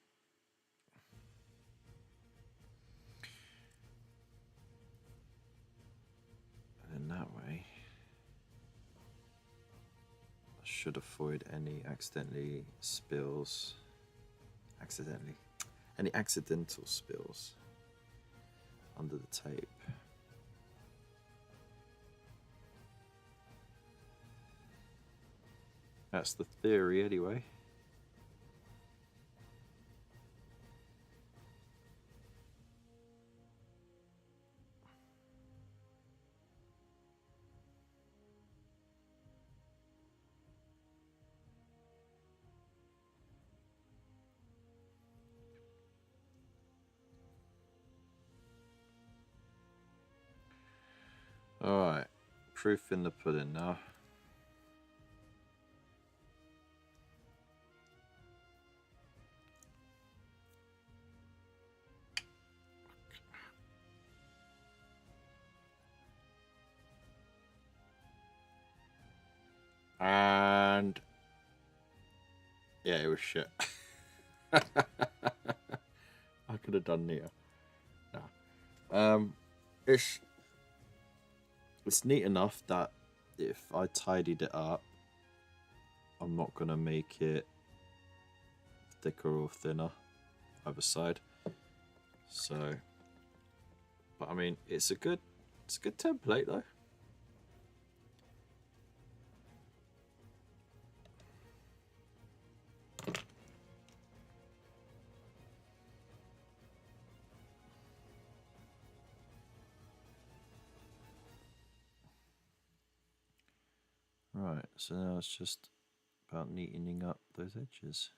And in that way, I should avoid any any accidental spills under the tape. That's the theory anyway. Alright, proof in the pudding now. And yeah, it was shit. I could have done neater. Nah. It's neat enough that if I tidied it up, I'm not gonna make it thicker or thinner either side. So, but I mean, it's a good template though. Right, so now it's just about neatening up those edges.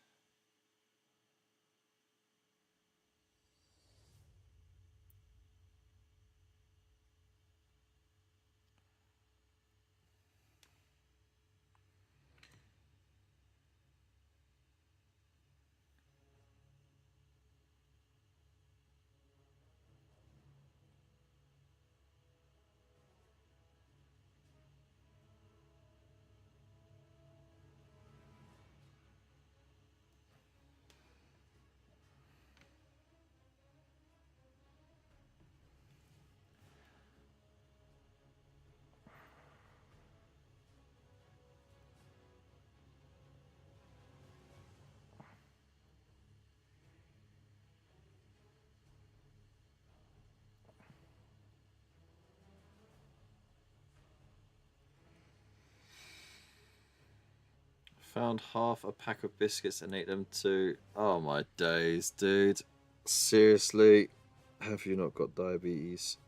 Found half a pack of biscuits and ate them too. Oh my days, dude. Seriously, have you not got diabetes?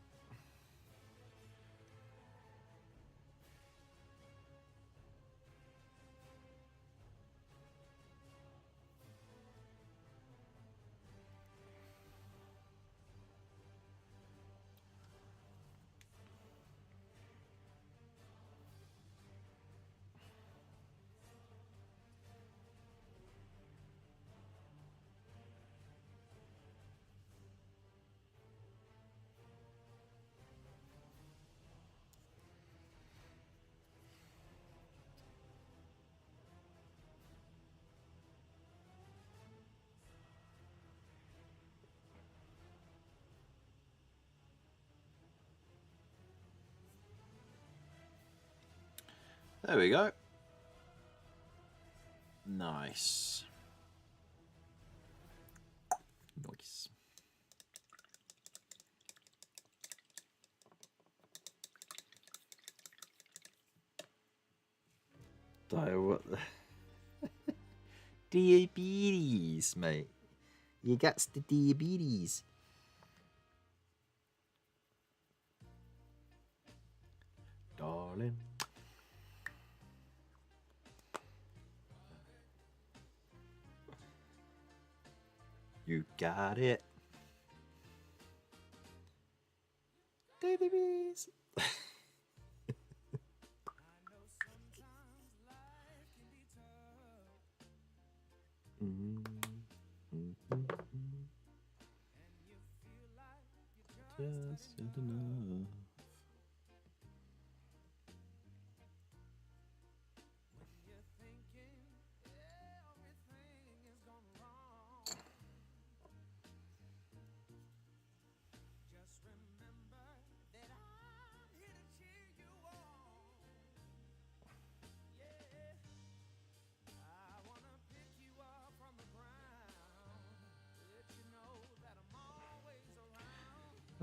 There we go. Nice. Nice. What the diabetes, mate. You got the diabetes. Darling. You got it. Diabetes.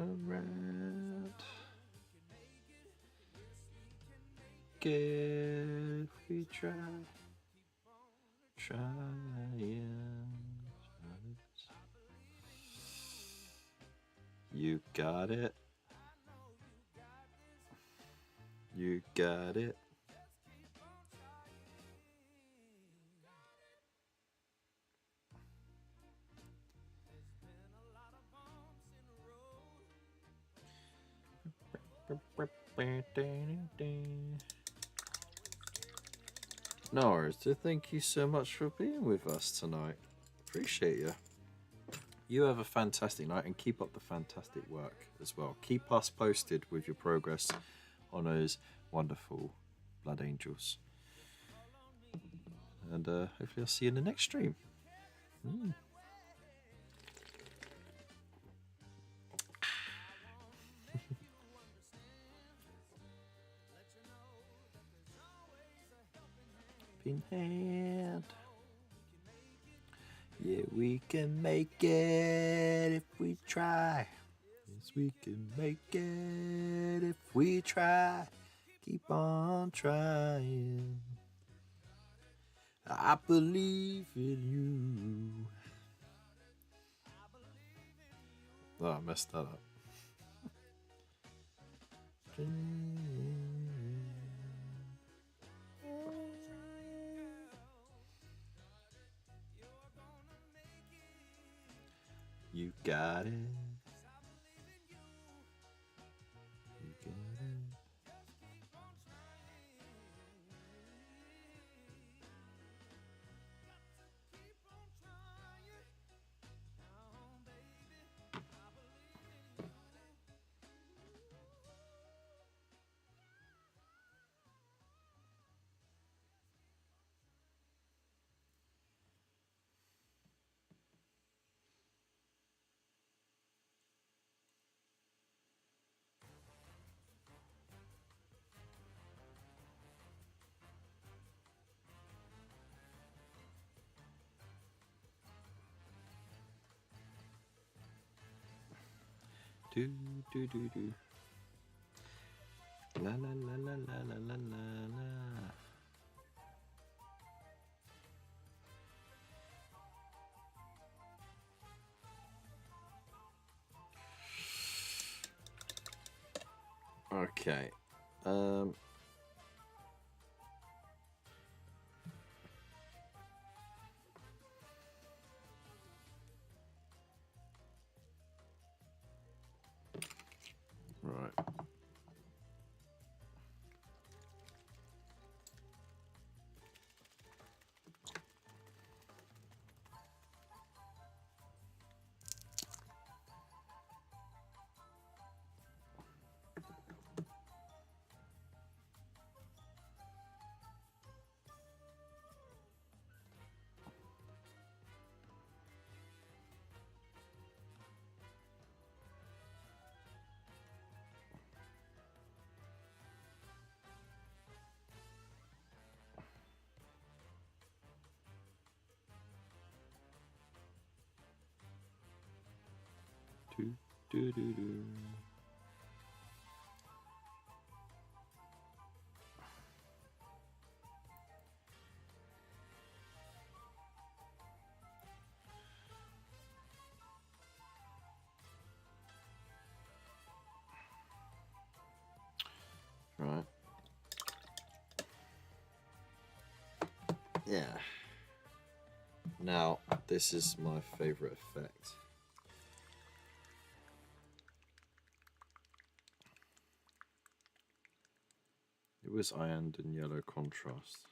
around. If we try, you got it. You got it. Norris, thank you so much for being with us tonight. Appreciate you. You have a fantastic night and keep up the fantastic work as well. Keep us posted with your progress on those wonderful Blood Angels. And hopefully I'll see you in the next stream. In hand. Yeah, we can make it if we try. Yes, we can make it if we try. Keep on trying. I believe in you. Oh, I messed that up. You got it. You got it. Do do do do. La la la la la la la la. Okay. Right. Do do do do. Right. Yeah. Now, this is my favorite effect. It was ironed and yellow contrast.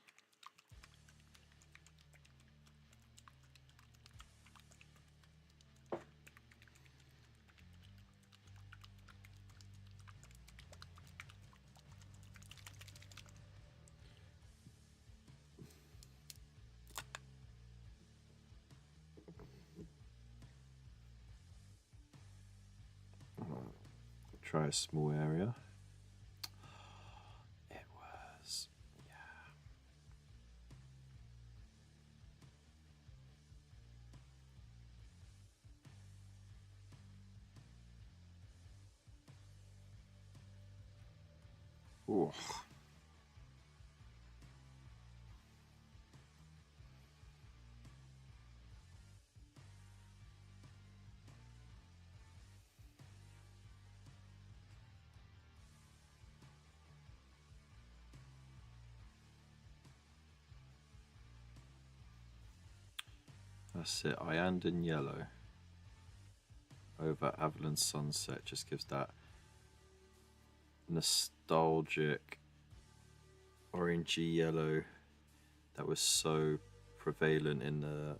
Try a small area. It was, yeah. Ooh. That's it. Iandan Yellow over Avalon Sunset just gives that nostalgic orangey yellow that was so prevalent in the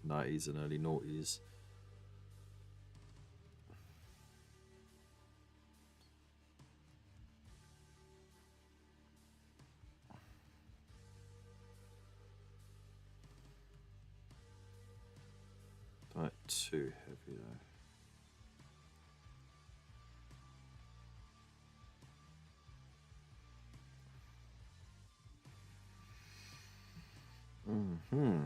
90s and early noughties. Not too heavy though. Mm-hmm.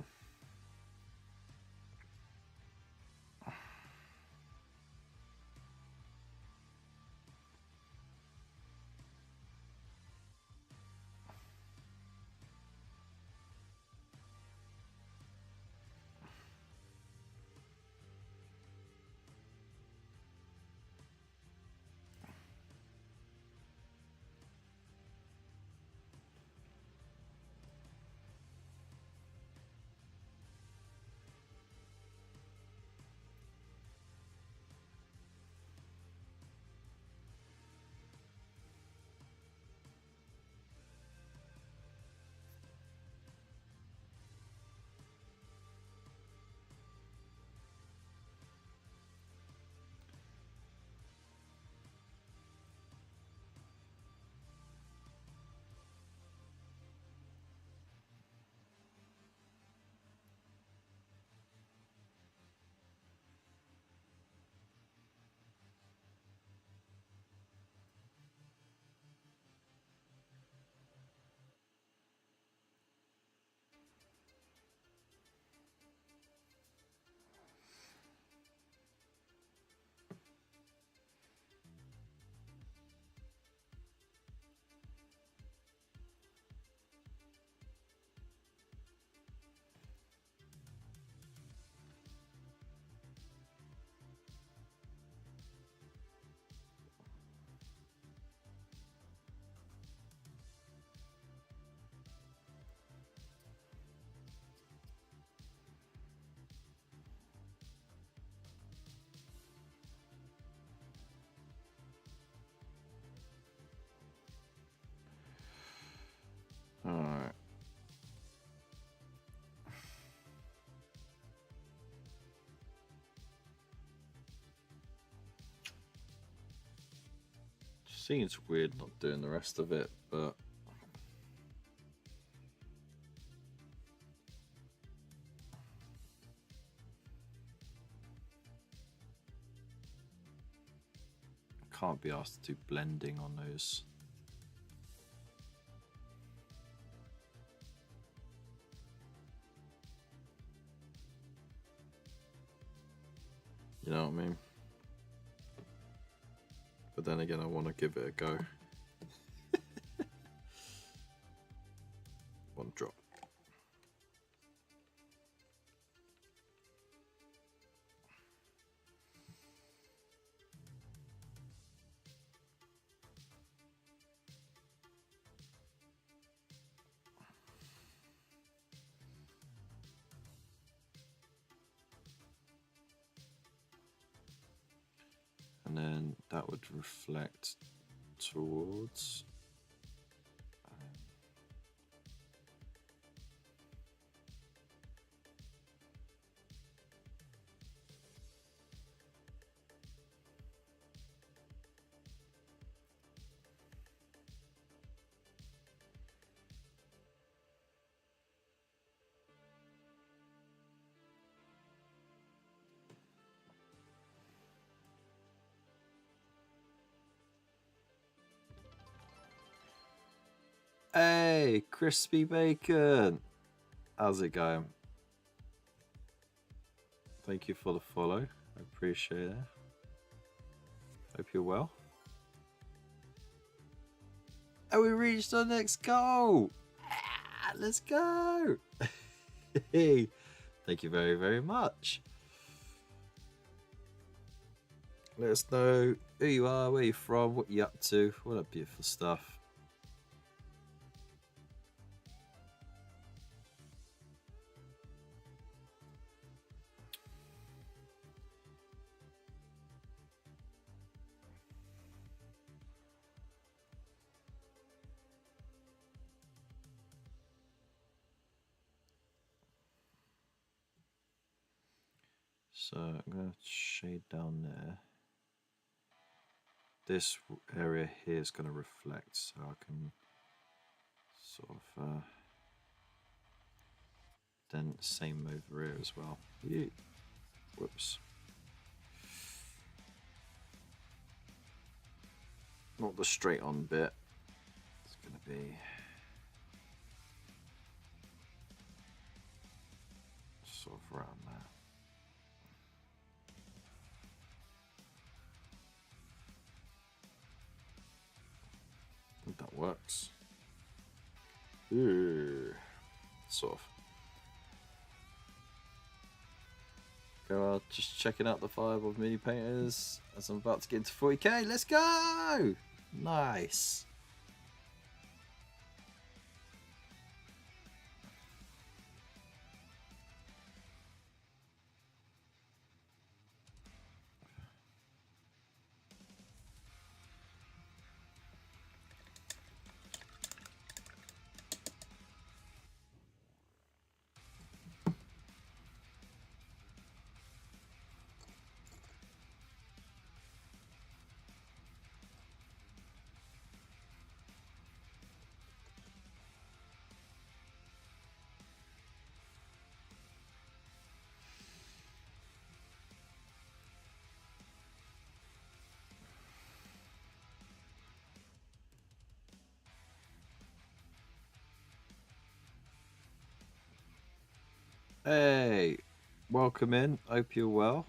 Alright. Seems weird not doing the rest of it, but can't be asked to do blending on those. You know what I mean? But then again, I want to give it a go. One drop. And then that would reflect towards Hey, Crispy Bacon! How's it going? Thank you for the follow. I appreciate it. Hope you're well. And we reached our next goal. Ah, let's go. Hey, thank you very, very much. Let us know who you are, where you're from, what you're up to, all that beautiful stuff. So I'm going to shade down there. This area here is going to reflect, so I can sort of then same over here as well. Whoops. Not the straight on bit. It's going to be sort of around that. I think that works. Ooh, sort of. Go out, just checking out the Fireball mini painters as I'm about to get into 40k. Let's go! Nice. Hey, welcome in. Hope you're well.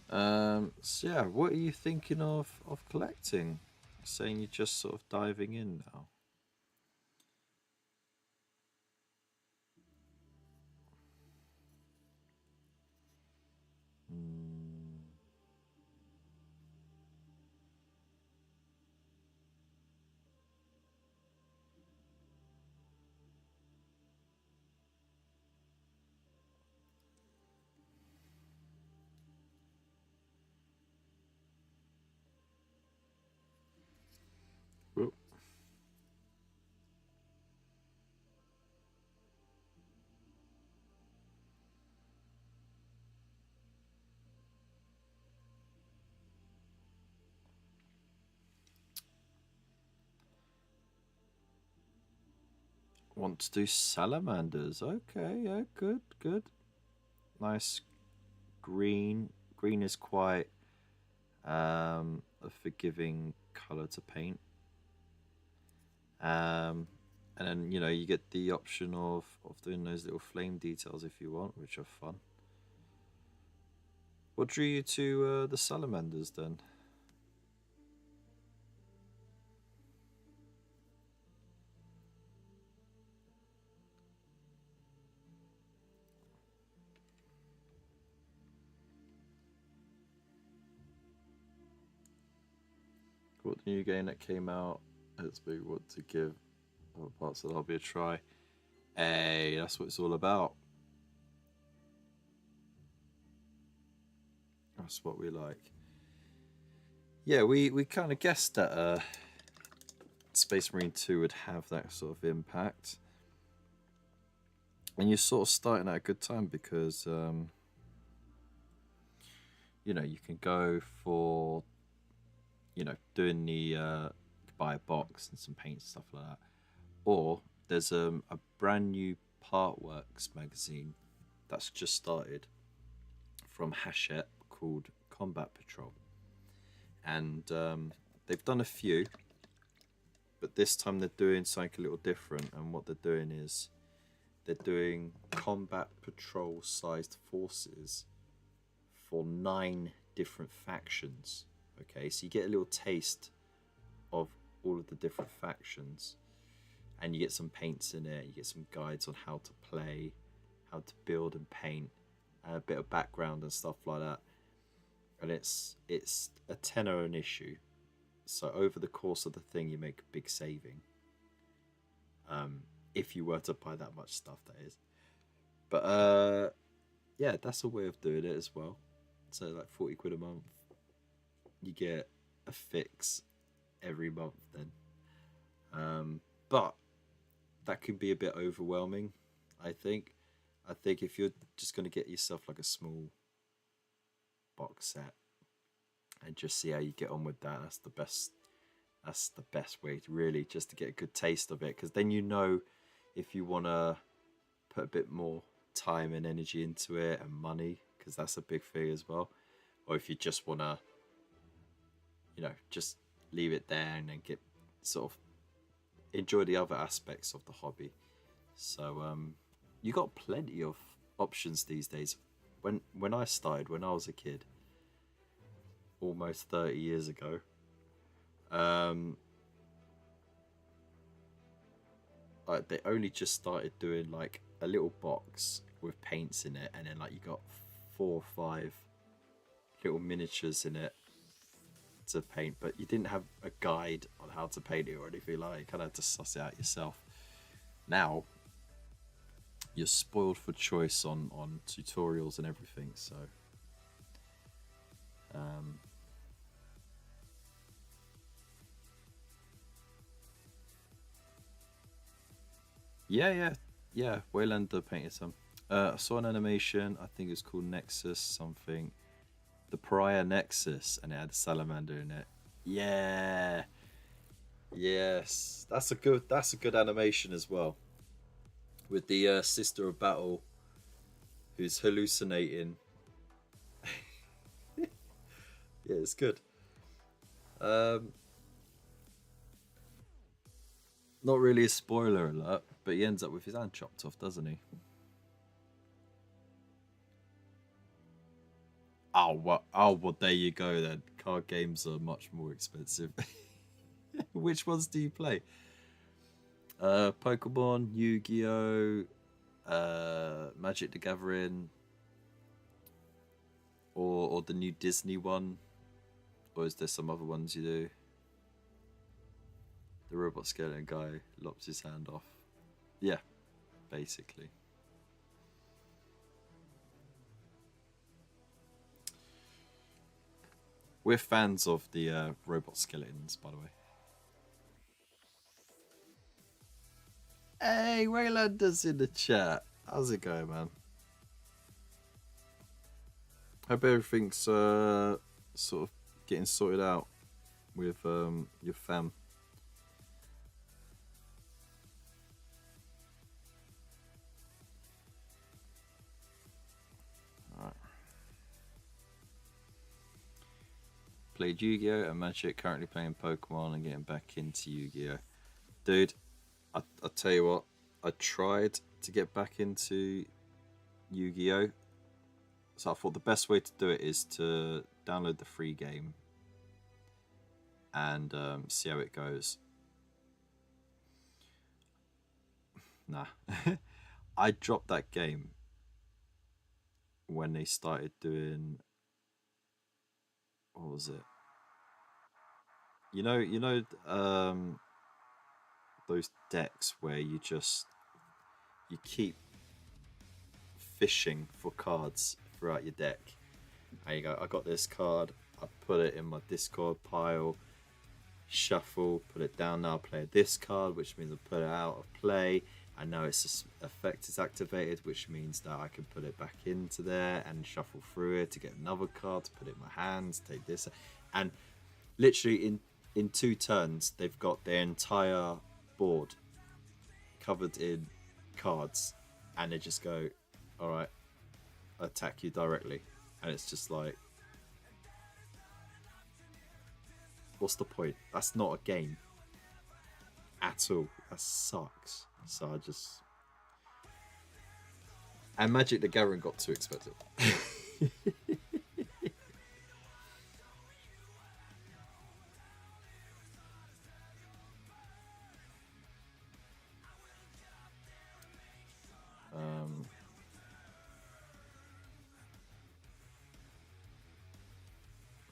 So yeah, what are you thinking of collecting? Saying you're just sort of diving in now. Hmm. Whoop. Want to do salamanders? Okay, yeah, good, good. Nice green. Green is quite a forgiving color to paint. And then you get the option of doing those little flame details if you want, which are fun. What drew you to the salamanders then? What new game that came out has been want to give other parts of the hobby a try? Hey, that's what it's all about. That's what we like. Yeah, we kind of guessed that Space Marine 2 would have that sort of impact. And you're sort of starting at a good time because, you can go for, doing the buy a box and some paint and stuff like that. Or there's a brand new Partworks magazine that's just started from Hachette called Combat Patrol. And they've done a few, but this time they're doing something a little different. And what they're doing is they're doing combat patrol sized forces for 9 different factions. Okay, so you get a little taste of all of the different factions, and you get some paints in it, you get some guides on how to play, how to build and paint, a bit of background and stuff like that. And it's a tenner an issue. So over the course of the thing, you make a big saving. If you were to buy that much stuff, that is. But yeah, that's a way of doing it as well. So like 40 quid a month, you get a fix every month then. But that could be a bit overwhelming, I think. I think if you're just going to get yourself like a small box set and just see how you get on with that, that's the best. That's the best way to really just to get a good taste of it, because then you know if you want to put a bit more time and energy into it and money, because that's a big thing as well, or if you just want to, you know, just leave it there and then get sort of enjoy the other aspects of the hobby. So you got plenty of options these days. When I started, when I was a kid, almost 30 years ago, like they only just started doing like a little box with paints in it, and then like you got 4 or 5 little miniatures in it to paint, but you didn't have a guide on how to paint it or anything like that. You kind of had to suss it out yourself. Now you're spoiled for choice on tutorials and everything, so yeah, Waylander painted some. I saw an animation, I think it's called Nexus something, the Pariah Nexus, and it had a salamander in it. Yeah, yes, that's a good animation as well, with the Sister of Battle who's hallucinating. Yeah, it's good. Not really a spoiler alert, but he ends up with his hand chopped off, doesn't he? Well, there you go then. Card games are much more expensive. Which ones do you play? Pokemon, Yu-Gi-Oh, Magic the Gathering, or the new Disney one, or is there some other ones you do? The robot skeleton guy lops his hand off. Yeah, basically. We're fans of the robot skeletons, by the way. Hey, Waylander's in the chat. How's it going, man? Hope everything's sort of getting sorted out with your fam. Alright. Played Yu-Gi-Oh and Magic, currently playing Pokemon and getting back into Yu-Gi-Oh. Dude, I tell you what, I tried to get back into Yu-Gi-Oh! So I thought the best way to do it is to download the free game and see how it goes. Nah. I dropped that game when they started doing, what was it? You know, those decks where you keep fishing for cards throughout your deck. And you go, I got this card, I put it in my Discord pile, shuffle, put it down, now play this card, which means I put it out of play, and now its effect is activated, which means that I can put it back into there and shuffle through it to get another card to put it in my hands, take this, and literally in 2 turns they've got their entire board covered in cards, and they just go, all right, attack you directly. And it's just like, what's the point? That's not a game at all. That sucks. So I just And Magic the Gathering got too expensive.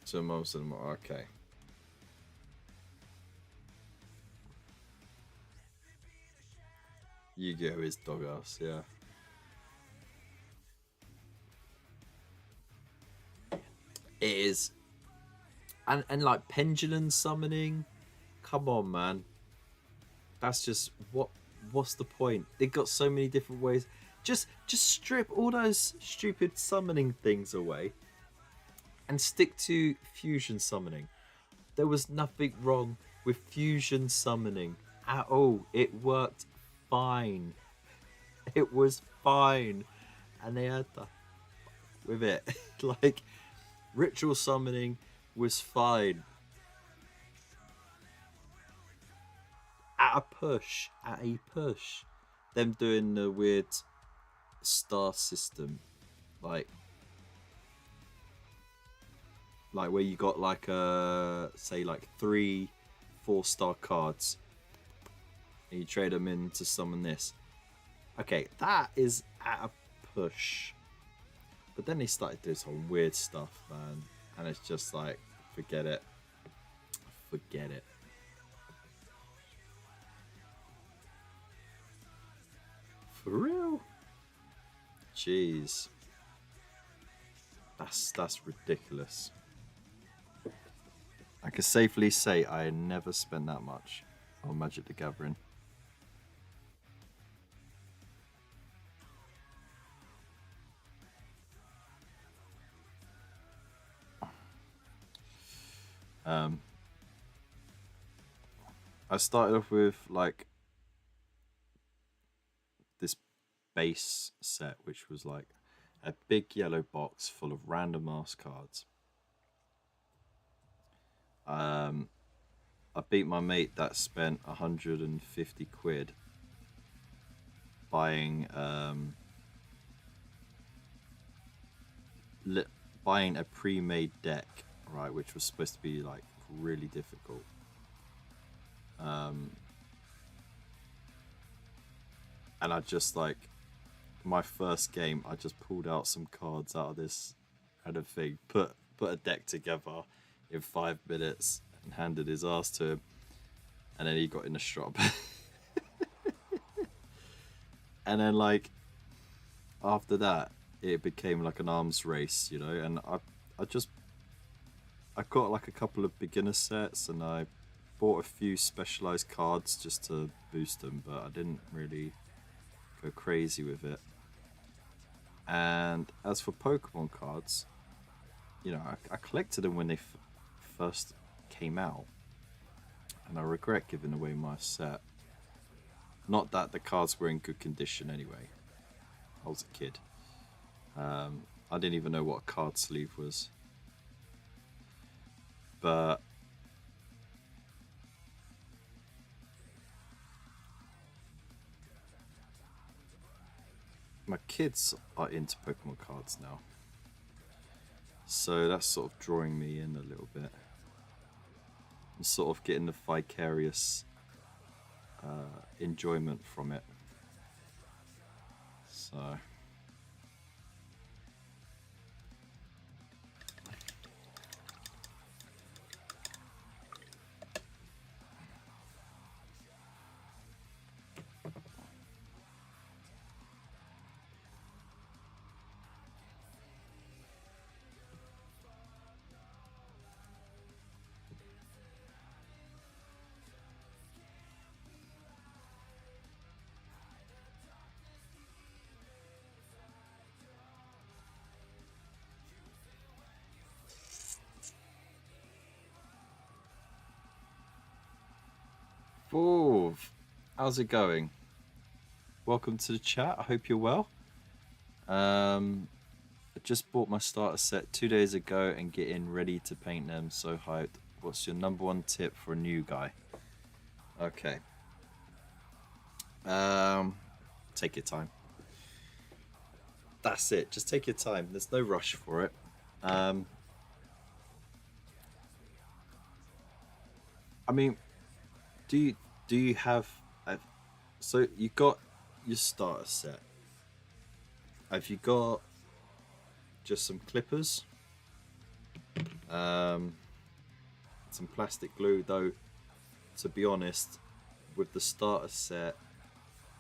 So most of them are okay. Yu-Gi-Oh is dog ass, yeah. It is. And like pendulum summoning, come on, man. That's just what's the point? They got so many different ways. Just strip all those stupid summoning things away and stick to fusion summoning. There was nothing wrong with fusion summoning at all. It worked fine. It was fine. And they had to with it. Like ritual summoning was fine. At a push. Them doing the weird star system. Like where you got like say like 3 4-star cards and you trade them in to summon this. Okay, that is at a push. But then they started doing some weird stuff, man, and it's just like, forget it. For real? Jeez. That's ridiculous. I can safely say I never spent that much on Magic the Gathering. I started off with like this base set, which was like a big yellow box full of random ass cards. I beat my mate that spent 150 quid buying buying a pre-made deck, right, which was supposed to be like really difficult. And I just like my first game, I just pulled out some cards out of this kind of thing, put a deck together in 5 minutes, and handed his ass to him, and then he got in a strop. And then like after that, it became like an arms race, you know. And I got like a couple of beginner sets, and I bought a few specialized cards just to boost them, but I didn't really go crazy with it. And as for Pokemon cards, you know, I collected them when they first came out, and I regret giving away my set. Not that the cards were in good condition anyway. I was a kid. I didn't even know what a card sleeve was. But my kids are into Pokemon cards now. So that's sort of drawing me in a little bit. I'm sort of getting the vicarious enjoyment from it. So Fauve, how's it going? Welcome to the chat. I hope you're well. I just bought my starter set 2 days ago and getting ready to paint them. So hyped. What's your number one tip for a new guy? Okay. Take your time. that's it. Just take your time. There's no rush for it. Um, I mean, do you have? A, so you got your starter set. Have you got just some clippers? Um, some plastic glue, though. To be honest, with the starter set,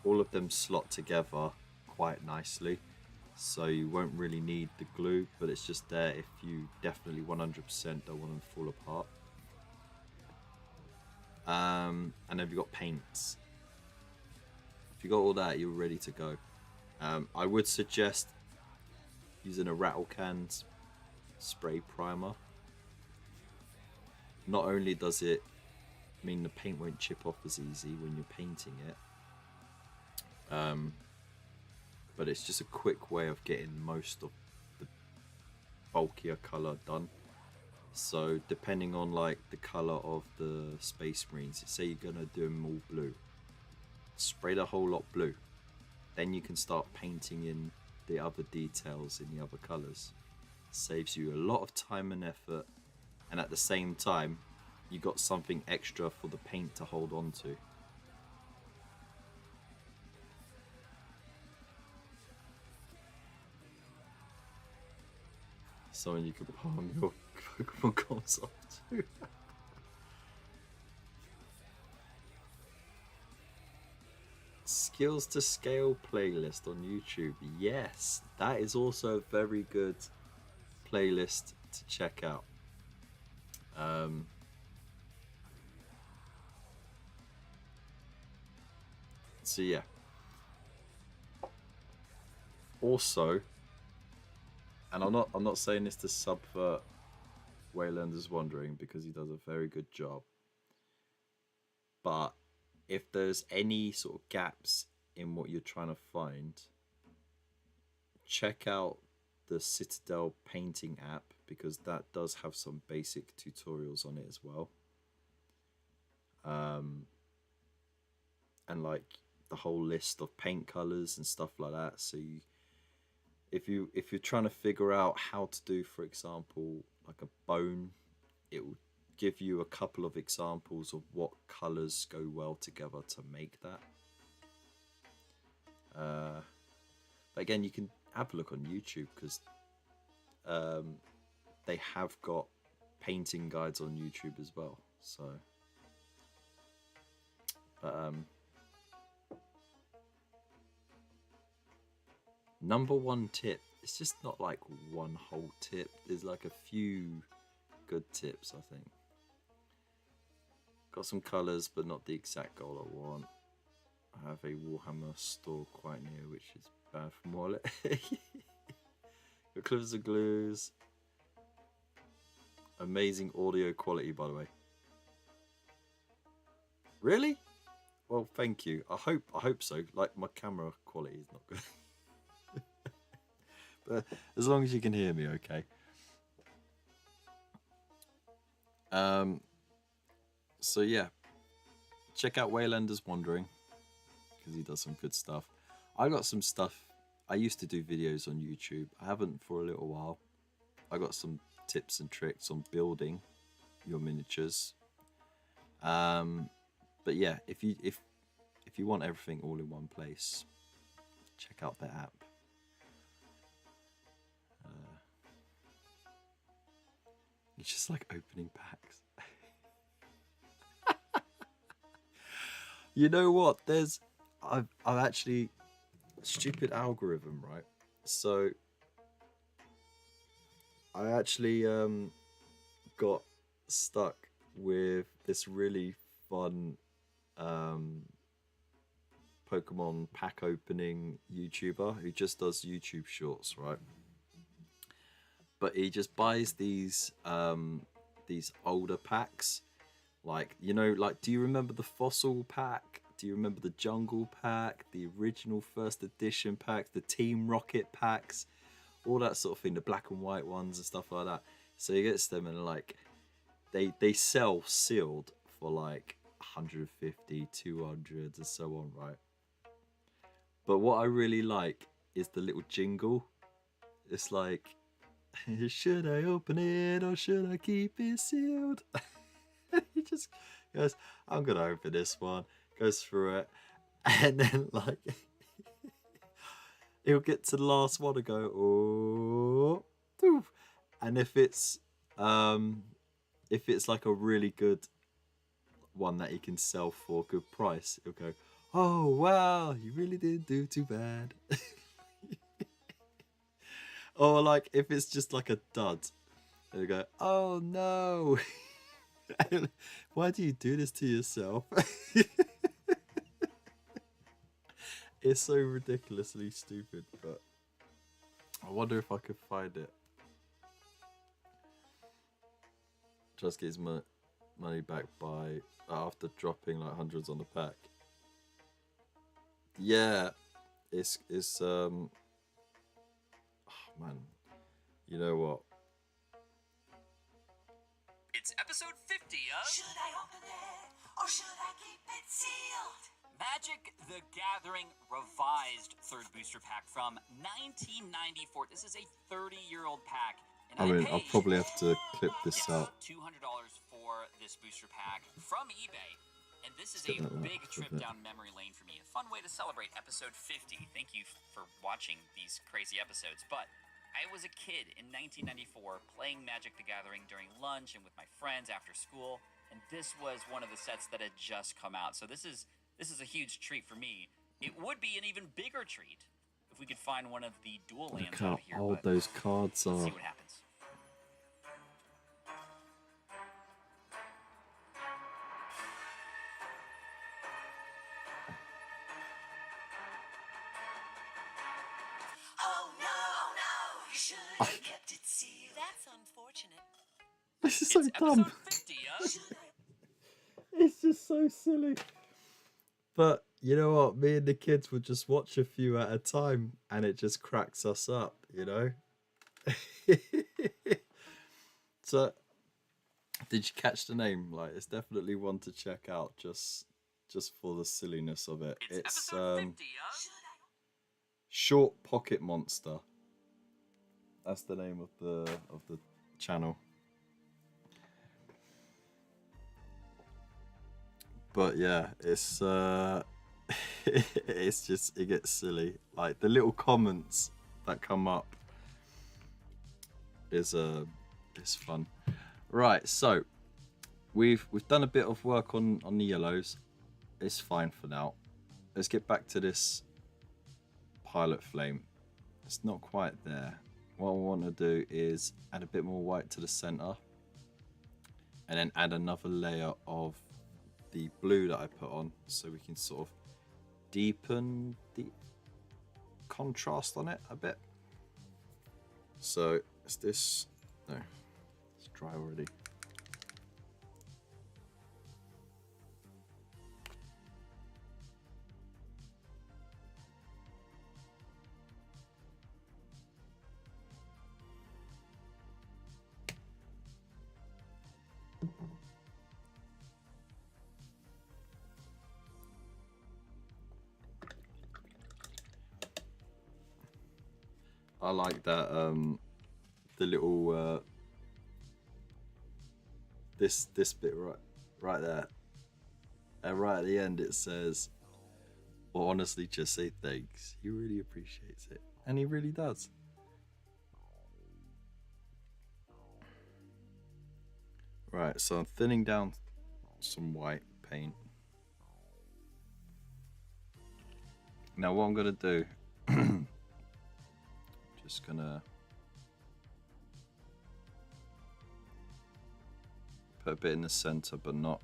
all of them slot together quite nicely, so you won't really need the glue, but it's just there if you definitely 100% don't want them to fall apart. And then you've got paints. If you got all that, you're ready to go. I would suggest using a rattle cans spray primer. Not only does it mean the paint won't chip off as easy when you're painting it, but it's just a quick way of getting most of the bulkier color done. So depending on like the color of the Space Marines, say you're gonna do them all blue, spray the whole lot blue, then you can start painting in the other details in the other colors. Saves you a lot of time and effort, and at the same time you got something extra for the paint to hold on to. Someone you could palm your Pokemon cards off to. Skills to Scale playlist on YouTube. Yes, that is also a very good playlist to check out. So yeah. Also, and I'm not saying this to subvert Waylander's Wandering, because he does a very good job. But if there's any sort of gaps in what you're trying to find, check out the Citadel painting app, because that does have some basic tutorials on it as well. And like the whole list of paint colors and stuff like that. So if you're trying to figure out how to do, for example, like a bone, it will give you a couple of examples of what colors go well together to make that. But again, you can have a look on YouTube, because they have got painting guides on YouTube as well. So, but number one tip, it's just not like one whole tip. There's like a few good tips, I think. Got some colours, but not the exact goal I want. I have a Warhammer store quite near, which is bad for my wallet. Got clippers and glues. Amazing audio quality, by the way. Really? Well, thank you. I hope so. Like, my camera quality is not good. But as long as you can hear me okay. So yeah, check out Waylander's Wandering, because he does some good stuff. I got some stuff. I used to do videos on YouTube. I haven't for a little while. I got some tips and tricks on building your miniatures. But yeah, if you want everything all in one place, check out the app. It's just like opening packs. You know what? I've actually, stupid algorithm, right? So I actually got stuck with this really fun Pokemon pack opening YouTuber who just does YouTube shorts, right? But he just buys these older packs, like, you know, like, do you remember the Fossil pack? Do you remember the Jungle pack, the original first edition packs, the Team Rocket packs, all that sort of thing, the black and white ones and stuff like that? So he gets them, and like they sell sealed for like 150, 200 and so on, right? But what I really like is the little jingle It's like, should I open it or should I keep it sealed? He just goes, I'm gonna open this one. Goes through it, and then like he'll get to the last one and go, oh, doof. And if it's like a really good one that he can sell for a good price, he'll go, oh wow, you really didn't do too bad. Or like if it's just like a dud, he'll go, oh no. Why do you do this to yourself? It's so ridiculously stupid, but I wonder if I could find it. Just get his money back by after dropping like hundreds on the pack. Yeah, it's oh man, you know what? It's episode 50 of Should I open it or should I keep it sealed? Magic the Gathering Revised third booster pack from 1994. This is a 30-year-old pack. And I mean, I'll probably have to clip this out. $200 for this booster pack from eBay. And this is a Something like that, big trip isn't it? down memory lane for me. A fun way to celebrate episode 50. Thank you for watching these crazy episodes. But I was a kid in 1994 playing Magic the Gathering during lunch and with my friends after school. And this was one of the sets that had just come out. So this is a huge treat for me. It would be an even bigger treat if we could find one of the dual lands Look how out of here. old but those cards let's are. see what happens. Oh no, you should have kept it sealed. That's unfortunate. This is so It's dumb. episode 50 of Should I? It's just so silly. But you know what? Me and the kids would just watch a few at a time, and it just cracks us up, you know. So, did you catch the name? Like, it's definitely one to check out, just for the silliness of it. It's It's episode 50 of Should I? Short Pocket Monster. That's the name of the channel. But yeah, it's it's just, it gets silly. Like the little comments that come up is fun. Right, so we've done a bit of work on the yellows. It's fine for now. Let's get back to this Pilot Flame. It's not quite there. What I want to do is add a bit more white to the center, and then add another layer of the blue that I put on, so we can sort of deepen the contrast on it a bit. So is this, no, it's dry already. I like that the little this bit right there, and right at the end it says, well, honestly, just say thanks. He really appreciates it, and he really does. Right, so I'm thinning down some white paint. Now what I'm gonna do, just gonna put a bit in the center, but not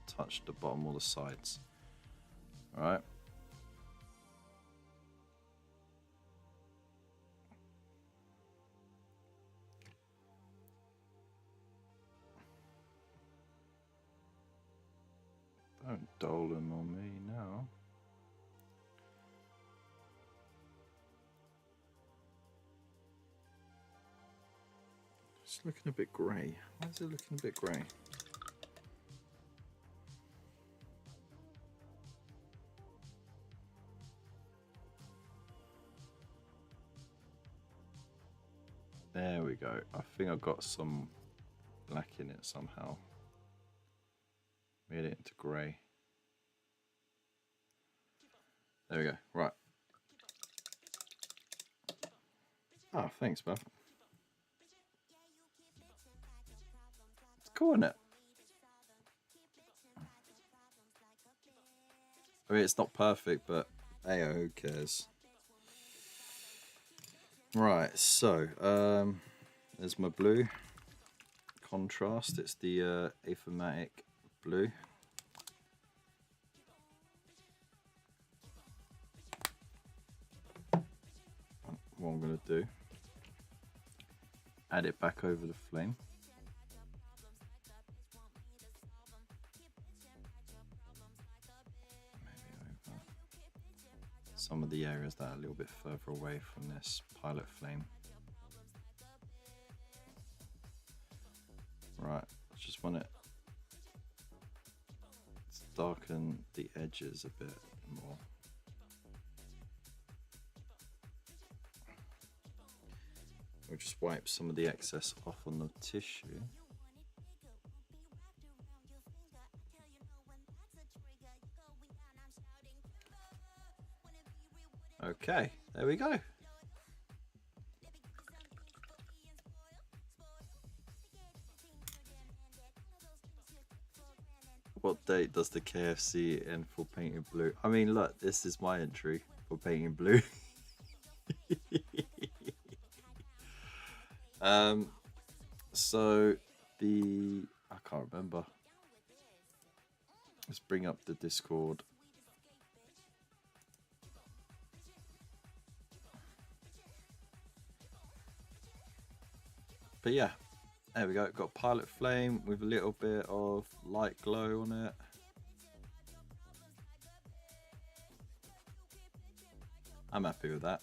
touch the bottom or the sides. All right. Don't Dolan on me now. It's looking a bit grey. Why is it looking a bit grey? There we go. I think I've got some black in it somehow. Made it into grey. There we go. Right. Oh, thanks, Buff. It's cool, isn't it? I mean, it's not perfect, but hey, who cares? Right, so there's my blue contrast. It's the Aphamatic blue. What I'm going to do, add it back over the flame. Some of the areas that are a little bit further away from this pilot flame. Right, just want it to darken the edges a bit more. We'll just wipe some of the excess off on the tissue. Okay, there we go. What date does the KFC end for painting blue? I mean, look, this is my entry for painting blue. So I can't remember. Let's bring up the Discord. But yeah, there we go. Got pilot flame with a little bit of light glow on it. I'm happy with that.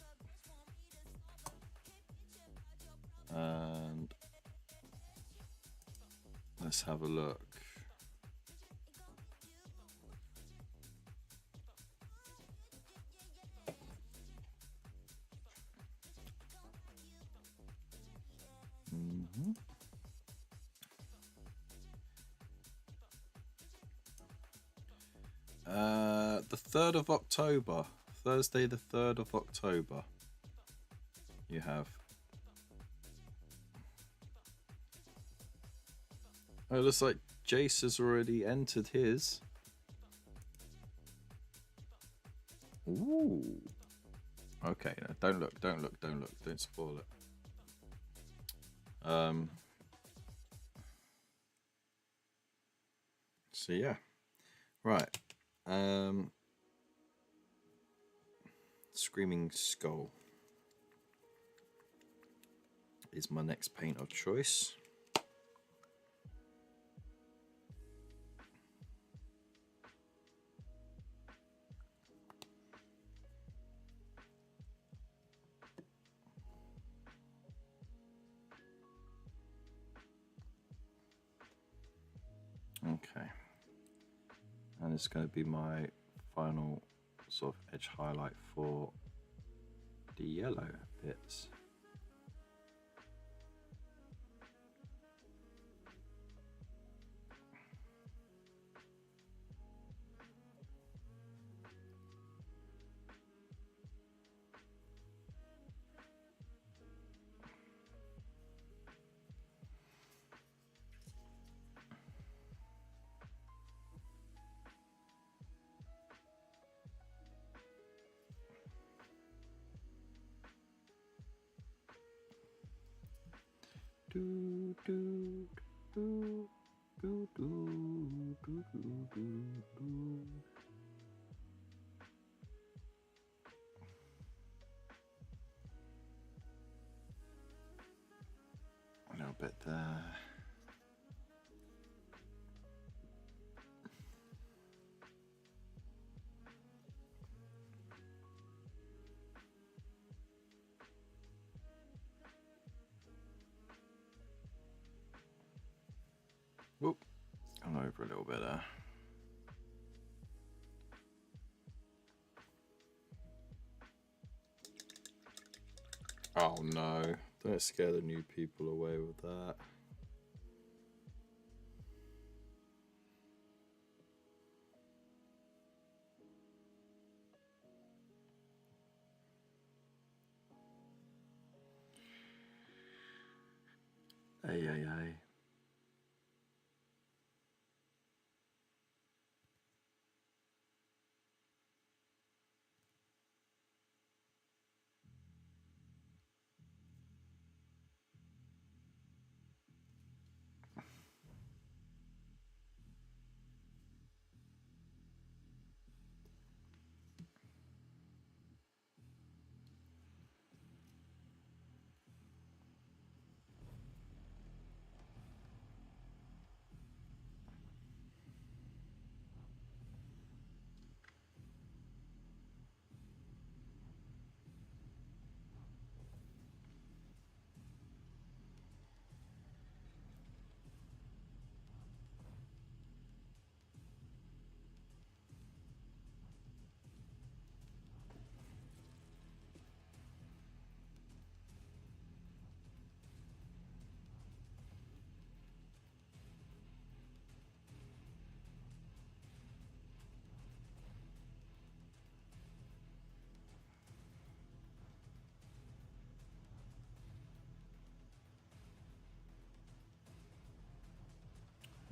And let's have a look. The 3rd of October, Thursday the 3rd of October, you have. Oh, it looks like Jace has already entered his. Ooh. Okay, no, don't look, don't spoil it. So yeah, right. Screaming Skull is my next paint of choice. Okay, and it's going to be my final sort of edge highlight for the yellow bits. Do, do, do, do, do, do, do, do. A little bit there. Whoop, gone over a little bit there. Oh no, Don't scare the new people away with that. Ay, ay, ay.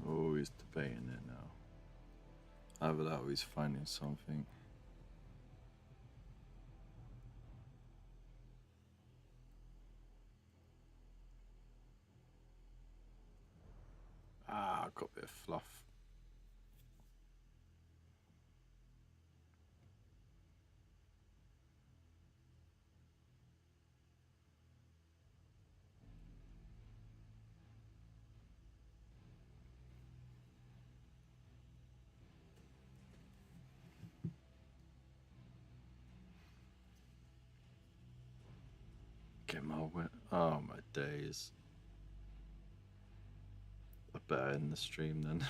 Oh, he's debating it now. Either that or he's finding something. Ah, got a bit of fluff. Get my wet. Oh my days. I better end the stream then.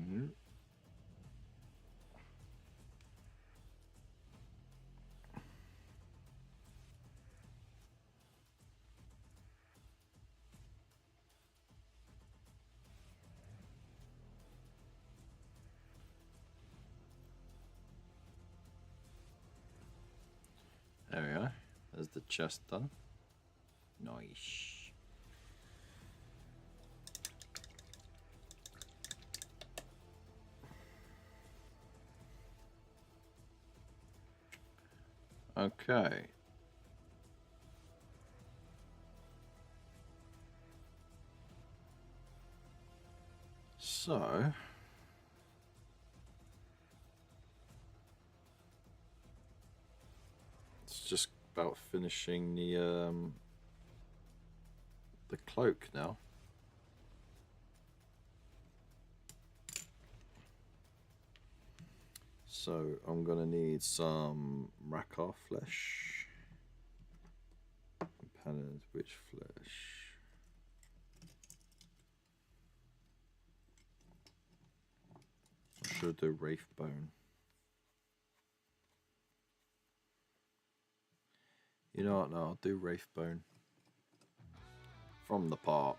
Mm-hmm. There we are. There's the chest done. Nice. Okay. So it's just about finishing the cloak now. So I'm gonna need some Rakar flesh. Companions, which flesh? I should do Wraith Bone. You know what? No, I'll do Wraith Bone from the part.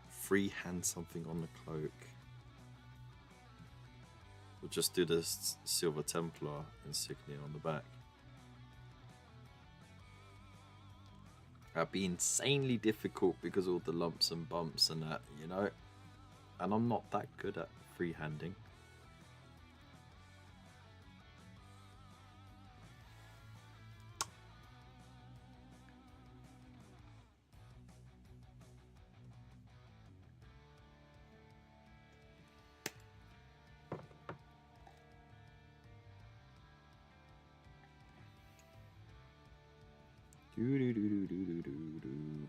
Freehand something on the cloak. We'll just do this Silver Templar insignia on the back. That'd be insanely difficult because of all the lumps and bumps and that, you know. And I'm not that good at freehanding. Do do do do do do do do.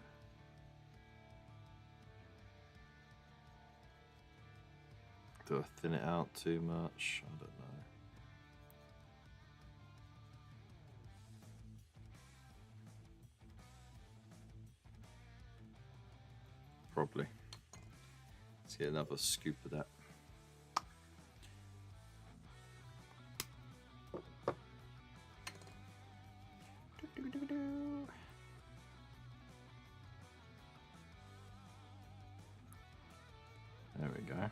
Do I thin it out too much? I don't know. Probably. Let's get another scoop of that. There we go.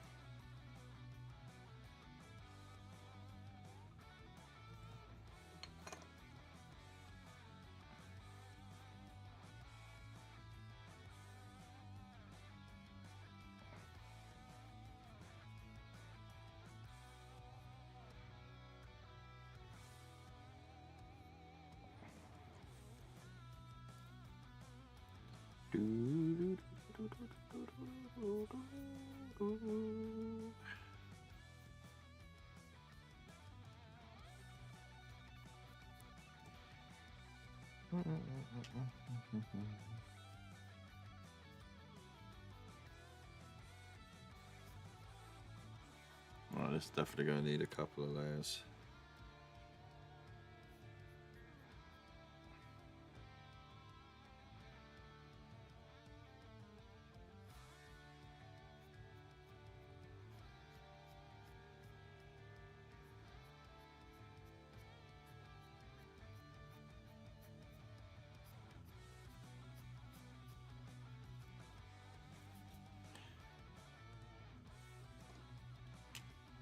Well, this is definitely going to need a couple of layers.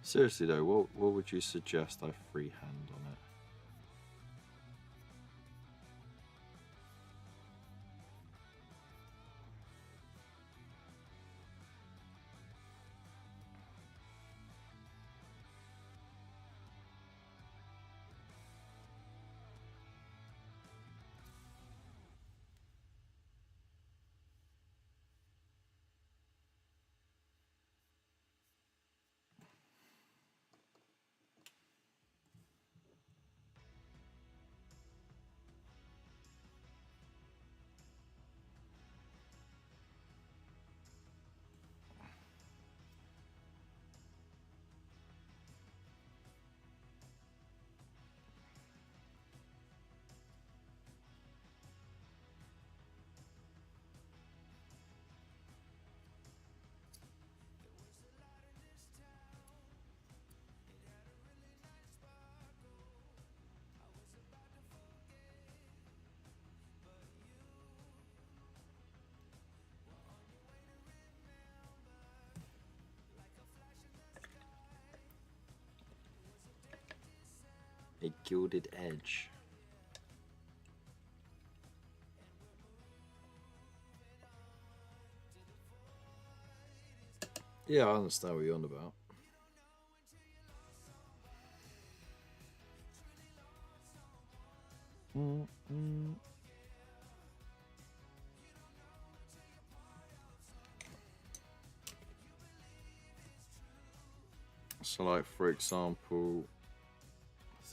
Seriously though, what would you suggest I freehand on it? A gilded edge. Yeah, I understand what you're on about. So, like for example,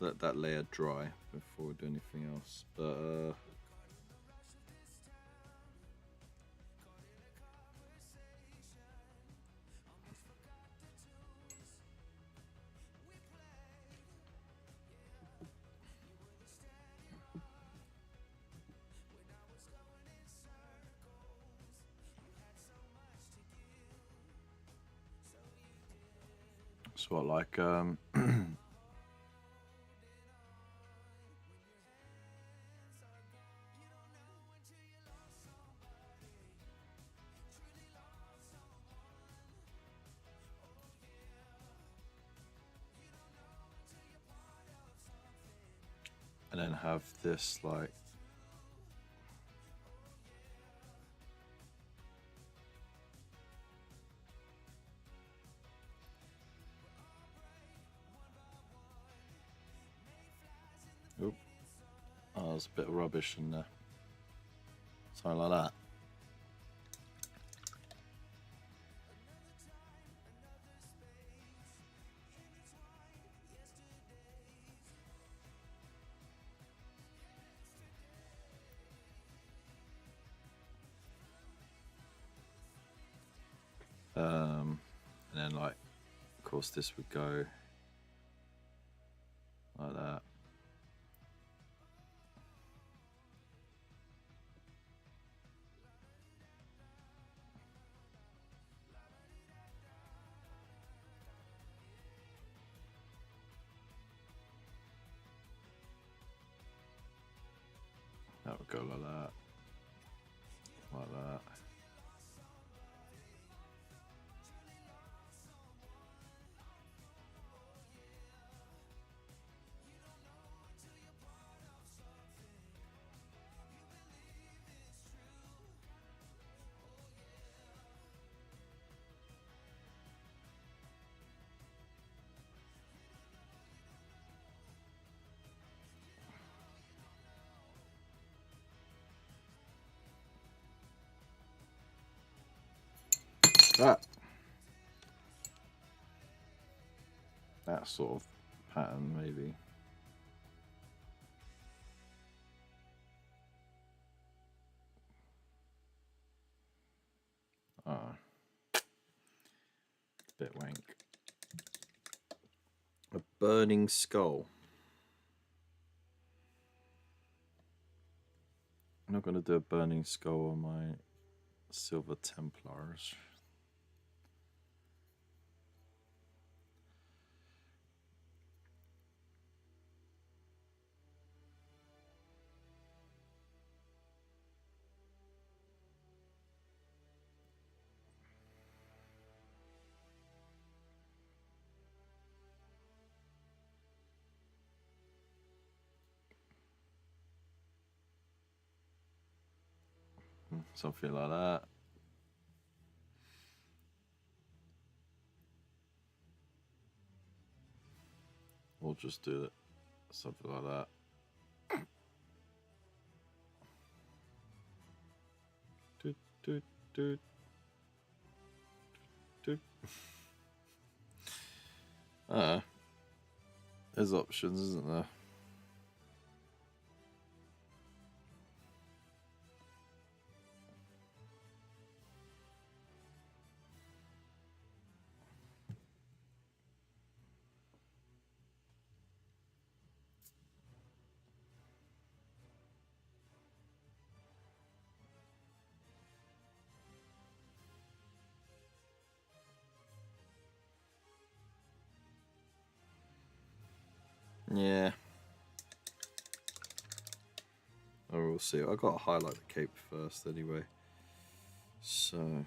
let that layer dry before we do anything else. But it's what like and then have this like oop. Oh, there's a bit of rubbish in there. Something like that. then like, of course, this would go like that. That would go like that. Like that. That sort of pattern, maybe. Ah, bit wank. A burning skull. I'm not going to do a burning skull on my Silver Templars. Something like that. We'll just do it. Something like that. Doot, doot, doot. Doot. There's options, isn't there? Yeah. Oh, we'll see. I got to highlight the cape first anyway. So.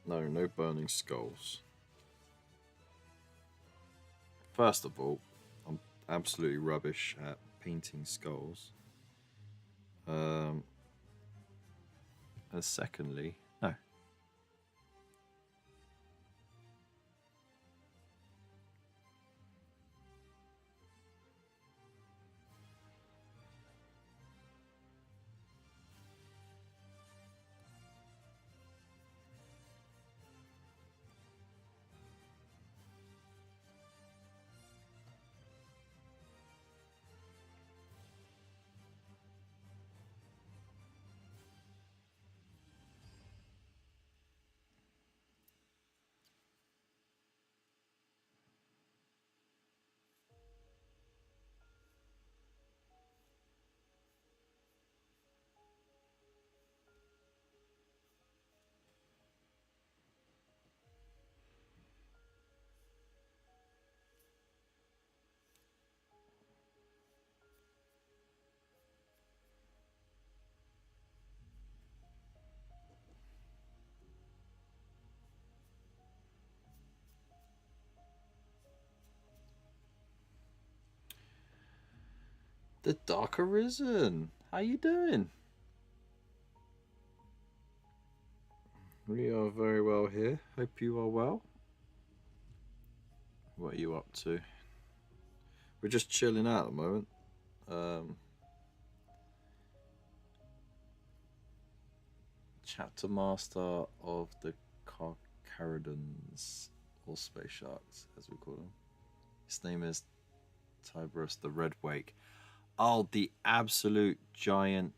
No burning skulls. First of all, I'm absolutely rubbish at painting skulls. And secondly, no. The Dark Arisen. How you doing? We are very well here. Hope you are well. What are you up to? We're just chilling out at the moment. Chapter Master of the Carcharodons, or Space Sharks, as we call them. His name is Tiberius the Red Wake. Oh, the absolute giant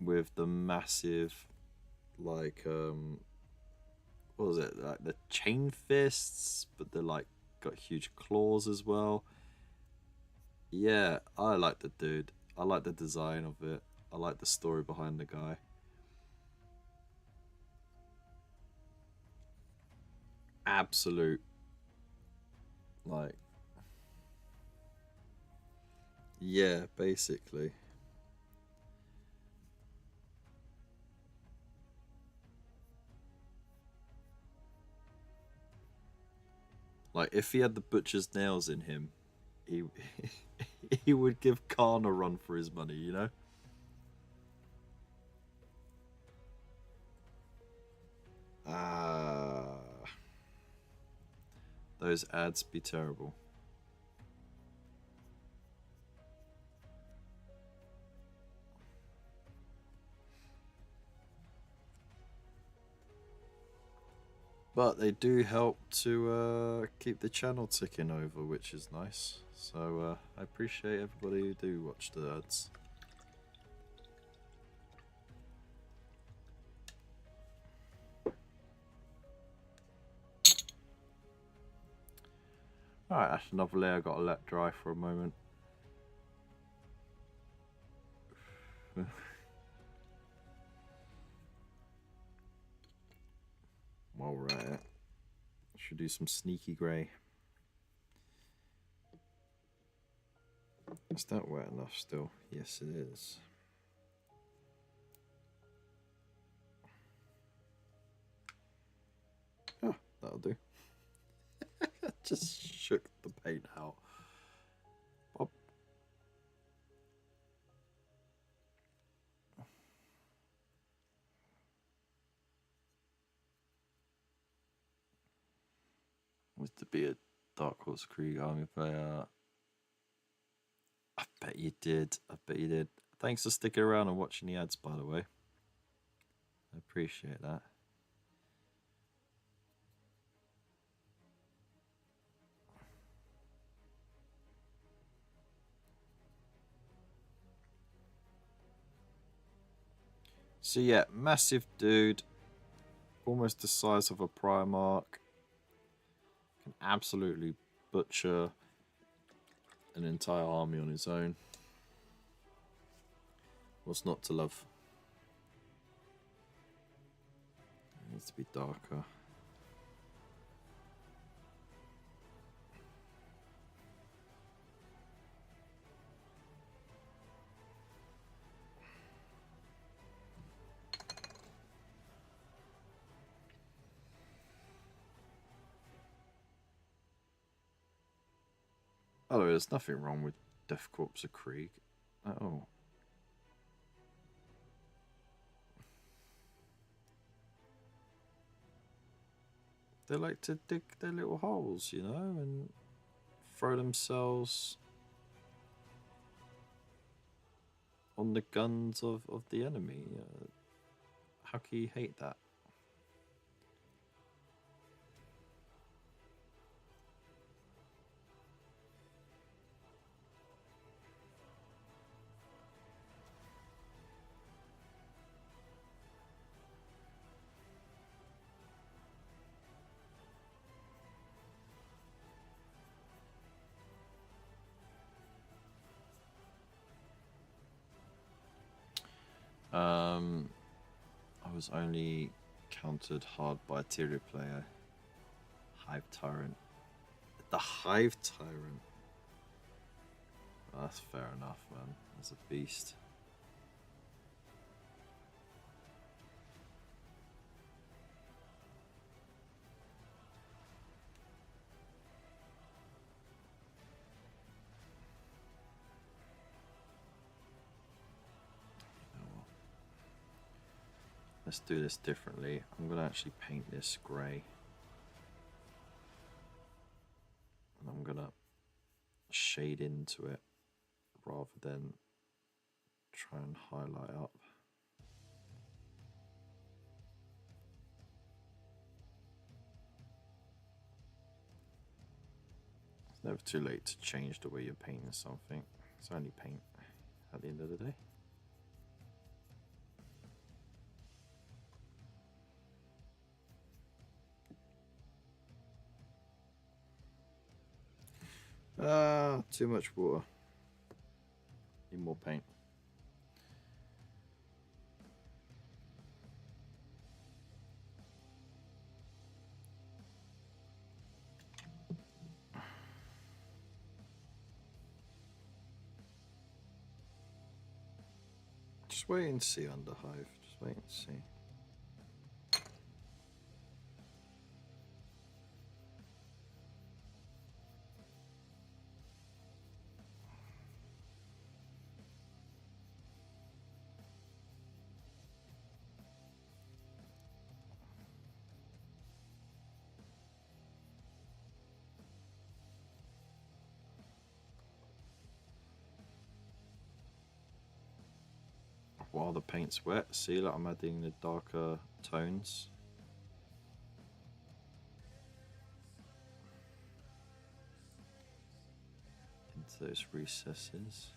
with the massive, like, what was it? Like the chain fists, but they're like got huge claws as well. Yeah, I like the dude. I like the design of it. I like the story behind the guy. Absolute, like, yeah, basically. Like, if he had the butcher's nails in him, he he would give Khan a run for his money, you know? Ah, those ads be terrible. But they do help to keep the channel ticking over, which is nice. So I appreciate everybody who do watch the ads. Alright, that's another layer I've got to let dry for a moment. While we're at it, should do some sneaky grey. Is that wet enough still? Yes, it is. Oh, that'll do. Just shook the paint out. Pop. Was to be a Dark Horse Krieg army player. I bet you did. I bet you did. Thanks for sticking around and watching the ads, by the way. I appreciate that. So yeah, massive dude. Almost the size of a Primarch. Can absolutely butcher an entire army on his own. What's not to love? It needs to be darker. Oh, there's nothing wrong with Death Corps of Krieg at all. They like to dig their little holes, you know, and throw themselves on the guns of the enemy. How can you hate that? I was only countered hard by a Tyria player. Hive Tyrant. The Hive Tyrant. Oh, that's fair enough, man. That's a beast. Let's do this differently. I'm going to actually paint this grey. And I'm going to shade into it rather than try and highlight up. Never too late to change the way you're painting something. It's only paint at the end of the day. Too much water. Need more paint. Just wait and see, Underhive. Just wait and see. While the paint's wet, see, like I'm adding the darker tones. Into those recesses.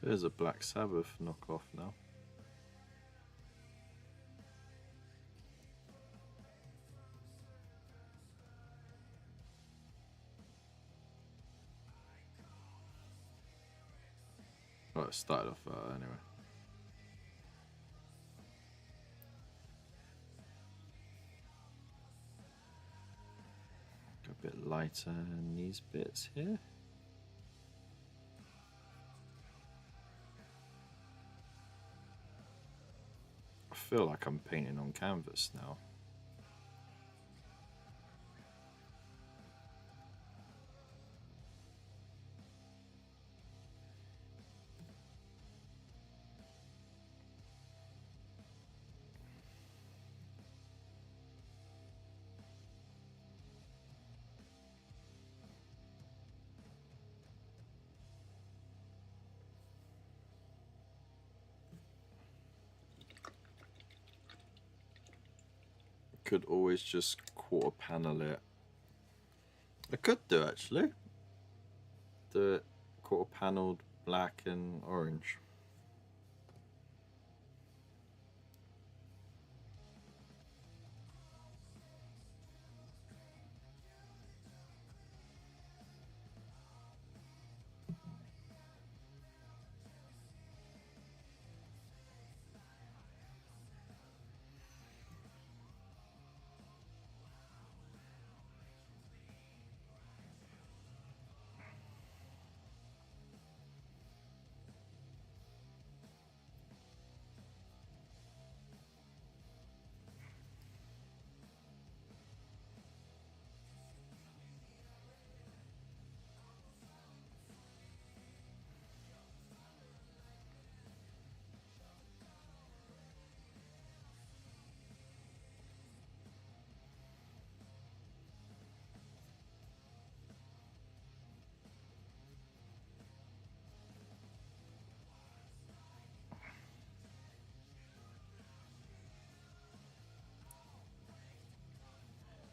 There's a Black Sabbath knockoff now. Well, it started off anyway. Go a bit lighter in these bits here. I feel like I'm painting on canvas now. Could always just quarter panel it. I could do actually. Do it quarter paneled black and orange.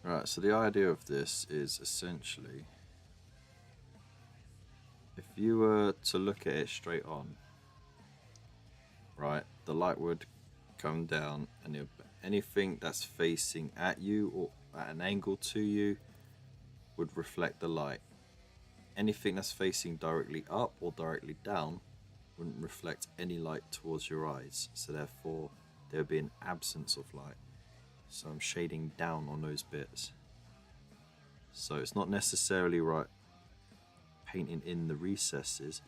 Right, so the idea of this is essentially, if you were to look at it straight on, right, the light would come down and anything that's facing at you or at an angle to you would reflect the light. Anything that's facing directly up or directly down wouldn't reflect any light towards your eyes, so therefore there would be an absence of light. So I'm shading down on those bits. So it's not necessarily right painting in the recesses.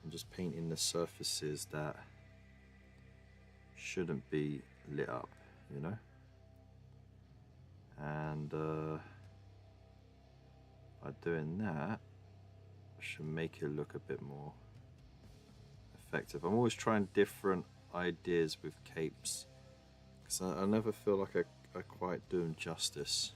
I'm just painting the surfaces that shouldn't be lit up, you know? And by doing that, I should make it look a bit more effective. I'm always trying different ideas with capes, because I never feel like I quite do them justice.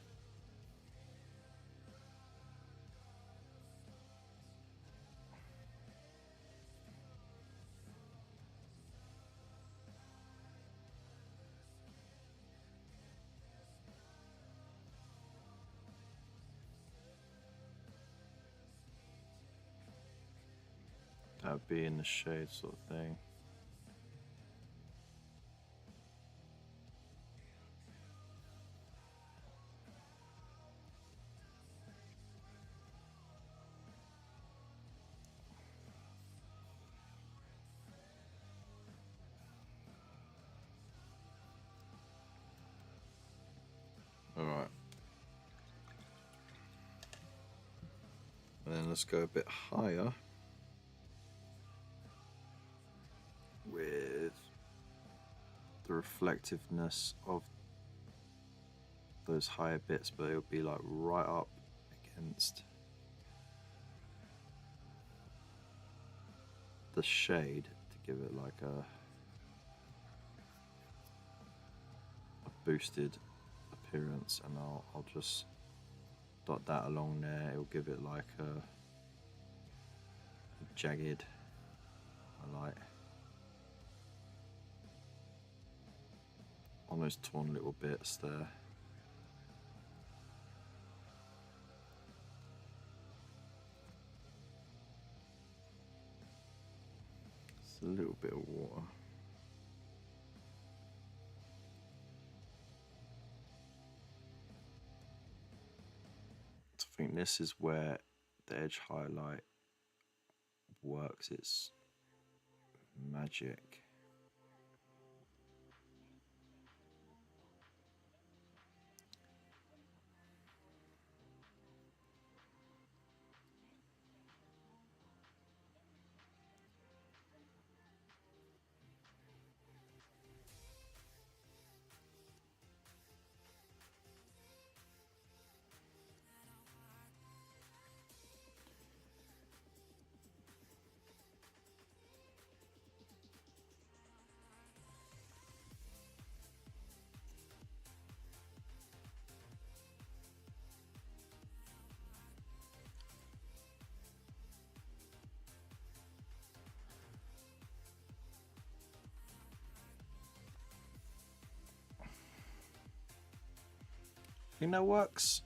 without being in the shade sort of thing. All right. And then let's go a bit higher with the reflectiveness of those higher bits, but it'll be like right up against the shade to give it like a boosted appearance, and I'll just dot that along there. It'll give it like a jagged highlight on those torn little bits there. Just a little bit of water. I think this is where the edge highlight works its magic. Think that works?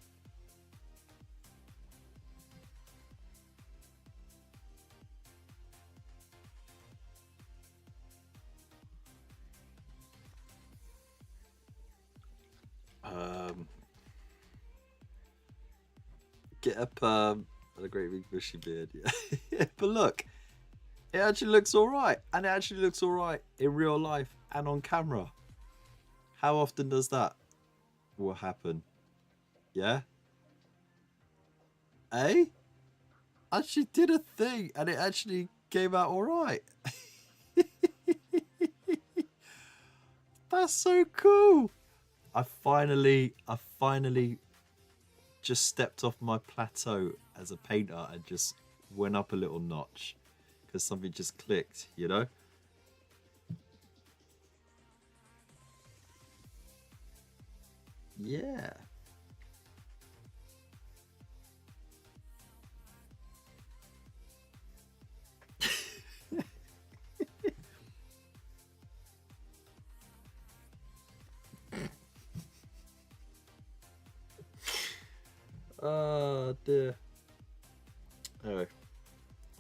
Get a perm and a great big bushy beard, yeah. But look, it actually looks alright, and it actually looks alright in real life and on camera. How often does that will happen? Yeah? Eh? Actually did a thing, and it actually came out alright. That's so cool. I finally just stepped off my plateau as a painter and just went up a little notch because something just clicked, you know? Yeah. Oh dear. Anyway,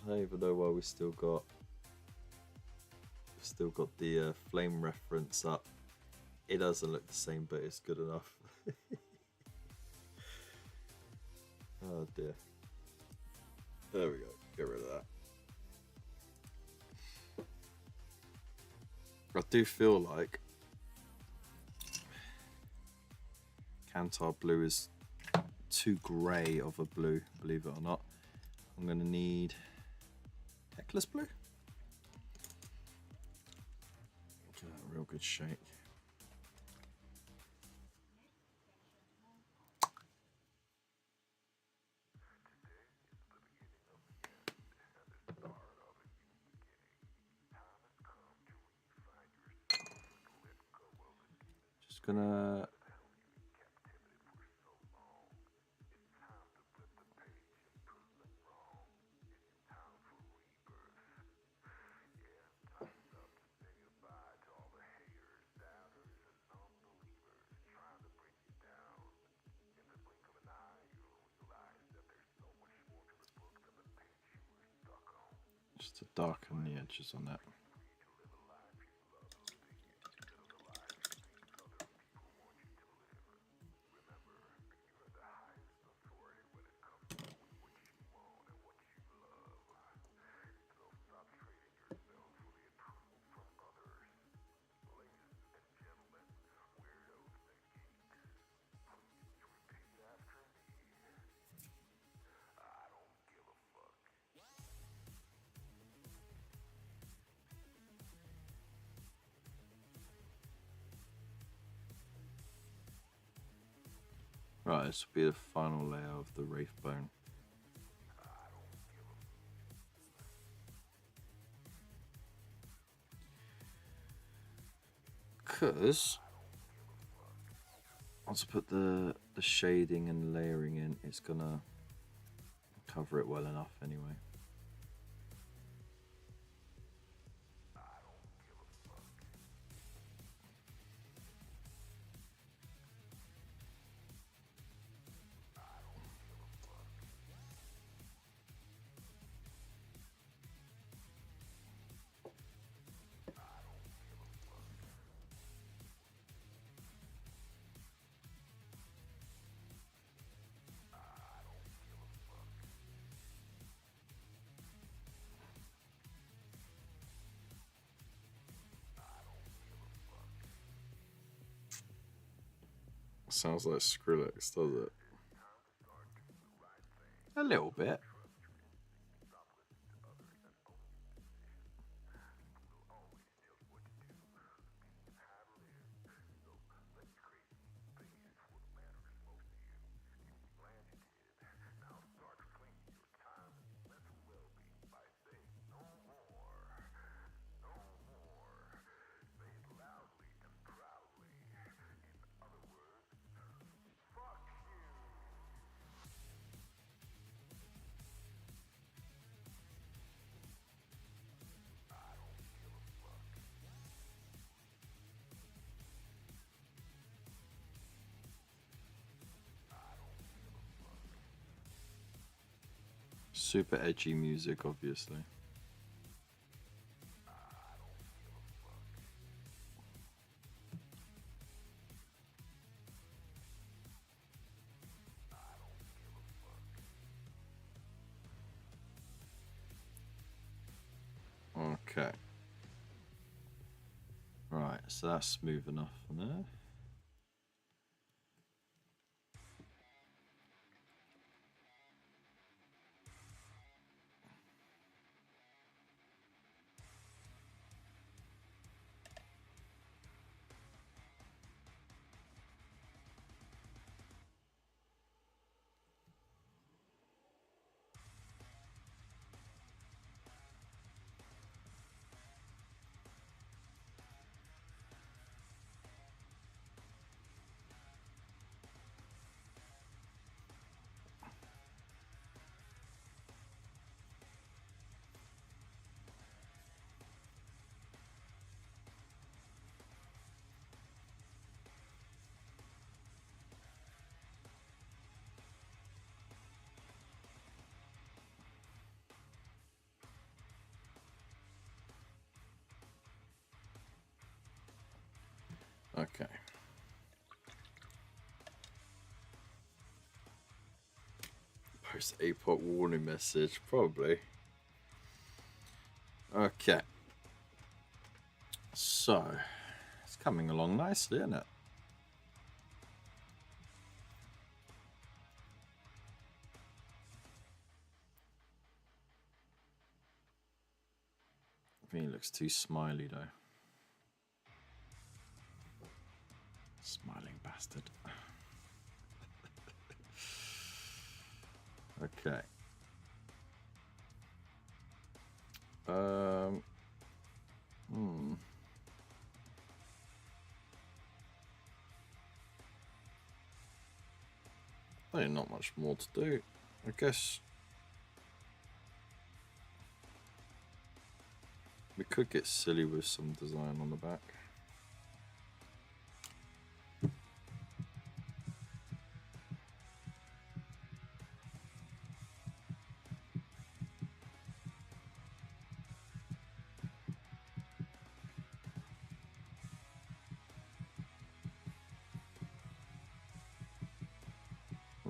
I don't even know why we still got the flame reference up. It doesn't look the same, but it's good enough. Oh dear. There we go. Get rid of that. I do feel like Kantar blue is too grey of a blue, believe it or not. I'm going to need Heckless blue. Give that a real good shake. Just gonna Just to darken the edges on that. Right, this will be the final layer of the Wraith Bone. Because once I put the shading and layering in, it's gonna cover it well enough anyway. Sounds like Skrillex, does it? A little bit. Super edgy music, obviously. Okay. Right, so that's smooth enough from there. Okay. Post APOC warning message, probably. Okay. So, it's coming along nicely, isn't it? I think he looks too smiley, though. Smiling bastard. Okay. There's not much more to do, I guess. We could get silly with some design on the back.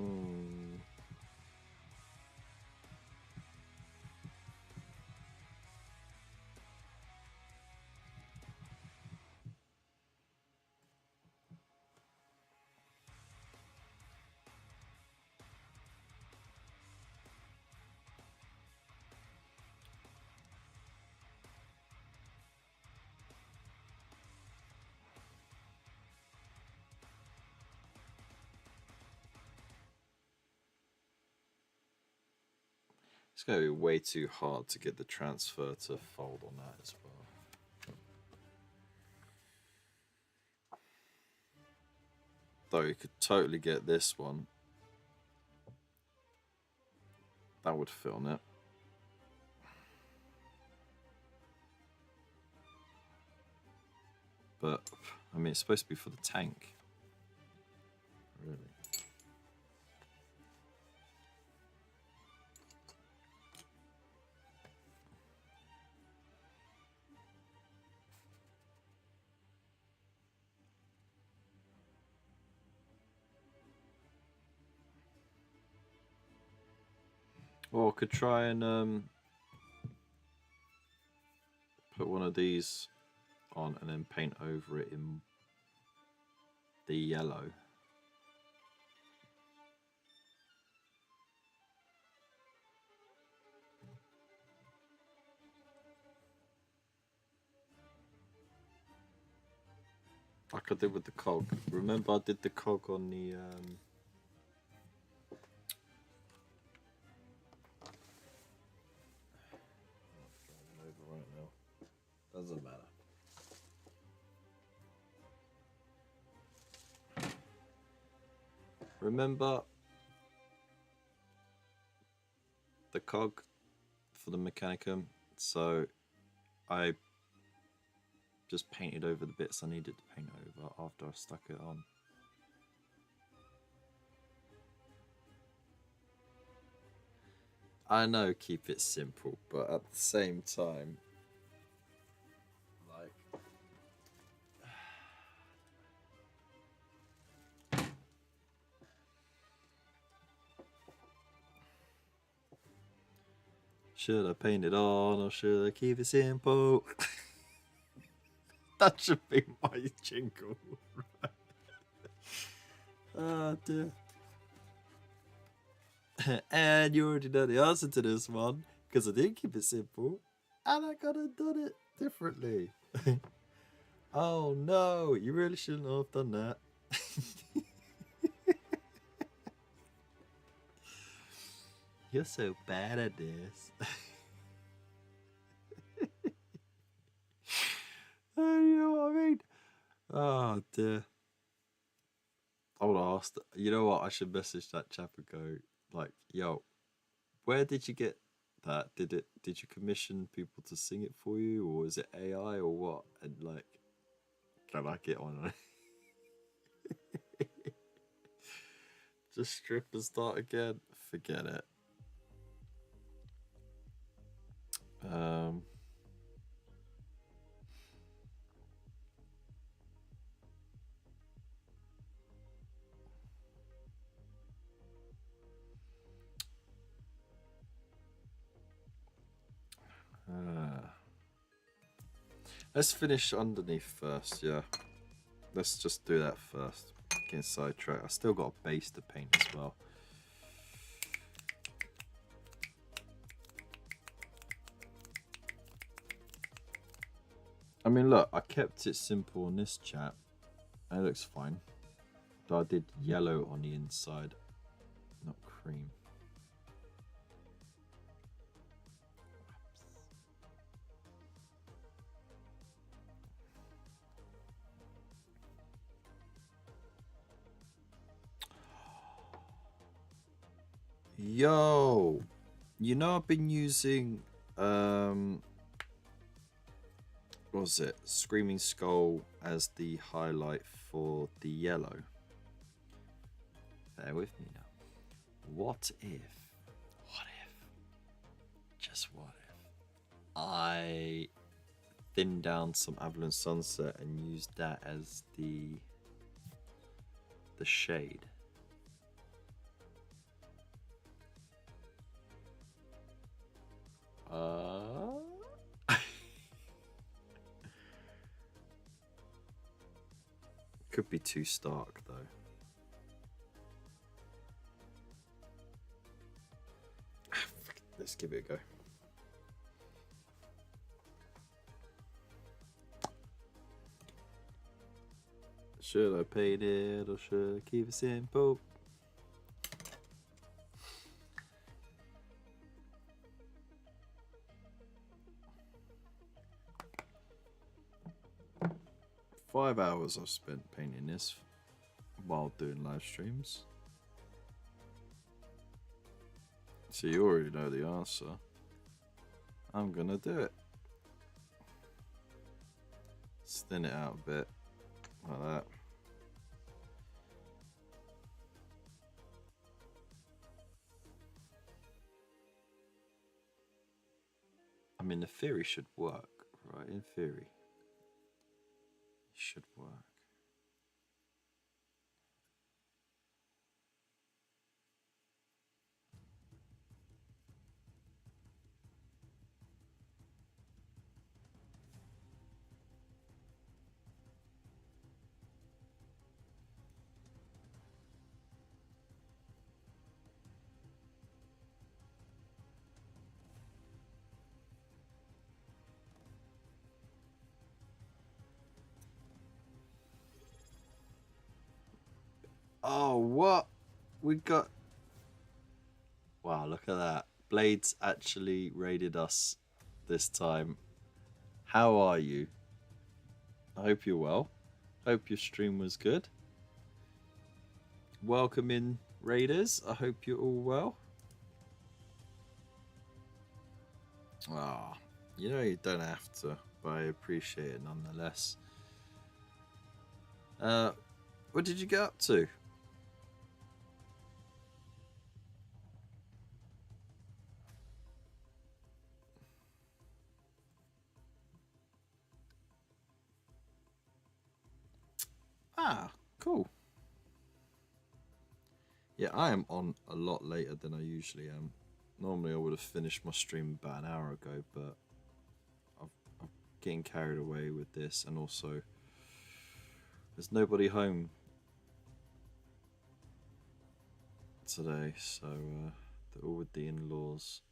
Hmm. It's going to be way too hard to get the transfer to fold on that as well. Though you could totally get this one. That would fit on it. But, I mean, it's supposed to be for the tank. Really? Or I could try and put one of these on and then paint over it in the yellow. Like I did with the cog. Remember I did the cog on the over right now. Doesn't matter. Remember the cog for the Mechanicum? So I just painted over the bits I needed to paint over after I stuck it on. I know, keep it simple, but at the same time, like, should I paint it on or should I keep it simple? That should be my jingle. Oh dear. And you already know the answer to this one, because I didn't keep it simple, and I could have done it differently. Oh no, you really shouldn't have done that. You're so bad at this. You know what I mean? Oh dear. I would have asked, you know what, I should message that chap and go, like, yo, where did you get that? Did you commission people to sing it for you, or is it AI or what? And like, can I get on it? Just strip and start again? Forget it. Let's finish underneath first, yeah. Let's just do that first. Getting sidetracked. I still got a base to paint as well. I mean, look, I kept it simple on this chap. And it looks fine. But I did yellow on the inside, not cream. Yo, you know I've been using what was it, Screaming Skull as the highlight for the yellow. Bear with me now. What if, just what if I thinned down some Avalon Sunset and used that as the shade? be too stark though. Let's give it a go. Should I paint it or should I keep it simple? Five hours I've spent painting this while doing live streams. So you already know the answer. I'm gonna do it. Thin it out a bit, like that. I mean, the theory should work, right? In theory, it should work. Oh, what? We got... Wow, look at that. Blades actually raided us this time. How are you? I hope you're well. Hope your stream was good. Welcome in, raiders. I hope you're all well. Ah, you know you don't have to, but I appreciate it nonetheless. What did you get up to? Ah, cool. Yeah, I am on a lot later than I usually am. Normally I would have finished my stream about an hour ago, but I'm getting carried away with this, and also there's nobody home today, so they're all with the in-laws.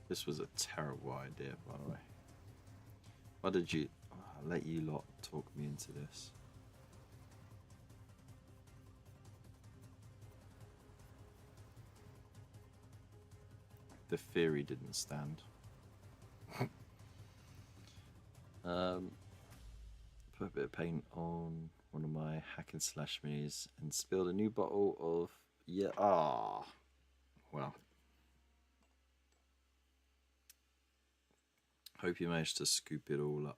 This was a terrible idea, by the way. Why did you let you lot talk me into this? The theory didn't stand. Put a bit of paint on one of my hack and slash minis and spilled a new bottle of well. Hope you managed to scoop it all up.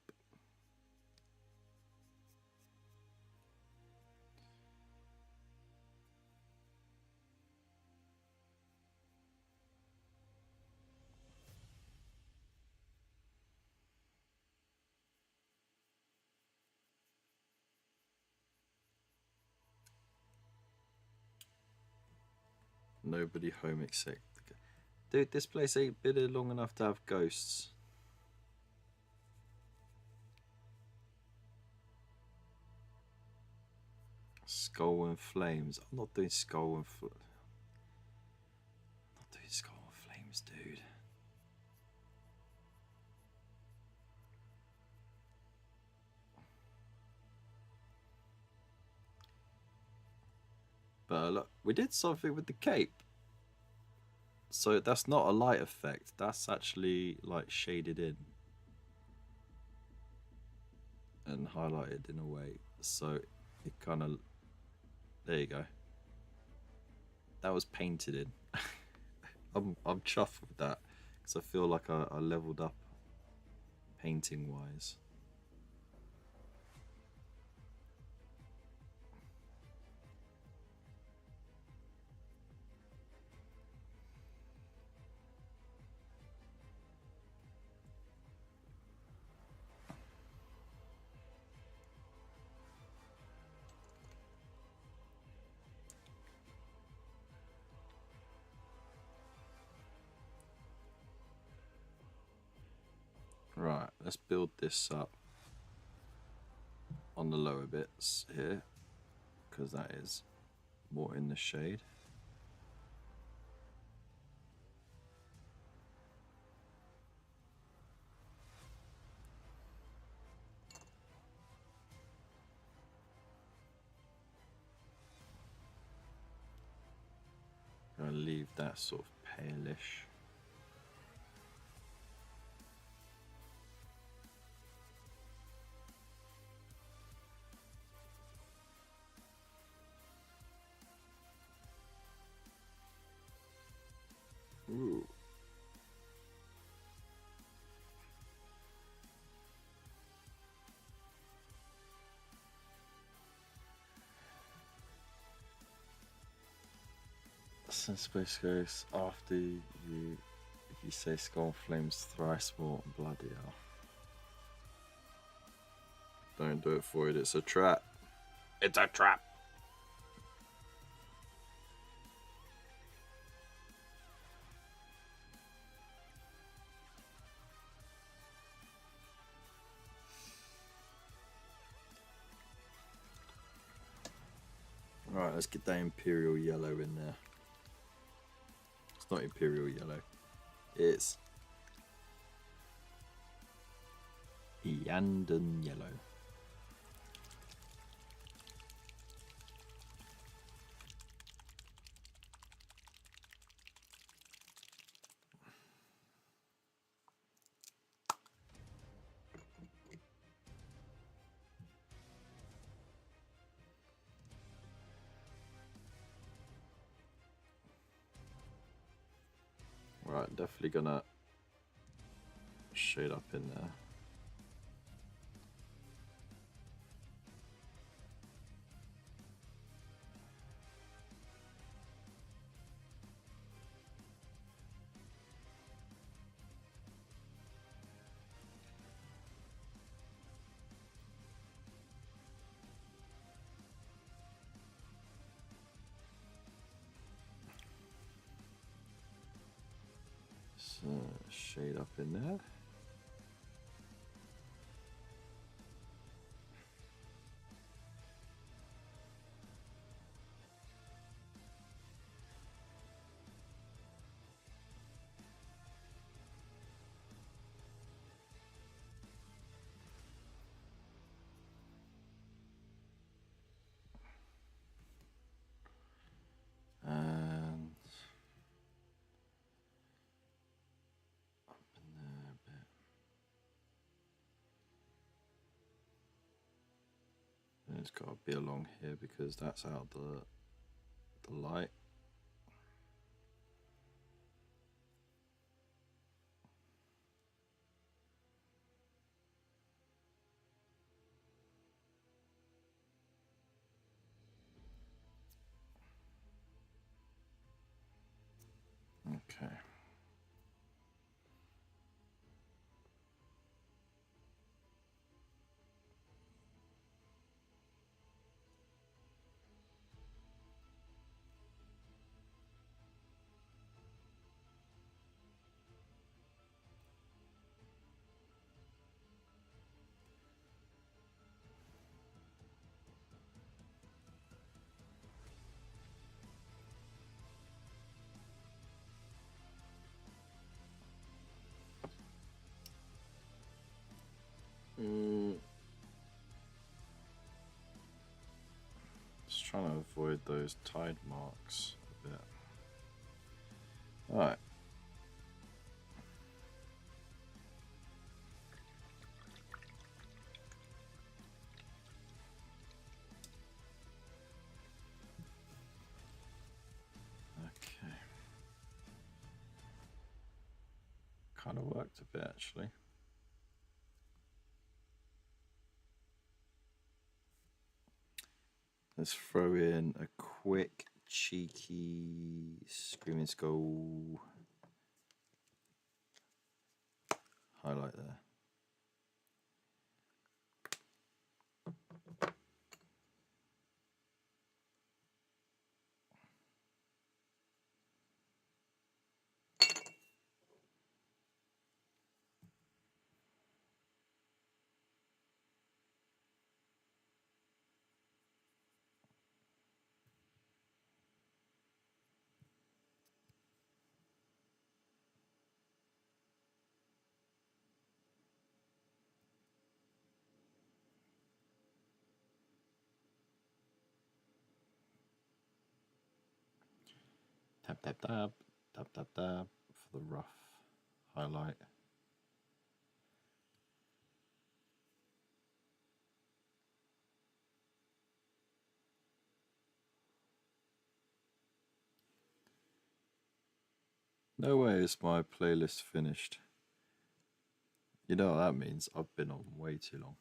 Nobody home except... Dude, this place ain't been here long enough to have ghosts. Skull and Flames. I'm not doing Skull and Flames. I'm not doing Skull and Flames, dude. But look, we did something with the cape. So that's not a light effect. That's actually like shaded in and highlighted in a way. So it kind of... There you go. That was painted in. I'm chuffed with that because I feel like I leveled up painting wise. Right, let's build this up on the lower bits here, because that is more in the shade. I'll leave that sort of palish. Ooh. Since Space Ghost, after you, if you say Skull Flames thrice more, bloody hell. Don't do it for it, it's a trap. It's a trap. Alright, let's get that Imperial Yellow in there. It's not Imperial Yellow. It's Iyanden Yellow. Right, definitely gonna shade up in there. So, shade up in there. And up in there a bit. And it's got to be along here because that's out the light. Okay. Just trying to avoid those tide marks a bit. Alright. Okay. Kind of worked a bit actually. Let's throw in a quick, cheeky Screaming Skull highlight there. Dab, dab, dab, dab, dab, dab for the rough highlight. No way is my playlist finished. You know what that means? I've been on way too long.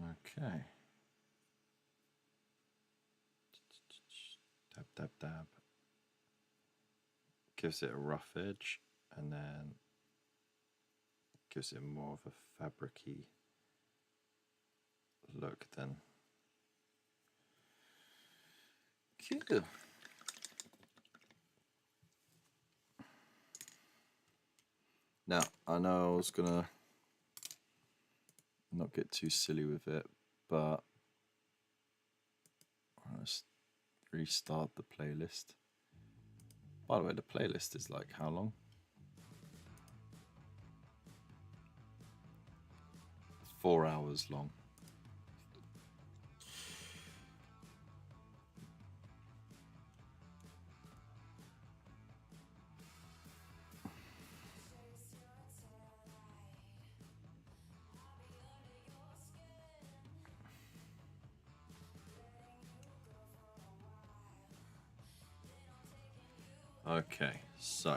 Okay. Dab, dab, dab. Gives it a rough edge and then gives it more of a fabricy look then. Cool. Now, I know I was gonna not get too silly with it, but let's restart the playlist. By the way, the playlist is like how long? 4 hours long. Okay, so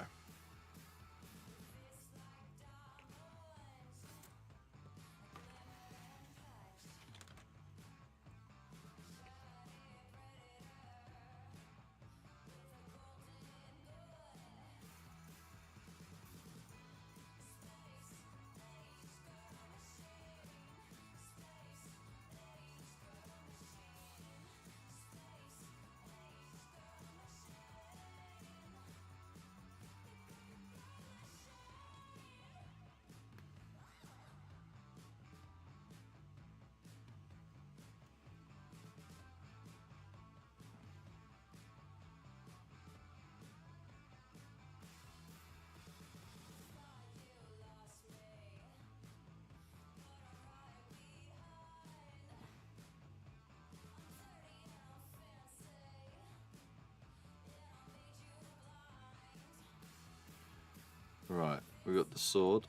right, we got the sword.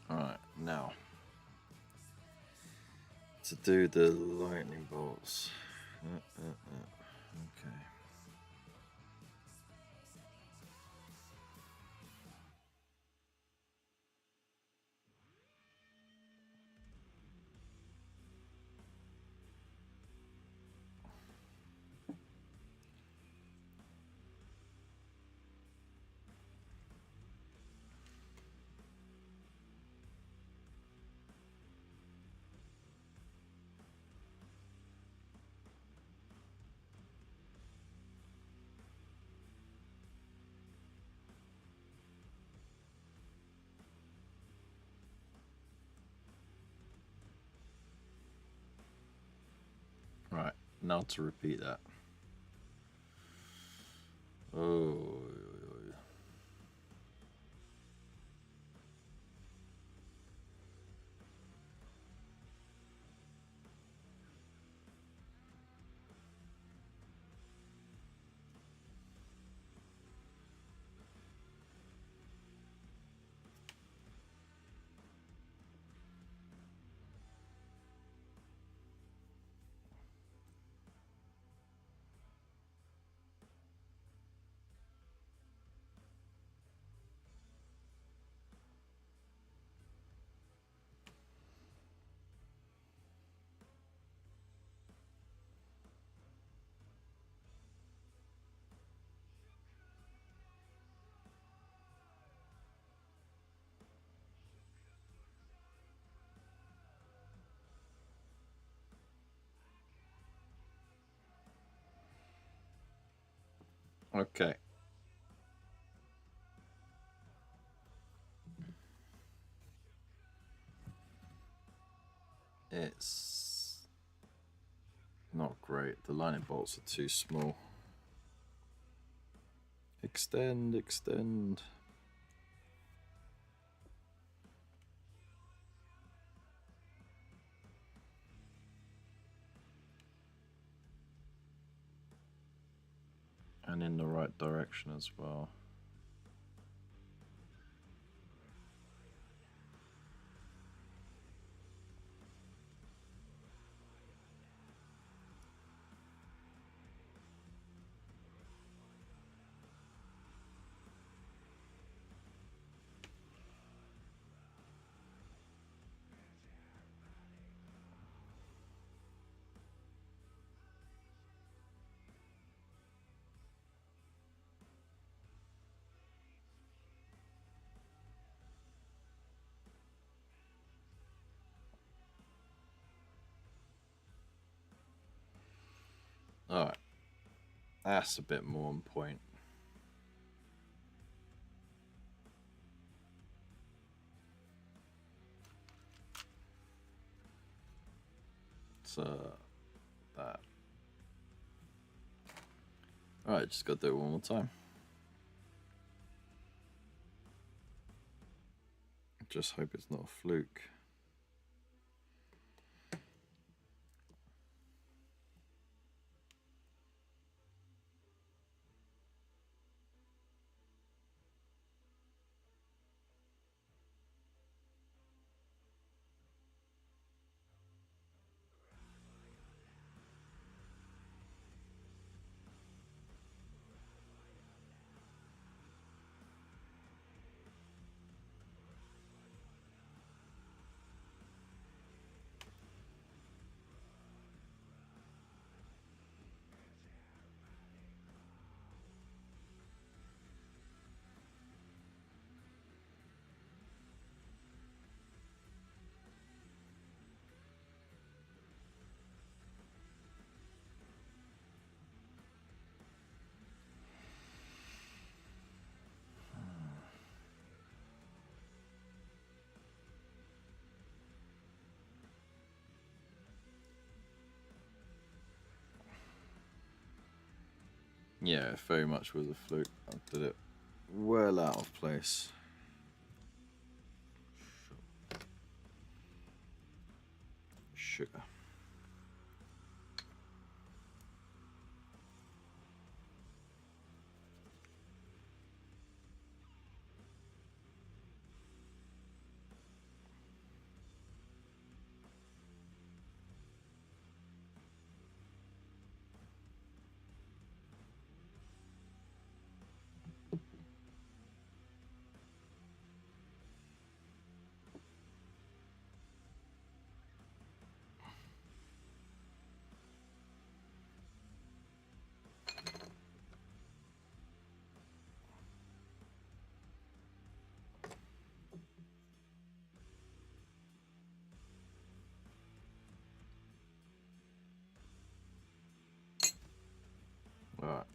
Alright, now to do the lightning bolts. Okay. Right, now to repeat that. Oh. Okay. It's not great. The lightning bolts are too small. Extend, extend. And in the right direction as well. Alright. That's a bit more on point. So that. Alright, just gotta do it one more time. Just hope it's not a fluke. Yeah, it very much was a fluke. I did it well out of place. Sugar. Alright.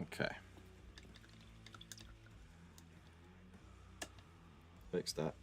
Okay. Fix that.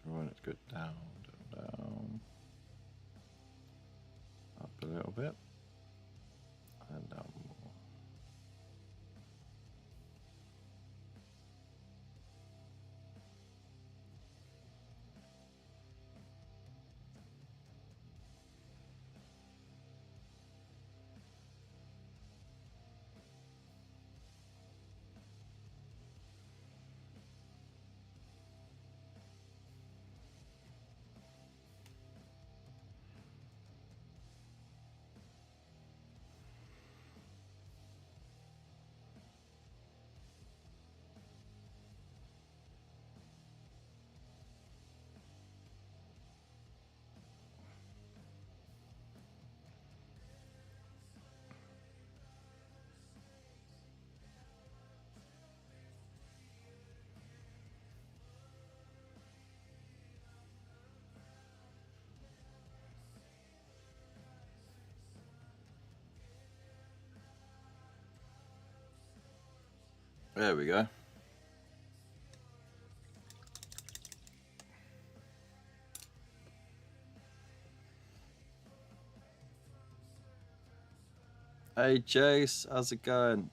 So we want it to go down, down, down, up a little bit, and down more. There we go. Hey Jace, how's it going?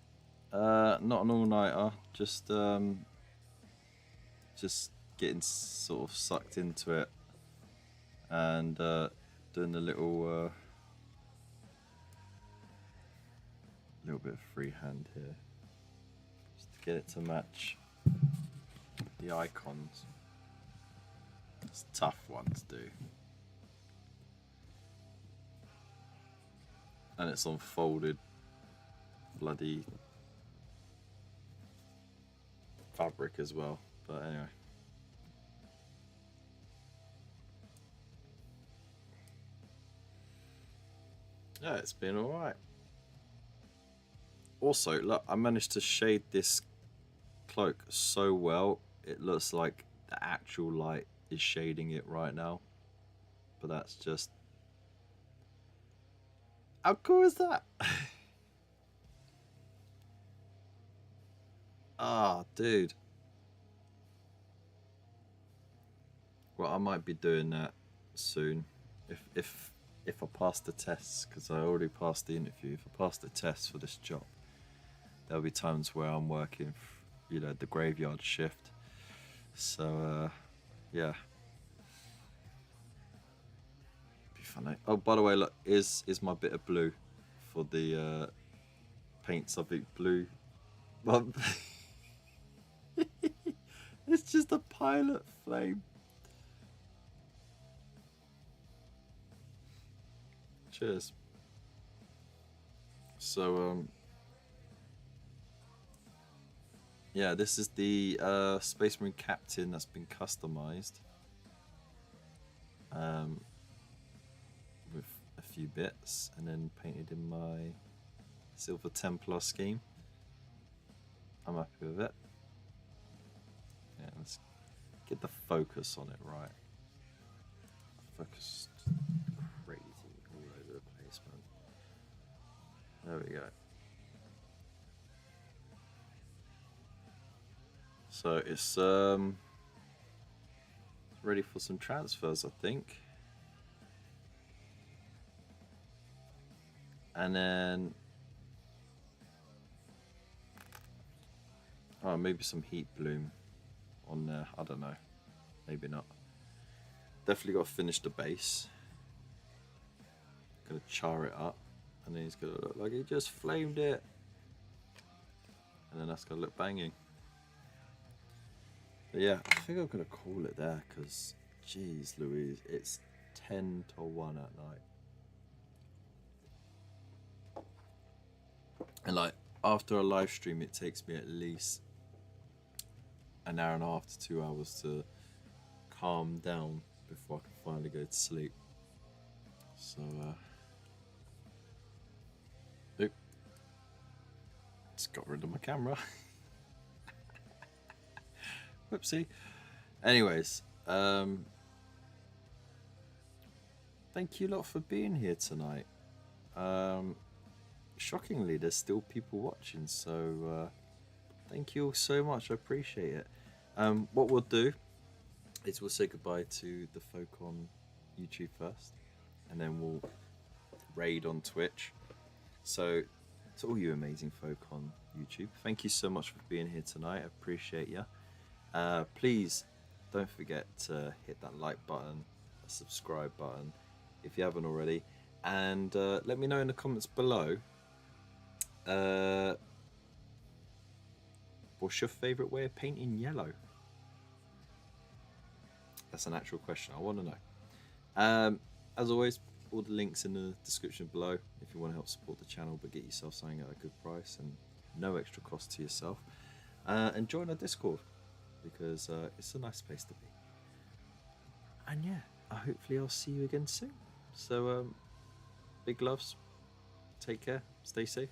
Not an all-nighter, just getting sort of sucked into it and doing a little bit of freehand here. Get it to match the icons. It's a tough one to do. And it's on folded bloody fabric as well. But anyway. Yeah, it's been alright. Also, look, I managed to shade this cloak so well, it looks like the actual light is shading it right now. But that's just... How cool is that? Ah, dude. Well, I might be doing that soon. If I pass the tests, because I already passed the interview. If I pass the test for this job, there'll be times where I'm working, you know, the graveyard shift. So, yeah. Be funny. Oh, by the way, look, is my bit of blue for the paint something blue. It's just a pilot flame. Cheers. So, yeah, this is the Space Marine Captain that's been customized with a few bits and then painted in my Silver Templar scheme. I'm happy with it. Yeah, let's get the focus on it right. Focus crazy all over the place, man. There we go. So it's ready for some transfers, I think. And then oh, maybe some heat bloom on there. I don't know. Maybe not. Definitely got to finish the base. Gonna char it up, and then he's gonna look like he just flamed it. And then that's gonna look banging. But yeah, I think I'm gonna call it there because, geez, Louise, it's 10 to 1 at night. And like after a live stream, it takes me at least an hour and a half to 2 hours to calm down before I can finally go to sleep. So, oop, just got rid of my camera. Whoopsie. Anyways, thank you lot for being here tonight. Shockingly, there's still people watching, so thank you all so much. I appreciate it. What we'll do is we'll say goodbye to the folk on YouTube first, and then we'll raid on Twitch. So, to all you amazing folk on YouTube, thank you so much for being here tonight. I appreciate you. Please don't forget to hit that like button, a subscribe button if you haven't already, and let me know in the comments below what's your favourite way of painting yellow? That's an actual question. I want to know. As always, all the links in the description below if you want to help support the channel but get yourself something at a good price and no extra cost to yourself. And join our Discord because it's a nice place to be. And yeah, hopefully I'll see you again soon. So big loves, take care, stay safe.